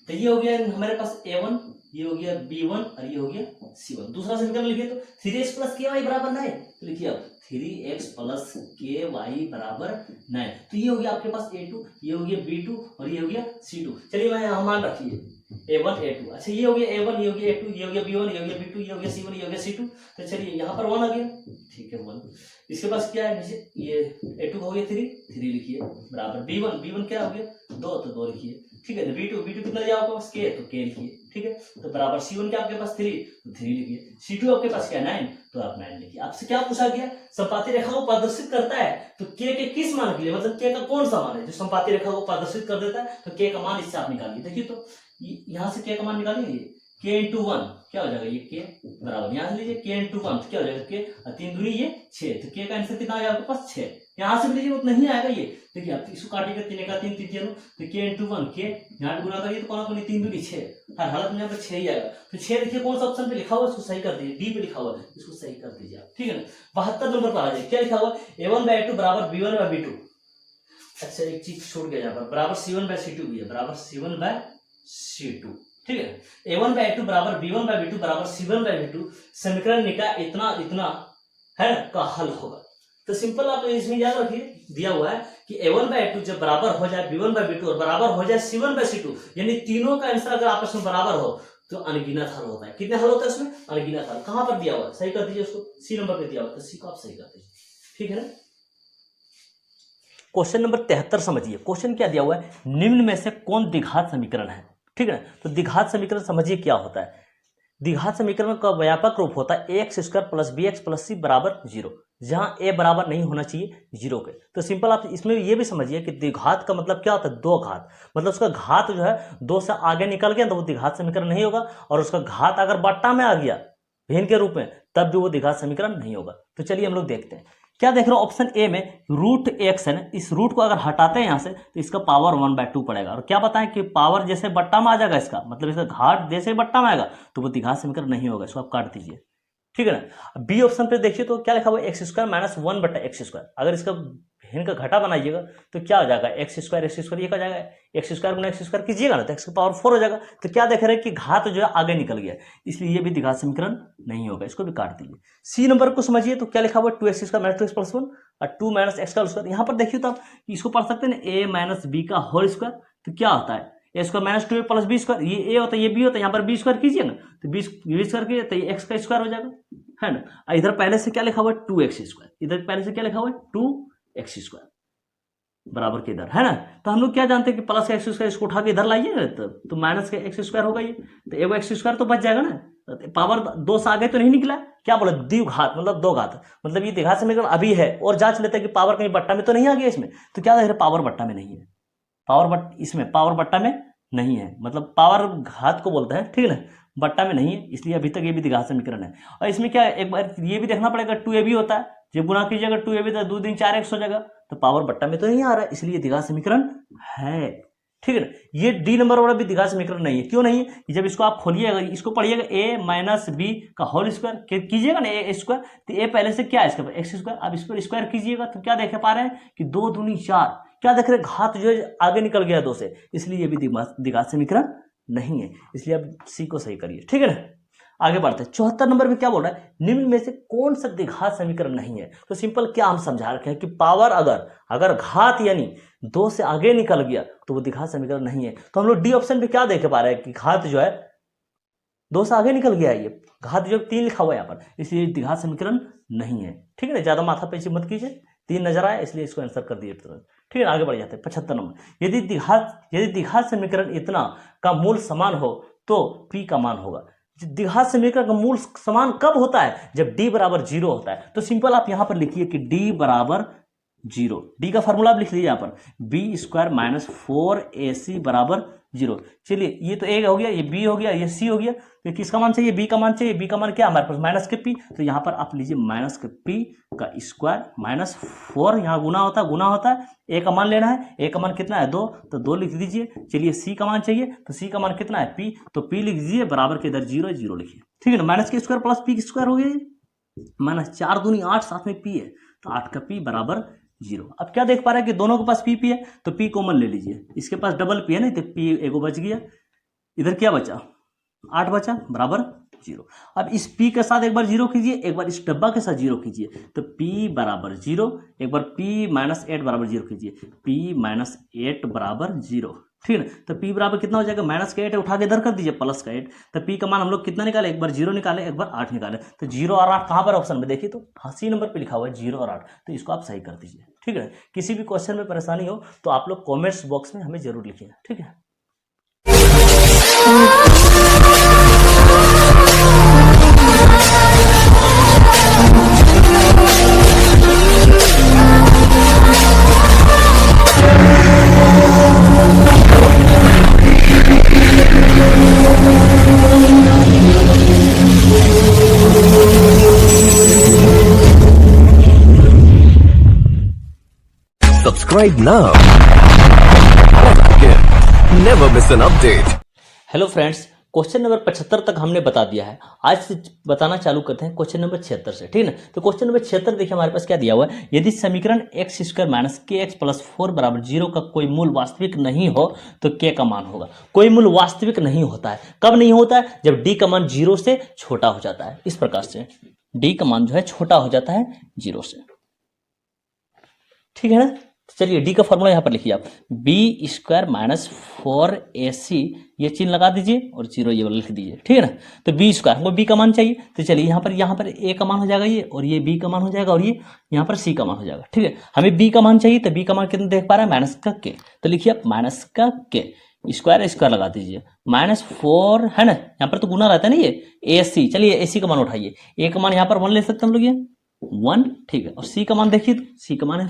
तो ये हो गया हमारे पास a1, ये हो गया b1 और ये हो गया c1। दूसरा समीकरण लिखिए, तो 3x + ky बराबर 9। तो लिखिए अब 3x + ky बराबर 9। तो ये हो गया आपके पास a2, ये हो गया b2 और ये हो गया c2। चलिए मैं यहाँ मान रखिए A1 A2। अच्छा ये हो गया A1, ये हो गया A2, ये हो गया B1, ये हो गया B2, ये हो गया C1, ये हो गया C2। तो चलिए यहाँ पर 1 आ गया, ठीक है 1। इसके पास क्या है नीचे, ये A2 हो गया 3 लिखिए, बराबर B1 क्या हो गया 2, तो 2 लिखिए, ठीक है। तो B2 कितना दिया आपके पास K, तो K लिखिए, ठीक है। तो बराबर C1 क्या आपके पास 3, तो 3 लिखिए। C2 आपके पास क्या 9, तो आप 9 लिखिए। आपसे क्या पूछा गया, समपाती रेखा को प्रदर्शित करता है तो K के किस मान के लिए, मतलब K का कौन सा मान है जो समपाती रेखा को प्रदर्शित कर देता है, तो K का मान इससे आप निकालिए। देखिए तो यहाँ से K का मान निकालेंगे, K into 1 क्या हो जाएगा, ये K बराबर, यहाँ से लीजिए K into 1 तो क्या हो जाएगा K, 3 दूनी ये 6, तो K का आंसर कितना आ जाएगा आपके पास 6। यहाँ से भी लीजिए उतना ही आएगा ये, देखिए आप इसको काटिएगा 3 का 3 3 0, तो K into 1 K, यहाँ गुना करिए तो कौन 3 दूनी 6, हर हालत में यहाँ पर 6 ही आएगा। तो 6 देखिए कौन सा ऑप्शन पे लिखा हुआ है, इसको सही कर दीजिए, डी पे लिखा हुआ है, इसको सही कर दीजिए आप, ठीक है ना। 72 नंबर पर आ जाए, क्या लिखा हुआ है, A1/A2 बराबर B1/B2। अच्छा एक चीज छोड़ गया यहाँ पर, बराबर C1/C2 भी है, बराबर C1/C2, ठीक है। A1/A2 बराबर B1/B2 बराबर C1/B2 समीकरण का इतना है का हल होगा। तो सिंपल आप इसमें याद रखिए, दिया हुआ है कि A1/A2 जब बराबर हो जाए B1/B2 और बराबर हो जाए C1/C2, यानी तीनों का आंसर अगर आपस में बराबर हो तो अनगिनत हल होता है। कितने हल होता है इसमें, अनगिनत हल। कहां पर दिया हुआ है, सही कर दीजिए उसको, C नंबर पे दिया हुआ है, तो C को आप सही कर दीजिए, ठीक है ना। क्वेश्चन नंबर 73 समझिए, क्वेश्चन क्या दिया हुआ है, निम्न में से कौन द्विघात समीकरण है, ठीक है। तो द्विघात समीकरण समझिए क्या होता है। द्विघात समीकरण का व्यापक रूप होता है ax² + bx + c बराबर 0, जहां a बराबर नहीं होना चाहिए 0 के। तो सिंपल आप इसमें ये भी समझिए कि द्विघात का मतलब क्या होता है, दो घात, मतलब उसका घात जो है 2 से आगे निकल गया तो वो द्विघात समीकरण नहीं होगा, और उसका घात अगर बट्टा में आ गया भिन्न के रूप में तब भी वो द्विघात समीकरण नहीं होगा। तो चलिए हम लोग देखते हैं, क्या देख रहे हो ऑप्शन ए में √x है ना, इस रूट को अगर हटाते हैं यहाँ से तो इसका पावर 1/2 पड़ेगा, और क्या बताएं कि पावर जैसे बट्टा में आ जाएगा इसका, मतलब इसका घात जैसे बट्टा में आएगा तो वो द्विघात समीकरण नहीं होगा, इसको आप काट दीजिए, ठीक है ना। बी ऑप्शन पे देखिए तो क्या लिखा हुआ है, x² - 1/x²। अगर इसका भिन्न का घटा बनाइएगा तो क्या हो जाएगा, x² ये क्या जाएगा, x² × x² कीजिएगा ना तो x की पावर 4 हो जाएगा। तो क्या देख रहे हैं कि घात जो है आगे निकल गया, इसलिए ये भी द्विघात समीकरण नहीं होगा, इसको भी काट दीजिए। सी नंबर को समझिए तो क्या लिखा हुआ है, 2x² - 2x + 1 और 2 - x²। यहाँ पर देखिए तो आप इसको पढ़ सकते हैं a - b का होल स्क्वायर, तो क्या होता है a² - 2a + b², ये a होता है ये b होता है, यहाँ पर b² कीजिए ना तो b² कीजिए तो ये x का स्क्वायर हो जाएगा, है ना। इधर पहले से क्या लिखा हुआ है 2x², इधर पहले से क्या लिखा हुआ है 2x² बराबर के इधर, है ना। तो हम लोग क्या जानते हैं कि प्लस x², इसको उठा के इधर लाइए तो माइनस का x² होगा ये, तो एगो x² तो बच जाएगा ना, पावर 2 से आगे तो नहीं निकला, क्या बोला द्विघात मतलब दो घात, मतलब ये द्विघात समीकरण अभी है, और जांच लेते हैं कि पावर कहीं बट्टा में तो नहीं आ गया इसमें, तो क्या देख रहे पावर बट्टा में नहीं है, इसमें पावर बट्टा में नहीं है, मतलब पावर घात को बोलते हैं, ठीक है ना, बट्टा में नहीं है, इसलिए अभी तक ये भी द्विघात समीकरण है। और इसमें क्या एक बार ये भी देखना पड़ेगा 2ab होता है, जब गुना कीजिएगा 2ab तो 2 × 4x हो जाएगा, तो पावर बट्टा में तो नहीं आ रहा है, इसलिए द्विघात समीकरण है, ठीक है ना। ये डी नंबर वाला भी द्विघात समीकरण नहीं है, क्यों नहीं है, जब इसको आप खोलिएगा, इसको पढ़िएगा a - b का होल स्क्वायर कीजिएगा ना a² तो a पहले से क्या है इसका x², अब इस पर स्क्वायर कीजिएगा तो क्या देख पा रहे हैं कि 2 दूनी 4, क्या देख रहे हैं घात जो है आगे निकल गया 2 से, इसलिए ये भी द्विघात समीकरण नहीं है, इसलिए आप सी को सही करिए, ठीक है ना। आगे बढ़ते हैं, 74 नंबर में क्या बोल रहा है, निम्न में से कौन सा द्विघात समीकरण नहीं है। तो सिंपल क्या हम समझा रखे हैं कि पावर अगर घात यानी 2 से आगे निकल गया तो वो द्विघात समीकरण नहीं है। तो हम लोग डी ऑप्शन पे क्या देख पा रहे हैं कि घात जो है 2 से आगे निकल गया है, ये घात जो 3 लिखा हुआ है यहाँ पर, इसलिए द्विघात समीकरण नहीं है, ठीक है ना। ज्यादा माथा पैची मत कीजिए, 3 नजर आया इसलिए इसको आंसर कर दिए तुरंत, ठीक है। आगे बढ़ जाते हैं 75 नंबर, यदि द्विघात समीकरण इतना का मूल समान हो तो p का मान होगा। द्विघात समीकरण का मूल समान कब होता है, जब d बराबर 0 होता है। तो सिंपल आप यहां पर लिखिए कि d बराबर 0, डी का फॉर्मूला आप लिख लीजिए यहाँ पर, b² - 4ac बराबर 0। चलिए ये तो a हो गया, ये b हो गया, ये c हो गया, तो किसका मान चाहिए, b का मान चाहिए, b का मान क्या हमारे पास माइनस के p, तो यहाँ पर आप लीजिए माइनस के p का स्क्वायर -4, यहाँ गुना होता है, a का मान लेना है, a का मान कितना है 2, तो 2 लिख दीजिए। चलिए c का मान चाहिए, तो c का मान कितना है p, तो p लिख दीजिए, बराबर के इधर 0 0 लिखिए, ठीक है ना। माइनस के स्क्वायर प्लस p के स्क्वायर हो गया, -4 दूनी 8, साथ में p है, तो 8 का p बराबर 0। अब क्या देख पा रहे हैं कि दोनों के पास p है, तो p कॉमन ले लीजिए, इसके पास डबल p है ना, तो p एगो बच गया, इधर क्या बचा 8 बचा बराबर 0। अब इस p के साथ एक बार 0 कीजिए, एक बार इस डब्बा के साथ 0 कीजिए, तो p बराबर 0, एक बार p - 8 बराबर 0 कीजिए, p - 8 बराबर 0, ठीक है ना। तो p बराबर कितना हो जाएगा, माइनस का 8 है, उठा के इधर कर दीजिए प्लस का 8। तो p का मान हम लोग कितना निकाले, एक बार 0 निकाले, एक बार 8 निकाले। तो 0 और 8 कहाँ पर ऑप्शन में देखिए, तो हाँ सी नंबर पे लिखा हुआ है 0 और 8। तो इसको आप सही कर दीजिए। ठीक है, किसी भी क्वेश्चन में परेशानी हो तो आप लोग कॉमेंट्स बॉक्स में हमें जरूर लिखिए। ठीक है। Subscribe now और आगे never miss an update। Hello friends, question number 75 तक हमने बता दिया है। आज से बताना चालू करते हैं क्वेश्चन नंबर 76 से। ठीक है ना। तो क्वेश्चन नंबर 76 देखिए हमारे पास क्या दिया हुआ है, यदि समीकरण x स्क्वायर माइनस के एक्स प्लस 4 बराबर 0 का कोई मूल वास्तविक नहीं हो तो k का मान होगा। कोई मूल वास्तविक नहीं होता है, कब नहीं होता है, जब d का मान 0 से छोटा हो जाता है। इस प्रकार से d का मान जो है छोटा हो जाता है 0 से। ठीक है ना। चलिए डी का फॉर्मूला यहाँ पर लिखिए आप, बी स्क्वायर माइनस 4ac, ये चिन्ह लगा दीजिए और 0 ये वाला लिख दीजिए। ठीक है ना। तो बी स्क्वायर, हमको बी का मान चाहिए, तो चलिए यहाँ पर ए का मान हो जाएगा ये, और ये बी का मान हो जाएगा, और ये यहाँ पर सी का मान हो जाएगा। ठीक है, हमें बी का मान चाहिए, तो बी का मान कितना देख पा रहे हैं, माइनस का के। तो लिखिए आप माइनस का के, स्क्वायर स्क्वायर लगा दीजिए, -4 है ना, यहाँ पर तो गुना रहता है ना ये, ए सी। चलिए ए सी का मान उठाइए, ए का मान यहाँ पर 1 ले सकते हैं हम लोग, ये 1। ठीक है, और सी का मान देखिए, तो सी का मान है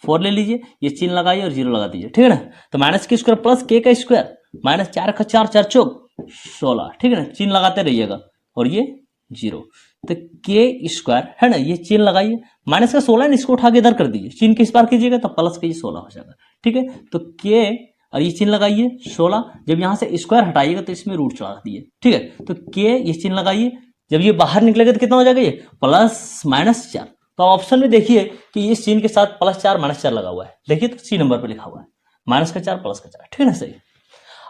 4 ले लीजिए, ये चिन्ह लगाइए और 0 लगा दीजिए। ठीक है ना। तो माइनस के स्क्वायर प्लस के का स्क्वायर, माइनस 4 का 4, 4 चौक 16। ठीक है ना, चिन्ह लगाते रहिएगा, और ये 0। तो के स्क्वायर है ना, ये चिन्ह लगाइए, माइनस का 16 है, इसको उठा के इधर कर दीजिए, चिन्ह किस बार कीजिएगा, तो प्लस का ये 16 हो जाएगा। ठीक है, तो के और ये चिन्ह लगाइए 16, जब यहाँ से स्क्वायर हटाइएगा तो इसमें रूट चढ़ा दिए। ठीक है, तो के ये चिन्ह लगाइए, जब ये बाहर निकलेगा तो कितना हो जाएगा, ये प्लस माइनस 4। तो ऑप्शन में देखिए कि इस चिन्ह के साथ +4 -4 लगा हुआ है, देखिए तो सी नंबर पे लिखा हुआ है माइनस का 4 प्लस का 4। ठीक है ना, सही।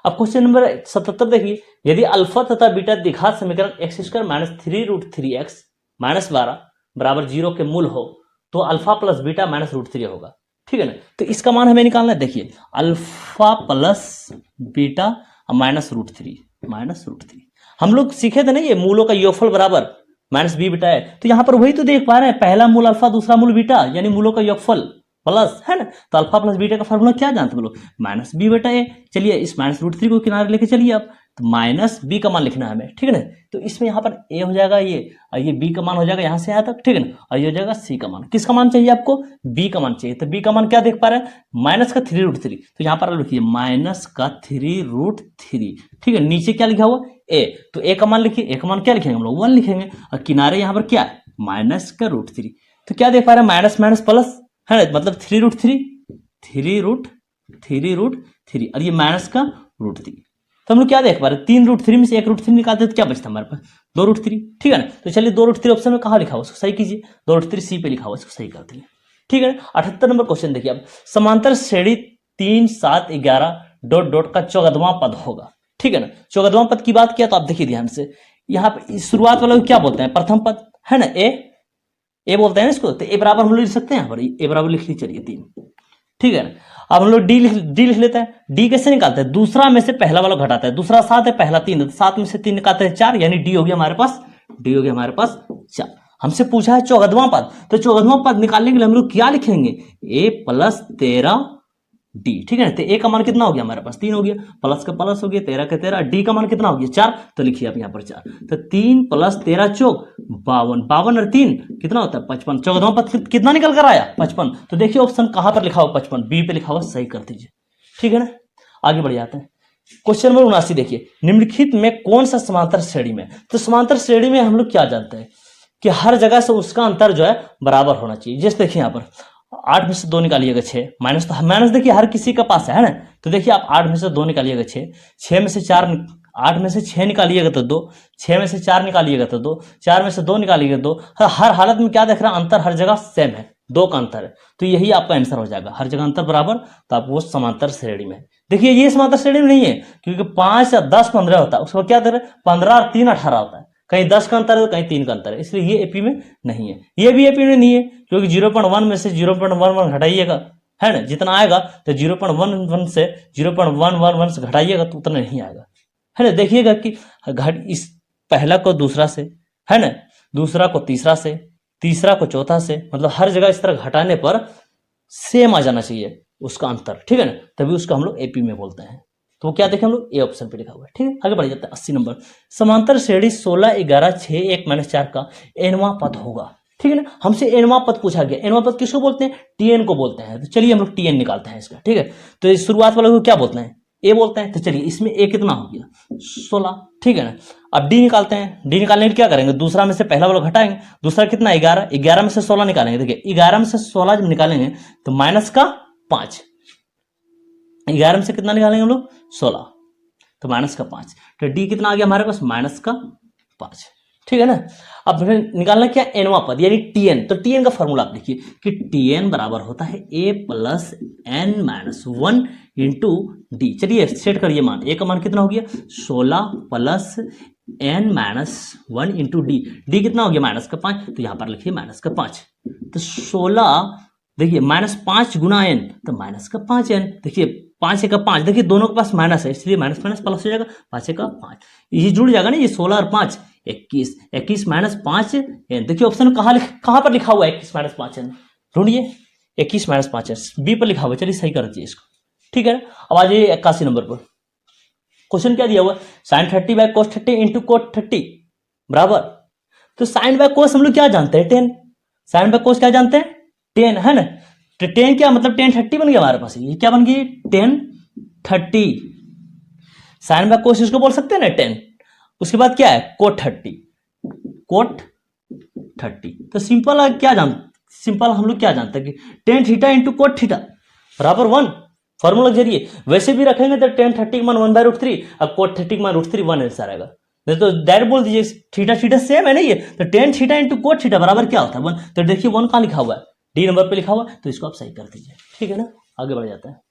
अब क्वेश्चन नंबर 77 देखिए, यदि अल्फा तथा बीटा दिखा समीकरण x स्क्वायर माइनस 3√3x -12 बराबर 0 के मूल हो तो अल्फा प्लस बीटा माइनस √3 होगा। ठीक है ना। तो इसका मान हमें निकालना है, देखिए अल्फा प्लस बीटा माइनस √3 हम लोग सीखे थे ना, ये मूलों का योगफल बराबर माइनस बी बीटा है। तो यहाँ पर वही तो देख पा रहे हैं, पहला मूल अल्फा दूसरा मूल बीटा, यानी मूलों का योगफल प्लस है ना। तो अल्फा प्लस बीटा का फॉर्मूला क्या जानते हैं लोग, माइनस बी बीटा ए। चलिए इस माइनस √3 को किनारे लेके चलिए आप, तो माइनस बी का मान लिखना है हमें। ठीक है ना। तो इसमें यहाँ पर ए हो जाएगा ये, और ये बी का मान हो जाएगा यहाँ से यहाँ तक। ठीक है ना, और ये हो जाएगा सी का मान। किसका मान चाहिए आपको, बी का मान चाहिए। तो बी का मान क्या देख पा रहे हैं, माइनस का 3√3। तो यहाँ पर लिखिए माइनस का 3√3। ठीक है, नीचे क्या लिखा हुआ ए, तो ए का मान लिखिए, ए का मान क्या लिखेंगे हम लोग 1 लिखेंगे, और किनारे यहाँ पर क्या है माइनस का √3। तो क्या देख पा रहे हैं, माइनस माइनस प्लस है ना, मतलब 3√3 और ये माइनस का √3। तो हम लोग क्या देख पा रहे हैं, 3√3 में से 1√3 निकालते तो क्या बचता हमारे पास 2√3। ठीक है ना। तो चलिए 2√3 ऑप्शन में कहाँ लिखा हुआ, उसको सही कीजिए, 2√3 सी पे लिखा हुआ, इसको सही करते हैं। ठीक है ना। 78 नंबर क्वेश्चन देखिए अब, समांतर श्रेणी 3 7 11 ... का चौगदवां पद होगा। ठीक है ना। चौगदवां पद की बात किया तो आप देखिए ध्यान से, यहाँ पे शुरुआत वाला क्या बोलते हैं, प्रथम पद है ना, ए बोलते हैं ना इसको। तो ए बराबर हम लोग लिख सकते हैं, यहाँ पर ए बराबर लिख लीजिए, चलिए 3। ठीक है ना। अब हम लोग डी लिख लेते हैं। डी कैसे निकालते हैं, दूसरा में से पहला वाला घटाता है, दूसरा 7 है पहला 3 है, तो 7 में से 3 निकालते हैं 4, यानी डी हो गया हमारे पास 4। हमसे पूछा है चौगदवां पद, तो चौगदवां पद निकालने के लिए हम लोग क्या लिखेंगे, a + 13d। ठीक है ना। तो a का मान कितना हो गया हमारे पास 3 हो गया, प्लस का प्लस हो गया, 13 का 13, d का मान कितना हो गया 4। तो लिखिए आप यहाँ पर 4, तो 3 + 13 चौक 52, 52 और 3 कितना होता है 55। चौगदवां पद कितना निकल कर आया 55। तो देखिए ऑप्शन कहां पर लिखा हुआ 55, बी पे लिखा हुआ, सही कर दीजिए। ठीक है ना। आगे बढ़ जाते हैं। क्वेश्चन नंबर 79 देखिए, निम्नलिखित में कौन सा समांतर श्रेणी में। तो समांतर श्रेणी में हम लोग क्या जानते हैं कि हर जगह से उसका अंतर जो है बराबर होना चाहिए। जैसे देखिए यहाँ पर 8 में से 2 निकालिएगा 6, माइनस देखिए हर किसी का पास है ना। तो देखिए आप 8 में से 2 निकालिएगा 6 में से 4, 8 में से 6 निकालिएगा तो 2, 6 में से 4 निकालिएगा तो 2, 4 में से 2 निकालिएगा 2। हर हालत में क्या देख रहा है, अंतर हर जगह सेम है, 2 का अंतर है। तो यही आपका आंसर हो जाएगा, हर जगह अंतर बराबर, तो आप वो समांतर श्रेणी में। देखिए ये समांतर श्रेणी में नहीं है, क्योंकि 5 या 10 15 होता है, उसको क्या दे रहे हैं 15 और 3 18 होता है, कहीं 10 का अंतर है तो कहीं 3 का अंतर है, इसलिए ये एपी में नहीं है। ये भी एपी में नहीं है, क्योंकि 0.1 में से 0.11 घटाइएगा है ना, जितना आएगा तो 0.11 से 0.111 से घटाइएगा तो उतना नहीं आएगा, है ना। देखिएगा कि घट इस पहला को दूसरा से, है ना, दूसरा को तीसरा से, तीसरा को चौथा से, मतलब हर जगह इस तरह घटाने पर सेम आ जाना चाहिए उसका अंतर, ठीक है ना, तभी उसको हम लोग एपी में बोलते हैं। तो क्या देखें हम लोग, ए ऑप्शन पे लिखा हुआ है, ठीक है। आगे बढ़ जाते हैं 80 नंबर। समांतर श्रेणी 16 11 6 1 -4 का एनवां पद होगा, ठीक है ना। हमसे एनवां पद पूछा गया, एनवां पद किसको बोलते हैं, टीएन को बोलते हैं। तो चलिए हम लोग टीएन निकालते हैं इसका, ठीक है। तो इस शुरुआत वाले को क्या बोलते हैं, ए बोलते हैं। तो चलिए इसमें ए कितना हो गया, 16, ठीक है ना। अब डी निकालते हैं, डी निकालने के क्या करेंगे, दूसरा में से पहला वाला घटाएंगे, दूसरा कितना 11, 11 में से 16 निकालेंगे। देखिए 11 में से 16 जब निकालेंगे तो माइनस का 5, 11 में से कितना निकालेंगे हम लोग, 16, तो माइनस का 5, तो डी कितना आ गया हमारे पास, माइनस का 5, ठीक है ना। अब निकालना क्या, एनवा पद यानी टीएन। तो टीएन का फॉर्मूला आप लिखिए कि टीएन बराबर होता है a plus n minus 1 into d. चलिए सेट करिए मान, ए का मान कितना हो गया, 16 plus n minus 1 into d. D कितना हो गया, माइनस का 5, तो यहां पर लिखिए माइनस का 5। तो 16 देखिए माइनस 5 गुना एन, तो माइनस का 5 एन। देखिए 5 का 5, देखिए दोनों के पास माइनस है, इसलिए माइनस माइनस प्लस हो जाएगा, 5 का 5, ये जुड़ जाएगा ना, ये 16 और 5 21, 21 माइनस 5 एन। देखिए ऑप्शन कहां पर लिखा हुआ है 21 माइनस 5 एन, ढूंढिए 21 माइनस 5 एन, बी पर लिखा हुआ है। चलिए सही कर दीजिए इसको, ठीक है। अब आ जाइए 81 नंबर पर। क्वेश्चन क्या दिया हुआ है, sine 30 by cos 30 into cot 30 बराबर। तो साइन बाय कोस हम लोग क्या जानते हैं, 10। साइन बाय कोस क्या जानते हैं, 10, है ना। तो 10 क्या मतलब 10 30 बन गया हमारे पास, ये क्या बन गई 10 30। साइन बाय कोस इसको बोल सकते हैं ना 10। उसके बाद क्या है, कोट 30, कोट 30। तो सिंपल क्या सिंपल हम लोग क्या जानते हैं कि tan theta into cot theta बराबर 1, फॉर्मूला जरिए। वैसे भी रखेंगे तो टेन 30 का मान 1/√3, अब कोट 30 का मान √3 1 आंसर आएगा। नहीं तो डायरेक्ट बोल दीजिए थीटा थीटा सेम है ना ये, तो tan theta into cot theta बराबर क्या होता है 1। तो देखिए 1 कहां लिखा हुआ है, डी नंबर पे लिखा हुआ है, तो इसको आप सही कर दीजिए, ठीक है ना। आगे बढ़ जाता है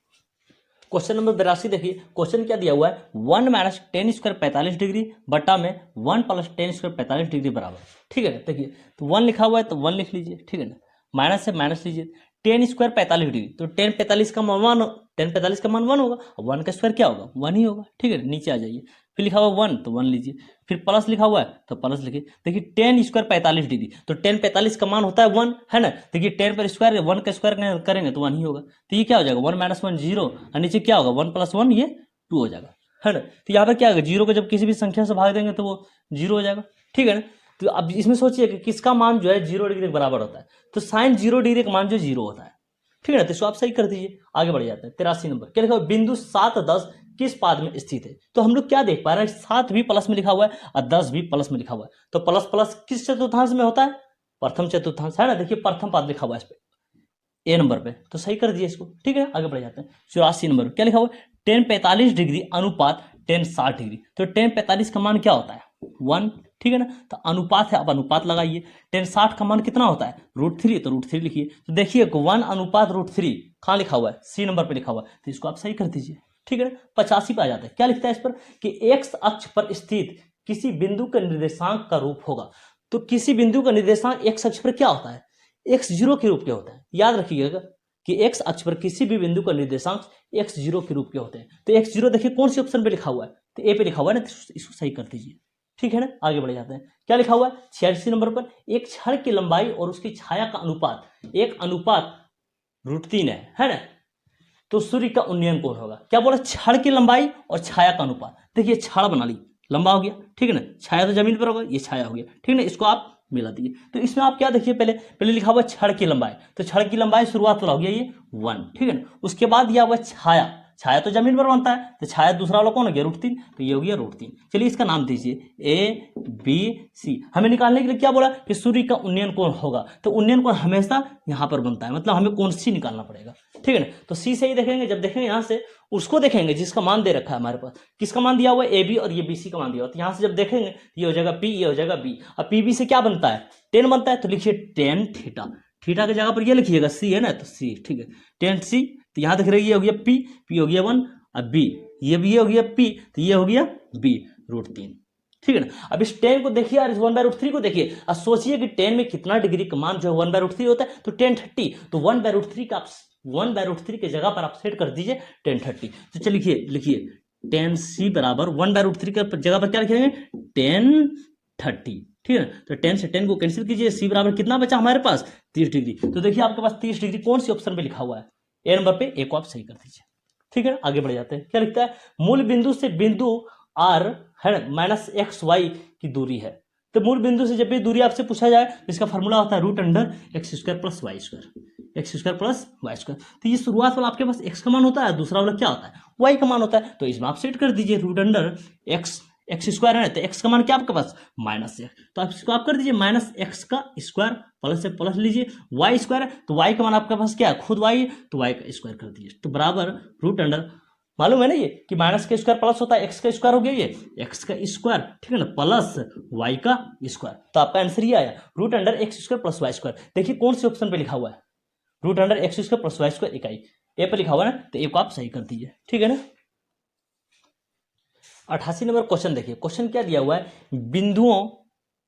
क्वेश्चन नंबर 82। देखिए क्वेश्चन क्या दिया हुआ है, 1 माइनस 10 स्क्वायर 45 डिग्री बटा में 1 प्लस 10 स्क्वायर 45 डिग्री बराबर, ठीक है। देखिए तो 1 लिखा हुआ है तो 1 लिख लीजिए, ठीक है ना। माइनस से माइनस लीजिए, 10 स्क्वायर 45 डिग्री, तो 10 45 का मान 1, 10 45 का मान 1 होगा, और 1 का स्क्वायर क्या होगा 1 ही होगा, ठीक है। नीचे आ जाइए, फिर लिखा हुआ 1 तो 1 लीजिए, फिर प्लस लिखा हुआ है तो प्लस लिखिए। देखिए 10 स्क्वायर 45 डिग्री, तो 10 45 का मान होता है 1, है ना। देखिए 10 पर स्क्वायर 1 का स्क्वायर करेंगे तो 1 ही होगा, तो ये क्या हो जाएगा 1 माइनस 1 0, और नीचे क्या होगा 1 प्लस 1 ये 2 हो जाएगा, है ना। तो यहाँ पर क्या होगा, 0 को जब किसी भी संख्या से भाग देंगे तो वो 0 हो जाएगा, ठीक है ना। तो अब इसमें सोचिए कि किसका मान जो है 0 डिग्री के बराबर होता है, तो साइन 0 डिग्री का मान जो 0 होता है, ठीक है ना। तो इसको आप सही कर दीजिए, आगे बढ़ जाते हैं 83 नंबर। क्या लिखा हुआ, बिंदु 7 10 किस पाद में स्थित है। तो हम लोग क्या देख पा रहे हैं, 7 भी प्लस में लिखा हुआ है और 10 भी प्लस में लिखा हुआ है, तो प्लस प्लस किस चतुर्थांश में होता है, प्रथम चतुर्थांश, है ना। देखिए प्रथम पाद लिखा हुआ है इस पे ए नंबर पे, तो सही कर दिए इसको, ठीक है। आगे बढ़ जाते हैं 84 नंबर। क्या लिखा हुआ है, 10 45 डिग्री अनुपात 10 60 डिग्री। तो 10 45 का मान क्या होता है 1, ठीक है ना। तो अनुपात है, आप अनुपात लगाइए। 10 60 का मान कितना होता है √3, तो √3 लिखिए। तो देखिए 1 अनुपात √3 कहाँ लिखा हुआ है, सी नंबर पे लिखा हुआ है, तो इसको आप सही कर दीजिए, ठीक है ना। 85 पे आ जाता है। क्या लिखता है इस पर कि एक्स अक्ष पर स्थित किसी बिंदु का निर्देशांक का रूप होगा। तो किसी बिंदु का निर्देशांक एक्स अक्ष पर क्या होता है, x0 के रूप के होता है। याद रखिएगा कि एक्स अक्ष पर किसी भी बिंदु का निर्देशांक x0 के रूप के होते हैं। तो x0 देखिए कौन सी ऑप्शन पे लिखा हुआ है, तो ए पे लिखा हुआ है ना, तो इसको सही कर दीजिए, ठीक है ना। आगे बढ़ जाते हैं। क्या लिखा हुआ है 86 नंबर पर, एक छड़ की लंबाई और उसकी छाया का अनुपात 1 अनुपात √3 है ना। तो सूर्य का उन्नयन कोण होगा। क्या बोला, छड़ की लंबाई और छाया का अनुपात। देखिए छड़ बना ली, लंबा हो गया, ठीक है ना, छाया तो जमीन पर होगा, ये छाया हो गया, ठीक है ना। इसको आप मिला दिए, तो इसमें आप क्या देखिए, पहले लिखा हुआ छड़ की लंबाई, तो छड़ की लंबाई शुरुआत वाला हो गया ये 1, ठीक है ना। उसके बाद दिया हुआ छाया, छाया तो जमीन पर बनता है, तो छाया दूसरा वाला कौन हो गया √3, तो ये हो गया √3। चलिए इसका नाम दीजिए ABC। हमें निकालने के लिए क्या बोला कि सूर्य का उन्नयन कोण होगा, तो उन्नयन कोण हमेशा यहाँ पर बनता है, मतलब हमें कोण सी निकालना पड़ेगा, ठीक है ना। तो सी से ही देखेंगे, जब देखेंगे यहाँ से उसको देखेंगे जिसका मान दे रखा है हमारे पास, किसका मान दिया हुआ है AB और ये BC का मान दिया हुआ, तो यहाँ से जब देखेंगे ये हो जाएगा P, ये हो जाएगा B। अब PB से क्या बनता है 10 बनता है, तो लिखिए 10 थीटा, थीटा की जगह पर ये लिखिएगा C है ना, तो C, ठीक है 10 C। तो यहाँ देख रहे ये हो गया P, P हो गया 1, अब B, ये भी हो गया P, तो ये हो गया B √3, ठीक है ना। अब इस 10 को देखिए और इस 1/√3 को देखिए, और सोचिए कि 10 में कितना डिग्री का मान जो है 1/√3 होता है, तो 10 30, तो 1/√3 का आप 1/√3 के जगह पर आप सेट कर दीजिए 1030। तो चलिए लिखिए 10c बराबर 1/√3 के जगह पर क्या लिखेंगे 1030, ठीक है। तो 10 से 10 को कैंसिल कीजिए, c बराबर कितना बचा हमारे पास 30 डिग्री। तो देखिए आपके पास 30 डिग्री कौन सी ऑप्शन पे लिखा हुआ है, ए नंबर पे, ए को आप सही कर दीजिए, ठीक है। आगे बढ़ जाते हैं, क्या लिखता है, मूल बिंदु से बिंदु r है -xy की दूरी है। तो मूल बिंदु से जब भी दूरी आपसे पूछा जाए तो इसका फॉर्मूला होता है √x² + y², x² + y²। तो ये शुरुआत वाला आपके पास x का मान होता है, दूसरा वाला क्या होता है y का मान होता है। तो इसमें आप सेट कर दीजिए x² है तो x का मान क्या आपके पास -1, तो आप इसको आप कर दीजिए -x² प्लस से प्लस लीजिए, y² है तो y का मान आपके पास क्या है खुद y, तो y का स्क्वायर कर दीजिए। तो बराबर मालूम है ना ये कि -k² प्लस होता है x² हो गया, ये x², ठीक है ना, प्लस y का स्क्वायर। तो आपका आंसर ये आया √x² + y²। देखिए कौन से ऑप्शन पे लिखा हुआ है √x² + y² इकाई, ए पे लिखा हुआ है ना, तो ए को आप सही कर दीजिए, ठीक है ना। 88 नंबर क्वेश्चन देखिए, क्वेश्चन क्या दिया हुआ है, बिंदुओं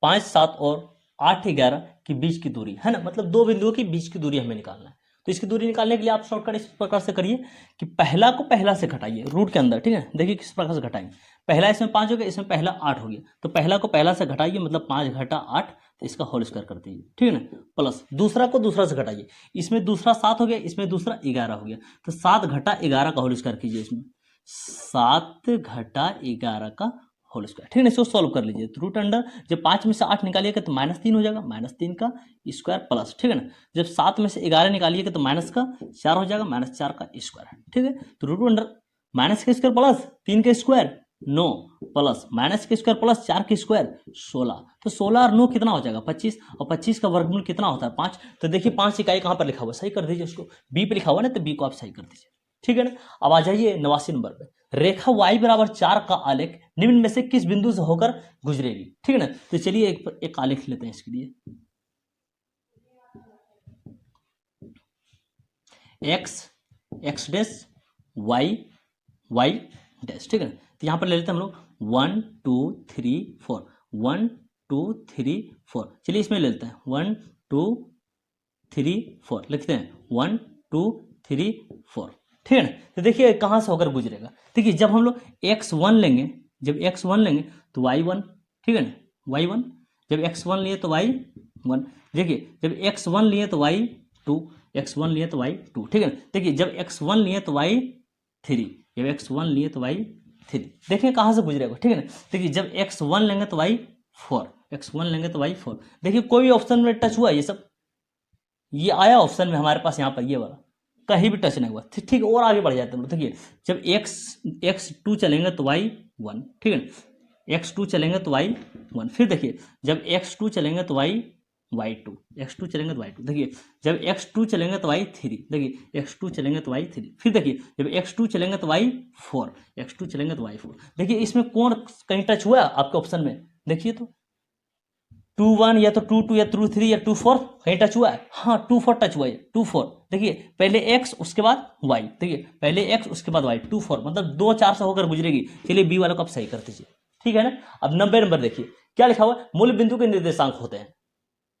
5, 7 और 8, 11 के बीच की दूरी है ना, मतलब दो बिंदुओं के बीच की दूरी हमें निकालना है। तो इसकी दूरी निकालने के लिए आप शॉर्टकट इस प्रकार से करिए कि पहला को पहला से घटाइए रूट के अंदर, ठीक है। देखिए किस प्रकार से घटाएंगे, पहला इसमें 5 हो गया, इसमें पहला 8 हो गया, तो पहला को पहला से घटाइए, मतलब 5 घटा 8, तो इसका होल स्क्वायर कर दीजिए, ठीक है ना, प्लस दूसरा को दूसरा से घटाइए, इसमें दूसरा 7 हो गया, इसमें दूसरा 11 हो गया, तो 7 घटा 11 का होल स्क्वायर कीजिए, इसमें 7 घटा 11 का होल स्क्वायर, ठीक है। इसको सॉल्व कर लीजिए, तो √, जब 5 में से 8 निकालिएगा तो -3 हो जाएगा, -3 का स्क्वायर प्लस, ठीक है ना, जब 7 में से 11 निकालिएगा तो -4 हो जाएगा, -4 का स्क्वायर, ठीक है। तो √, -k² प्लस 3 का स्क्वायर 9 प्लस -k² प्लस 4 का स्क्वायर 16, तो 16 और 9 कितना हो जाएगा 25, और 25 का वर्गमूल कितना होता है 5। तो देखिए 5 इकाई कहाँ पर लिखा हुआ है, सही कर दीजिए उसको, बी पे लिखा हुआ है ना, तो बी को आप सही कर दीजिए, ठीक है ना। अब आ जाइए 89 नंबर पे, रेखा y बराबर 4 का आलेख निम्न में से किस बिंदु से होकर गुजरेगी, ठीक है ना। तो चलिए एक आलेख लेते हैं इसके लिए, x डैश y डैश, ठीक है ना। तो यहां पर ले लेते हैं हम लोग 1 2 3 4, 1 2 3 4, चलिए इसमें ले लेते हैं 1 2 3 4, लिखते हैं 1 2 3 4, ठीक है ना। तो देखिए कहाँ से होकर गुजरेगा, देखिए जब हम लोग x1 लेंगे, जब x1 लेंगे तो y1, ठीक है ना, y1, जब x1 लिए तो y1, देखिए जब x1 लिए तो y2, x1 लिए तो y2, ठीक है ना। देखिए जब x1 लिए तो y3, जब x1 लिए तो y3, देखिए कहाँ से गुजरेगा, ठीक है ना। देखिए जब x1 लेंगे तो y4, x1 लेंगे तो y4, देखिए कोई भी ऑप्शन में टच हुआ, ये सब ये आया ऑप्शन में हमारे पास, यहाँ पर ये वाला कहीं भी टच नहीं हुआ, ठीक। और आगे बढ़ जाते हैं, देखिए जब x2 चलेंगे तो y1, ठीक है ना, x2 चलेंगे तो y1, फिर देखिए जब x2 चलेंगे तो y2, x2 चलेंगे तो y2, देखिए जब x2 चलेंगे तो y3, देखिए x2 चलेंगे तो y3, फिर देखिए जब x2 चलेंगे तो y4, x2 चलेंगे तो y4, देखिए इसमें कौन कहीं टच हुआ आपके ऑप्शन में, देखिए तो 2 1 या तो 2 2 या 2 3 या 2 4 कहीं टच हुआ है, हाँ 2 4 टच हुआ है, 2 4, देखिए पहले x उसके बाद y, देखिए पहले x उसके बाद y, 2 4 मतलब 2 4 से होकर गुजरेगी। चलिए बी वाला को आप सही कर दीजिए, ठीक है ना। अब 90 नंबर देखिए क्या लिखा हुआ है, मूल बिंदु के निर्देशांक होते हैं,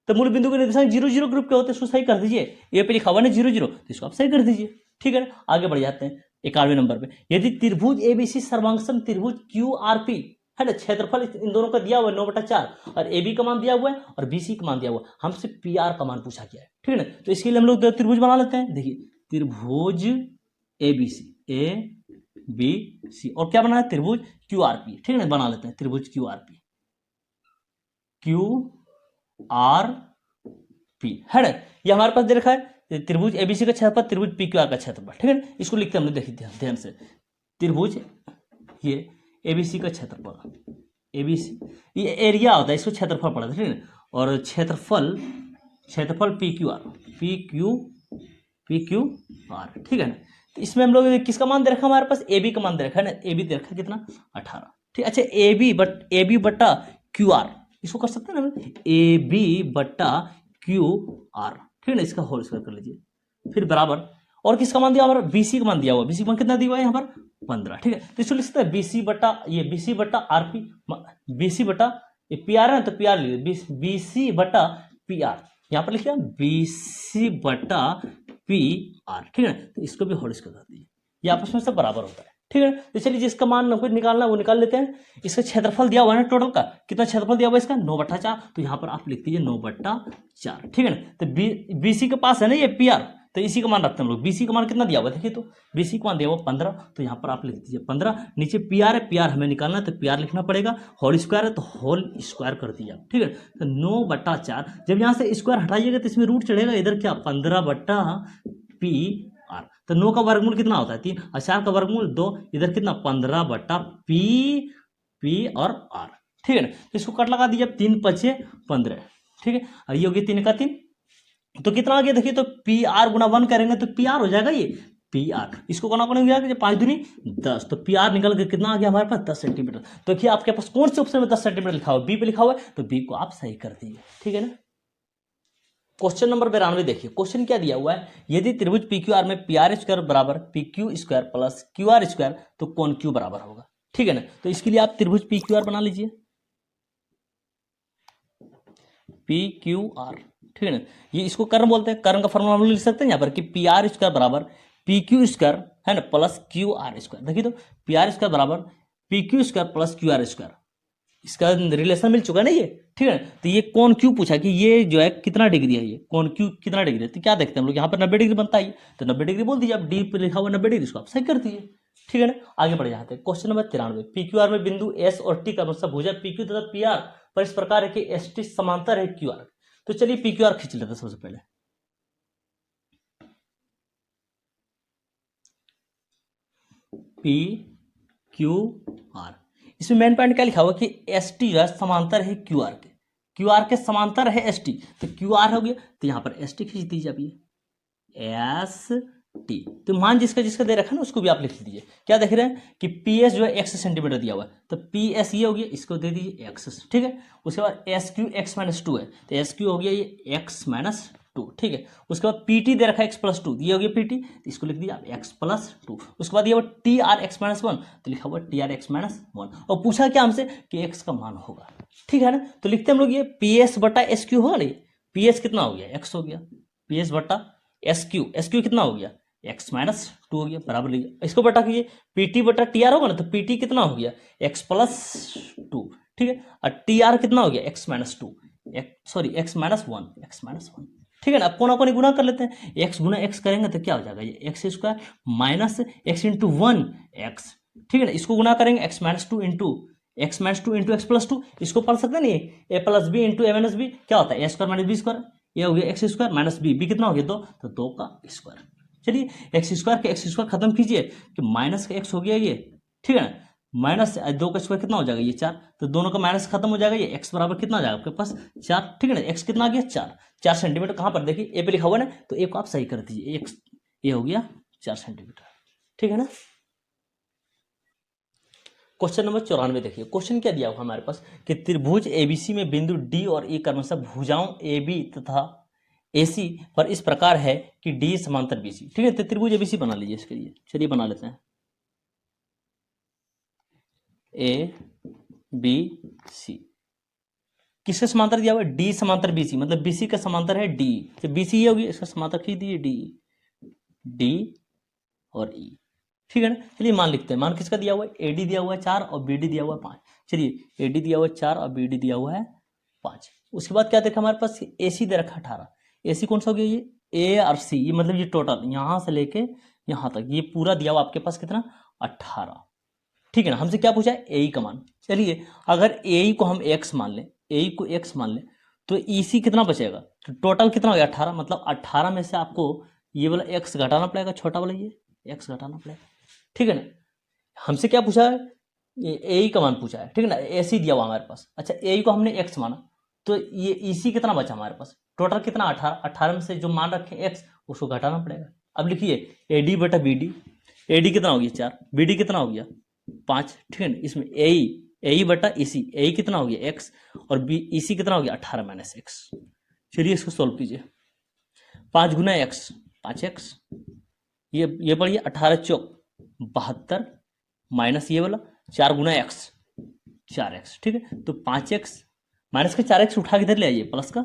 तो मूल बिंदु के निर्देशांक 0 0 ग्रुप के होते हैं, इसको सही कर दीजिए, ए पे लिखा हुआ है ना 0 0, तो इसको आप सही कर दीजिए, ठीक है ना। आगे बढ़ जाते हैं 91 नंबर पे, यदि त्रिभुज एबीसी सर्वांगसम त्रिभुज QRP है ना, क्षेत्रफल इन दोनों का दिया हुआ है 9/4, और AB का मान दिया हुआ है और BC का मान दिया हुआ है, हमसे PR का मान पूछा गया है, ठीक है ना। तो इसके लिए हम लोग त्रिभुज बना लेते हैं, देखिए त्रिभुज ABC और क्या बना है त्रिभुज QRP, ठीक है ना, बना लेते हैं त्रिभुज QRP है ना। ये हमारे पास दे रखा है त्रिभुज ABC का क्षेत्रफल, त्रिभुज PQR का क्षेत्रफल, ठीक है ना। इसको लिखते हैं हमने, देखिए ध्यान से, त्रिभुज ये ABC का क्षेत्रफल, ABC ये एरिया होता है, इसको क्षेत्रफल पढ़ा था, ठीक है ना, और क्षेत्रफल PQR, ठीक है ना। तो इसमें हम लोग किसका मान दे रखा है हमारे पास, AB का मान दे रखा है ना, AB दे रखा है कितना 18, ठीक। अच्छा AB बटा QR, इसको कर सकते हैं ना AB बटा QR, ठीक है ना, इसका होल स्क्वायर कर लीजिए, फिर बराबर, और किसका मान दिया हमारा BC का मान दिया हुआ, BC का मान कितना दिया हुआ है यहाँ पर 15, ठीक है। तो इसको लिख सकते हैं BC बटा RP, BC बटा PR है तो PR लिखिए BC बटा PR, यहाँ पर लिखिए BC बटा पी आर, ठीक है ना। तो इसको भी होल स्क्वायर कर दीजिए, ये आपस में सब बराबर होता है, ठीक है ना। तो चलिए जिसका मान हमको निकालना है वो निकाल लेते हैं। इसका क्षेत्रफल दिया हुआ है ना टोटल का, कितना क्षेत्रफल दिया हुआ है इसका 9/4, तो यहाँ पर आप लिख दीजिए 9/4, ठीक है ना। तो बीसी के पास है ना ये पी आर, तो इसी का मान रखते हैं हम लोग। बीसी का मान कितना दिया हुआ है देखिए, तो बीसी का मान दिया हुआ 15, तो यहाँ पर आप लिख दीजिए 15, नीचे पी आर है, पी आर हमें निकालना है तो पी आर लिखना पड़ेगा, होल स्क्वायर है तो होल स्क्वायर कर दिया, ठीक है। तो 9/4, जब यहाँ से स्क्वायर हटाइएगा तो इसमें रूट चढ़ेगा, इधर क्या 15/पी आर, तो 9 का वर्गमूल कितना होता है 3, और 4 का वर्गमूल 2, इधर कितना 15/पी और आर, ठीक है ना। तो इसको कट लगा दीजिए, 3×5 = 15, ठीक है। और ये हो गया 3 का 3, तो कितना आ गया देखिए, तो पी आर गुना 1 करेंगे तो पी आर हो जाएगा ये पी आर, इसको करना पड़ेगा 5 दूनी 10, तो पी आर निकल के कितना आ गया हमारे पास 10 सेंटीमीटर। तो देखिए आपके पास कौन से ऑप्शन में 10 सेंटीमीटर लिखा हुआ है, बी पे लिखा हुआ है, तो बी को आप सही कर दीजिए, ठीक है ना। क्वेश्चन नंबर 92 देखिए, क्वेश्चन क्या दिया हुआ है, यदि त्रिभुज पी क्यू आर में पी आर स्क्वायर बराबर P Q square plus Q R square तो कोण क्यू बराबर होगा, ठीक है ना। तो इसके लिए आप त्रिभुज पी क्यू आर बना लीजिए, पी क्यू आर, ठीक है ना। ये इसको कर्म बोलते हैं, कर्म का फॉर्मूला हम लिख सकते हैं यहाँ पर कि पी आर स्क्वायर बराबर पी क्यू स्क्वायर है ना प्लस क्यू आर स्क्वायर। देखिए तो पी आर स्क्वायर बराबर P Q square plus Q R square, इसका रिलेशन मिल चुका है ना ये, ठीक है। तो ये कोण क्यू पूछा कि ये जो है कितना डिग्री है, ये कोण क्यू कितना डिग्री है, तो क्या देखते हैं हम लोग यहाँ पर 90 डिग्री बनता है, तो 90 डिग्री बोल दीजिए आप, डी पे लिखा हुआ 90 डिग्री, इसको आप सही कर दीजिए, ठीक है ना। आगे बढ़ जाते हैं, question number 93, P Q R में बिंदु एस और टी का मतलब भुजा पी क्यू तथा पी आर पर इस प्रकार है कि एस टी समांतर है क्यू आर। तो चलिए पी क्यू आर खींच लेते हैं सबसे पहले, पी क्यू आर, इसमें मेन पॉइंट क्या लिखा हुआ कि एस टी जो है समांतर है क्यू आर के, क्यू आर के समांतर है एस टी, तो क्यू आर हो गया, तो यहाँ पर एस टी खींच दीजिए आप, ये एस टी, तो मान जिसका जिसका दे रखा है ना उसको भी आप लिख दीजिए। क्या देख रहे हैं कि पी एस जो है x सेंटीमीटर दिया हुआ है, तो पी एस ये हो गया, इसको दे दीजिए x, ठीक है। उसके बाद एस क्यू x-2 है, तो एस क्यू हो गया ये x-2, ठीक है। उसके बाद पी टी दे रखा है x+2, ये हो गया पी टी, तो इसको लिख दीजिए आप x+2। उसके बाद ये हुआ टी आर x-1, तो लिखा हुआ टी आर x-1, और पूछा क्या हमसे कि x का मान होगा, ठीक है ना। तो लिखते हम लोग ये पी एस बटा एस क्यू होगा नहीं, पी एस कितना हो गया x हो गया, पी एस बटा एस क्यू कितना हो गया x-2 हो गया, बराबर लीजिए, इसको बटा कीजिए, पी टी बटा टी आर होगा ना, तो पी टी कितना हो गया x+2, ठीक है। और टी आर कितना हो गया x-2, x-1, ठीक है ना। अब कोना कोनी गुना कर लेते हैं, x गुना x करेंगे तो क्या हो जाएगा, ये x² minus x into 1x, ठीक है ना। इसको गुना करेंगे x-2 इंटू x+2, इसको पढ़ सकते हैं नहीं, a plus b into a minus b क्या होता है a² - b², ये हो गया x² माइनस बी कितना हो गया 2, तो 2 का स्क्वायर। चलिए x² के x² खत्म कीजिए कि माइनस का x हो गया ये, ठीक है ना, माइनस 2 का स्क्वायर कितना हो जाएगा ये 4, तो दोनों का माइनस खत्म हो जाएगा, ये x बराबर कितना आ जाएगा आपके पास 4, ठीक है ना। x कितना आ गया 4 सेंटीमीटर, कहाँ पर देखिए ए पे लिखा हुआ है ना, तो ए को आप सही कर दीजिए, ये हो गया 4 सेंटीमीटर, ठीक है ना। क्वेश्चन नंबर 94 देखिए, क्वेश्चन क्या दिया हुआ हमारे पास कि त्रिभुज एबीसी में बिंदु डी और ई क्रमशः भुजाओं ए बी तथा एसी पर इस प्रकार है कि डी समांतर बीसी, ठीक है। तो त्रिभुज एबीसी बना लीजिए इसके लिए, चलिए बना लेते हैं, ए बी सी किसका समांतर दिया हुआ है, डी समांतर बीसी, मतलब बीसी का समांतर है डी, तो बीसी ये होगी, इसका समांतर खींच दीजिए डी और ई, ठीक है ना। चलिए मान लिखते हैं, मान किसका दिया हुआ है, एडी दिया हुआ है 4 और बीडी दिया हुआ है 5, चलिए एडी दिया हुआ है 4 और बीडी दिया हुआ है 5। उसके बाद क्या देखा हमारे पास, एसी दे रखा 18, एसी कौन सा हो गया, ये ए और सी, ये मतलब ये टोटल यहाँ से लेके यहाँ तक ये पूरा दिया हुआ आपके पास कितना 18, ठीक है ना। हमसे क्या पूछा है, ए का मान, चलिए अगर ए को हम x मान लें, ए को x मान लें तो ईसी कितना बचेगा, तो टोटल कितना हो गया 18, मतलब 18 में से आपको ये वाला x घटाना पड़ेगा, छोटा वाला ये x घटाना पड़ेगा, ठीक है ना। हमसे क्या पूछा है, ए का मान पूछा है, ठीक है ना, एसी दिया हुआ हमारे पास, अच्छा ए को हमने x माना, तो ये ईसी कितना बचा हमारे पास, टोटल कितना 18 में से जो मान रखे x उसको घटाना पड़ेगा। अब लिखिए एडी बटा बीडी, एडी कितना हो गया 4, बीडी कितना हो गया 5, ठीक है ना। इसमें ए बटा ईसी, ए कितना हो गया x और बी ईसी कितना हो गया 18 माइनस x। चलिए इसको सॉल्व कीजिए, 5 गुना x 5x, ये पढ़िए 18 चौक 72 माइनस ये वाला 4 गुना x 4x, ठीक है। तो 5x माइनस का 4x उठा के इधर ले आइए, प्लस का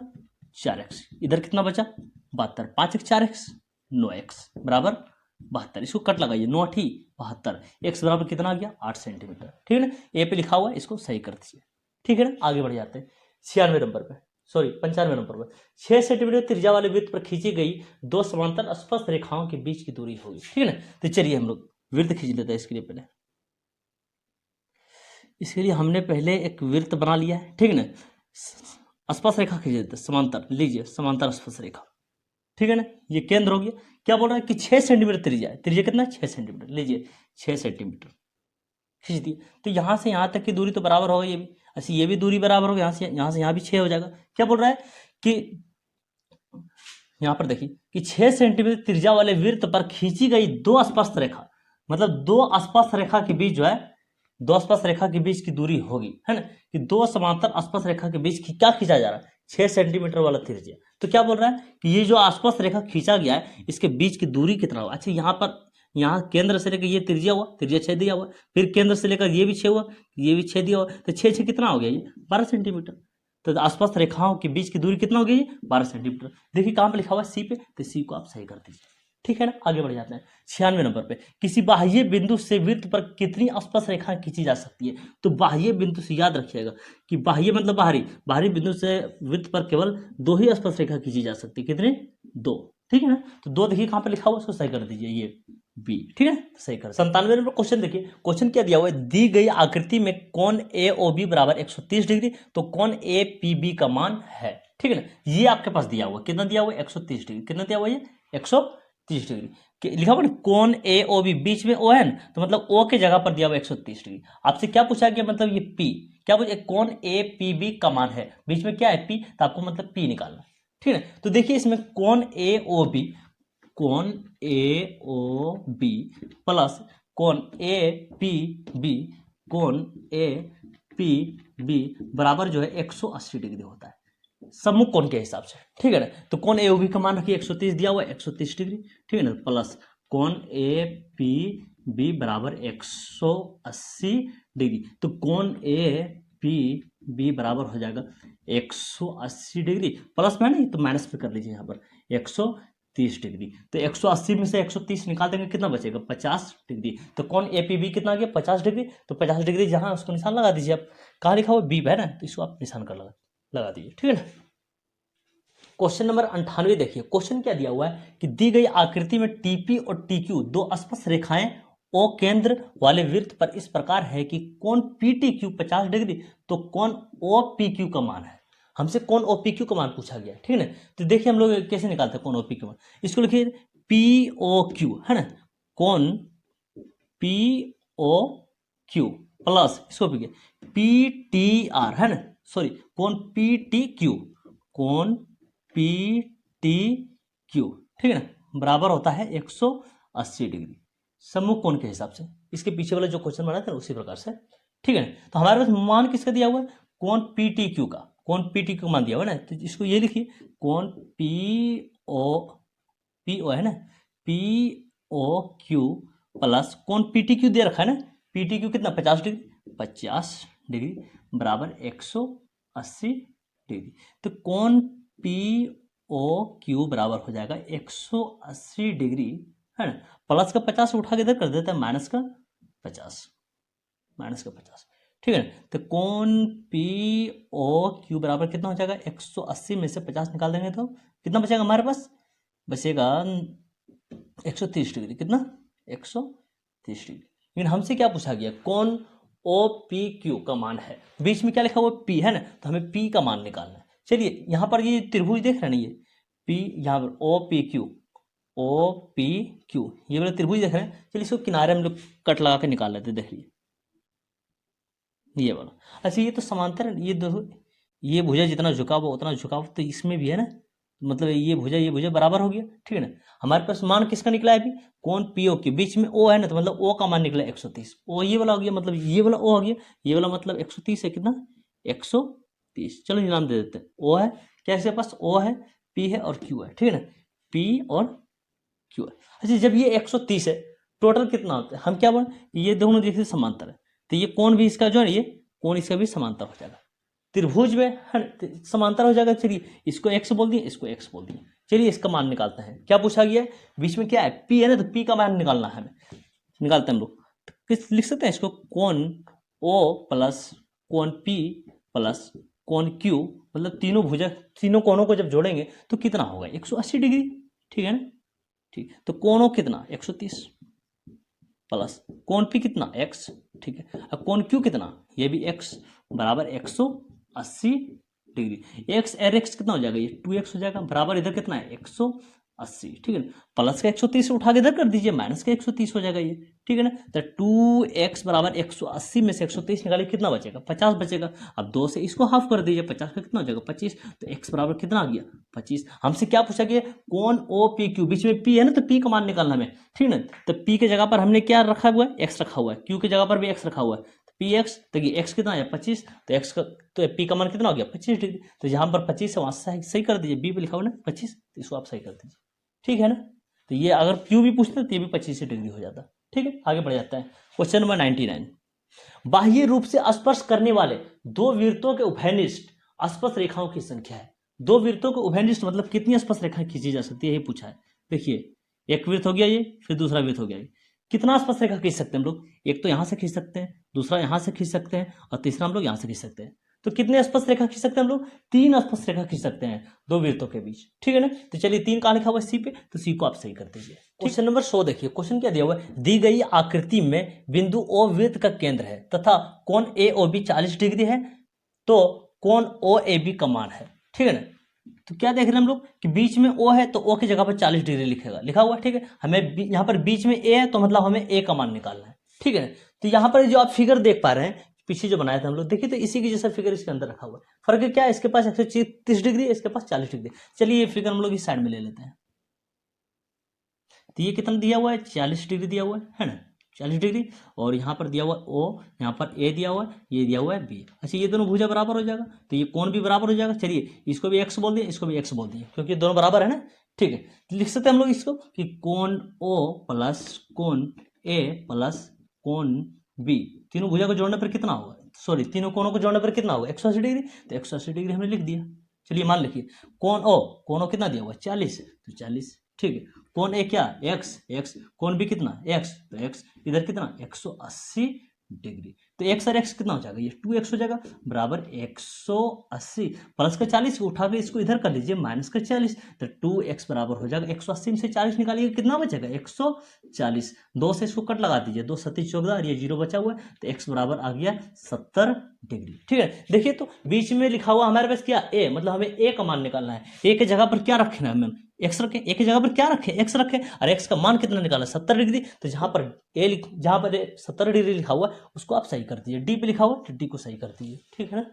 4x, इधर कितना बचा 72, 5x 4x 9x बराबर 72। इसको कट लगाइए, 9 8 72, x बराबर कितना आ गया 8 सेंटीमीटर। ठीक है ना, ए पे लिखा हुआ है, इसको सही कर दीजिए। ठीक है ना, आगे बढ़ जाते हैं 96 नंबर पे, सॉरी 95 नंबर पर। 6 सेंटीमीटर त्रिज्या वाले वृत्त पर खींची गई दो समांतर स्पर्श रेखाओं के बीच की दूरी होगी। ठीक है ना, तो चलिए हम लोग वृत्त खींच लेते हैं। इसके लिए हमने पहले एक वृत्त बना लिया है। ठीक है ना, स्पर्श रेखा खींच लेते हैं, समांतर लीजिए, समांतर स्पर्श रेखा। ठीक है ना, ये केंद्र हो गया। क्या बोल रहा है कि 6 सेंटीमीटर त्रिज्या है, त्रिज्या कितना है 6 सेंटीमीटर, लीजिए 6 सेंटीमीटर खींच दिए। तो यहाँ से यहाँ तक की दूरी तो बराबर होगा, ये भी अच्छा, ये भी दूरी बराबर होगा, यहाँ से यहाँ भी 6 हो जाएगा। क्या बोल रहा है कि यहाँ पर देखिए कि 6 सेंटीमीटर त्रिज्या वाले वृत्त पर खींची गई दो स्पर्श रेखा, मतलब दो स्पर्श रेखा के बीच जो है, दो स्पर्श रेखा के बीच की दूरी होगी, है ना, कि दो समांतर स्पर्श रेखा के बीच क्या खींचा जा रहा है 6 सेंटीमीटर वाला त्रिज्या। तो क्या बोल रहा है कि ये जो स्पर्श रेखा खींचा गया है इसके बीच की दूरी कितना होगा। अच्छा, यहाँ पर यहाँ केंद्र से लेकर ये त्रिज्या हुआ, त्रिज्या 6 दिया हुआ, फिर केंद्र से लेकर ये भी 6 हुआ, ये भी 6 दिया हुआ, तो 6 6 कितना हो गया ये 12 सेंटीमीटर। तो आसपास रेखाओं के बीच की दूरी कितना हो गई 12 सेंटीमीटर। देखिए कहाँ पे लिखा हुआ है सी पे, तो सी को आप सही कर दीजिए। ठीक है ना, आगे बढ़ जाते हैं 96 नंबर पे। किसी बाह्य बिंदु से वृत्त पर कितनी स्पर्श रेखाएं खींची जा सकती है। तो बाह्य बिंदु से याद रखिएगा कि बाह्य मतलब बाहरी बिंदु से वृत्त पर केवल 2 ही स्पर्श रेखा खींची जा सकती है। कितने 2। ठीक है ना, तो 2 देखिए कहाँ पे लिखा हुआ, उसको सही कर दीजिए, ये बी। ठीक है, सही कर। 97 नंबर क्वेश्चन देखिए, क्वेश्चन क्या दिया हुआ है, दी गई आकृति में कोण AOB बराबर 130 डिग्री, तो कोण APB का मान है। ठीक है ना, ये आपके पास दिया हुआ, कितना दिया हुआ 130 डिग्री, कितना दिया हुआ ये 130 डिग्री लिखा हुआ ना, कोण AOB बीच में O है ना, तो मतलब O के जगह पर दिया हुआ 130 डिग्री। आपसे क्या पूछा गया, मतलब ये P क्या पूछा, कोण APB का मान है, बीच में क्या है P, तो आपको मतलब P निकालना। ठीक है, तो देखिए इसमें कोण AOB प्लस कोण APB बराबर जो है 180 डिग्री होता है सम्मुख कोण के हिसाब से। ठीक है ना, तो कोण AOB का मान रखिए 130 दिया हुआ है, 130 डिग्री। ठीक है ना, प्लस कोण APB बराबर 180 डिग्री, तो कोण APB बराबर हो जाएगा 180 डिग्री, प्लस में नहीं तो माइनस पे कर लीजिए यहाँ पर 130 डिग्री। तो 180 में से 130 निकाल देंगे, कितना बचेगा 50 डिग्री। तो कोण APB कितना आ गया 50 डिग्री, तो 50 डिग्री जहाँ उसको निशान लगा दीजिए। आप कहाँ लिखा हुआ B है ना, तो इसको आप निशान कर लगा दीजिए। ठीक है ना, क्वेश्चन नंबर 98 देखिए, क्वेश्चन क्या दिया हुआ है कि दी गई आकृति में TP और TQ दो स्पर्श रेखाएं O केंद्र वाले वृत्त पर इस प्रकार है कि कोण PTQ 50 डिग्री, तो कोण OPQ का मान है। हमसे कोण OPQ का मान पूछा गया। ठीक है ना, तो देखिए हम लोग कैसे निकालते हैं कोण OPQ का मान। इसको लिखिए POQ है ना, कोण POQ प्लस इसको PTR है ना, सॉरी कोण PTQ, कोण PTQ। ठीक है ना, बराबर होता है 180 डिग्री सम्मुख कोण के हिसाब से। इसके पीछे वाला जो क्वेश्चन बना था उसी प्रकार से। ठीक है ना, तो हमारे पास मान किसका दिया हुआ है, कोण PTQ का, कोण PTQ का मान दिया हुआ है ना, तो इसको ये लिखिए कोण PO है ना, POQ प्लस कोण PTQ दे रखा है ना, PTQ कितना 50 डिग्री बराबर 180 डिग्री। तो कोण POQ बराबर हो जाएगा 180 डिग्री है ना, प्लस का 50 उठा के इधर कर देता है माइनस का 50। ठीक है ना, तो कोण POQ बराबर कितना हो जाएगा 180 में से 50 निकाल देंगे तो कितना बचेगा हमारे पास, बचेगा 130 डिग्री। कितना 130 डिग्री। लेकिन हमसे क्या पूछा गया, कोण OPQ का मान है, बीच में क्या लिखा हुआ P है ना, तो हमें P का मान निकालना है। चलिए यहाँ पर ये त्रिभुज देख रहे हैं ना, ये P यहाँ पर OPQ ये वाला त्रिभुज देख रहे हैं। चलिए इसको किनारे हम लोग कट लगा के निकाल लेते हैं। देख लीजिए ये वाला, अच्छा ये तो समांतर है, ये देखो ये भुजा जितना झुकाव हो उतना झुकाव तो इसमें भी है ना, मतलब ये भुजा बराबर हो गया। ठीक है ना, हमारे पास मान किसका निकला है अभी, कोण PO के बीच में O है ना, तो मतलब O का मान निकला 130। O ये वाला हो गया, मतलब ये वाला O हो गया, ये वाला मतलब 130 है, कितना 130। चलो ये नाम दे देते हैं, O है, क्या इसके पास O है, P है और Q है। ठीक है ना, P और Q है। अच्छा जब ये 130 है, टोटल कितना होता है, हम क्या बोल, ये दोनों देखिए समांतर है, तो ये कोण भी इसका जो है, ये कोण इसका भी समांतर हो जाएगा, त्रिभुज में समांतर हो जाएगा। चलिए इसको x बोल दिए, इसको x बोल दिए, चलिए इसका मान निकालते हैं। क्या पूछा गया है, बीच में क्या है, पी है ना, तो पी का मान निकालना है हमें। निकालते हैं हम लोग, तो किस लिख सकते हैं इसको, कोण ओ प्लस कोण पी प्लस कोण क्यू, मतलब तीनों भुजा, तीनों कोणों को जब जोड़ेंगे तो कितना होगा, 180 डिग्री। ठीक है ना, ठीक। तो कोण ओ कितना, 130 प्लस कोण पी कितना, x। ठीक है, अब कोण क्यू कितना, ये भी x बराबर 180 डिग्री। x और x कितना हो जाएगा, ये 2x हो जाएगा, बराबर इधर कितना है 180। ठीक है ना, प्लस का 130 उठा के इधर कर दीजिए, माइनस का 130 हो जाएगा ये। ठीक है ना, तो 2x बराबर 180 में से 130 निकालिए, कितना बचेगा, 50 बचेगा। अब 2 से इसको हाफ कर दीजिए, 50 का कितना हो जाएगा 25, तो x बराबर कितना आ गया 25। हमसे क्या पूछा गया, कोण ओ पी क्यू, बीच में p है ना, तो p का मान निकालना हमें। ठीक है ना, तो p के जगह पर हमने क्या रखा हुआ है, x रखा हुआ है, q के जगह पर भी x रखा हुआ है, पी एक्स, तो ये एक्स कितना है 25, तो एक्स का तो पी का मान कितना हो गया 25 डिग्री। तो जहां पर 25 है वहां से सही कर दीजिए, बी पे लिखा हुआ ना 25, तो इसको आप सही कर दीजिए। ठीक है ना, तो ये अगर क्यू भी पूछते तो ये भी 25 डिग्री हो जाता। ठीक है, आगे बढ़ जाता है। क्वेश्चन नंबर 99, बाह्य रूप से स्पर्श करने वाले दो वृत्तों के उभयनिष्ठ स्पर्श रेखाओं की संख्या है। दो वृत्तों के उभयनिष्ठ मतलब कितनी स्पर्श रेखाएं खींची जा सकती है, ये पूछा है। देखिए, एक वृत्त हो गया ये, फिर दूसरा वृत्त हो गया ये, कितना स्पर्श रेखा खींच सकते हैं हम लोग, एक तो यहां से खींच सकते हैं, दूसरा यहां से खींच सकते हैं, और तीसरा हम लोग यहां से खींच सकते हैं। तो कितने स्पर्श रेखा खींच सकते हैं हम लोग, 3 स्पर्श रेखा खींच सकते हैं दो वृत्तों के बीच। ठीक है ना, तो चलिए 3 कहां लिखा हुआ है, सी पे, तो सी को आप सही कर दीजिए। क्वेश्चन नंबर 100 देखिए, क्वेश्चन क्या दिया हुआ है, दी गई आकृति में बिंदु ओ वृत्त का केंद्र है तथा कोण ए ओ बी 40 डिग्री है, तो कोण ओ ए बी का मान है। ठीक है ना, तो क्या देख रहे हैं हम लोग कि बीच में O है, तो O की जगह पर 40 डिग्री लिखा हुआ। ठीक है, हमें यहाँ पर बीच में A है, तो मतलब हमें A का मान निकालना है। ठीक है, तो यहाँ पर जो आप फिगर देख पा रहे हैं, पीछे जो बनाया था हम लोग, देखिए तो इसी की जैसा फिगर इसके अंदर रखा हुआ है। फर्क क्या है, इसके पास 130 डिग्री है, इसके पास 40 डिग्री। चलिए ये फिगर हम लोग इस साइड में ले लेते हैं। तो ये कितना दिया हुआ है, 40 डिग्री दिया हुआ है ना, 40 डिग्री, और यहाँ पर दिया हुआ है O, यहाँ पर A दिया हुआ है, ये दिया हुआ है B। अच्छा, ये दोनों भुजा बराबर हो जाएगा, तो ये कोण भी बराबर हो जाएगा। चलिए इसको भी x बोल दिए, इसको भी x बोल दिए, क्योंकि दोनों बराबर है ना। ठीक है, तो लिख सकते हैं हम लोग इसको कि कोण O प्लस कोण A प्लस कोण B, तीनों भुजा को जोड़ने पर कितना होगा, सॉरी तीनों कोणों को जोड़ने पर कितना होगा 180 डिग्री। तो 180 डिग्री हमने लिख दिया। चलिए मान लिखिए, कोण O कितना दिया हुआ 40, तो 40। ठीक है, कोण ए क्या, x, कोण बी कितना x, तो x इधर कितना 180 डिग्री। तो x और x कितना हो जाएगा, ये 2x हो जाएगा, बराबर 180 प्लस का 40 उठा के इसको इधर कर लीजिए, माइनस का 40, तो 2x बराबर हो जाएगा 180 में से 40 निकालिए, कितना बचेगा 140। 2 से इसको कट लगा दीजिए, 2 7 14, और ये 0 बचा हुआ है, तो x बराबर आ गया 70 डिग्री। ठीक है, देखिए तो बीच में लिखा हुआ हमारे पास क्या a, मतलब हमें a का मान निकालना है। a की जगह पर क्या रखना है, हमें x रखें, a की जगह पर क्या रखें, x रखें, और x का मान कितना निकाला 70 डिग्री। तो जहां पर 70 डिग्री लिखा हुआ है उसको आप सही कर दीजिए, d पे लिखा हुआ है तो d को सही कर दीजिए। ठीक है ना,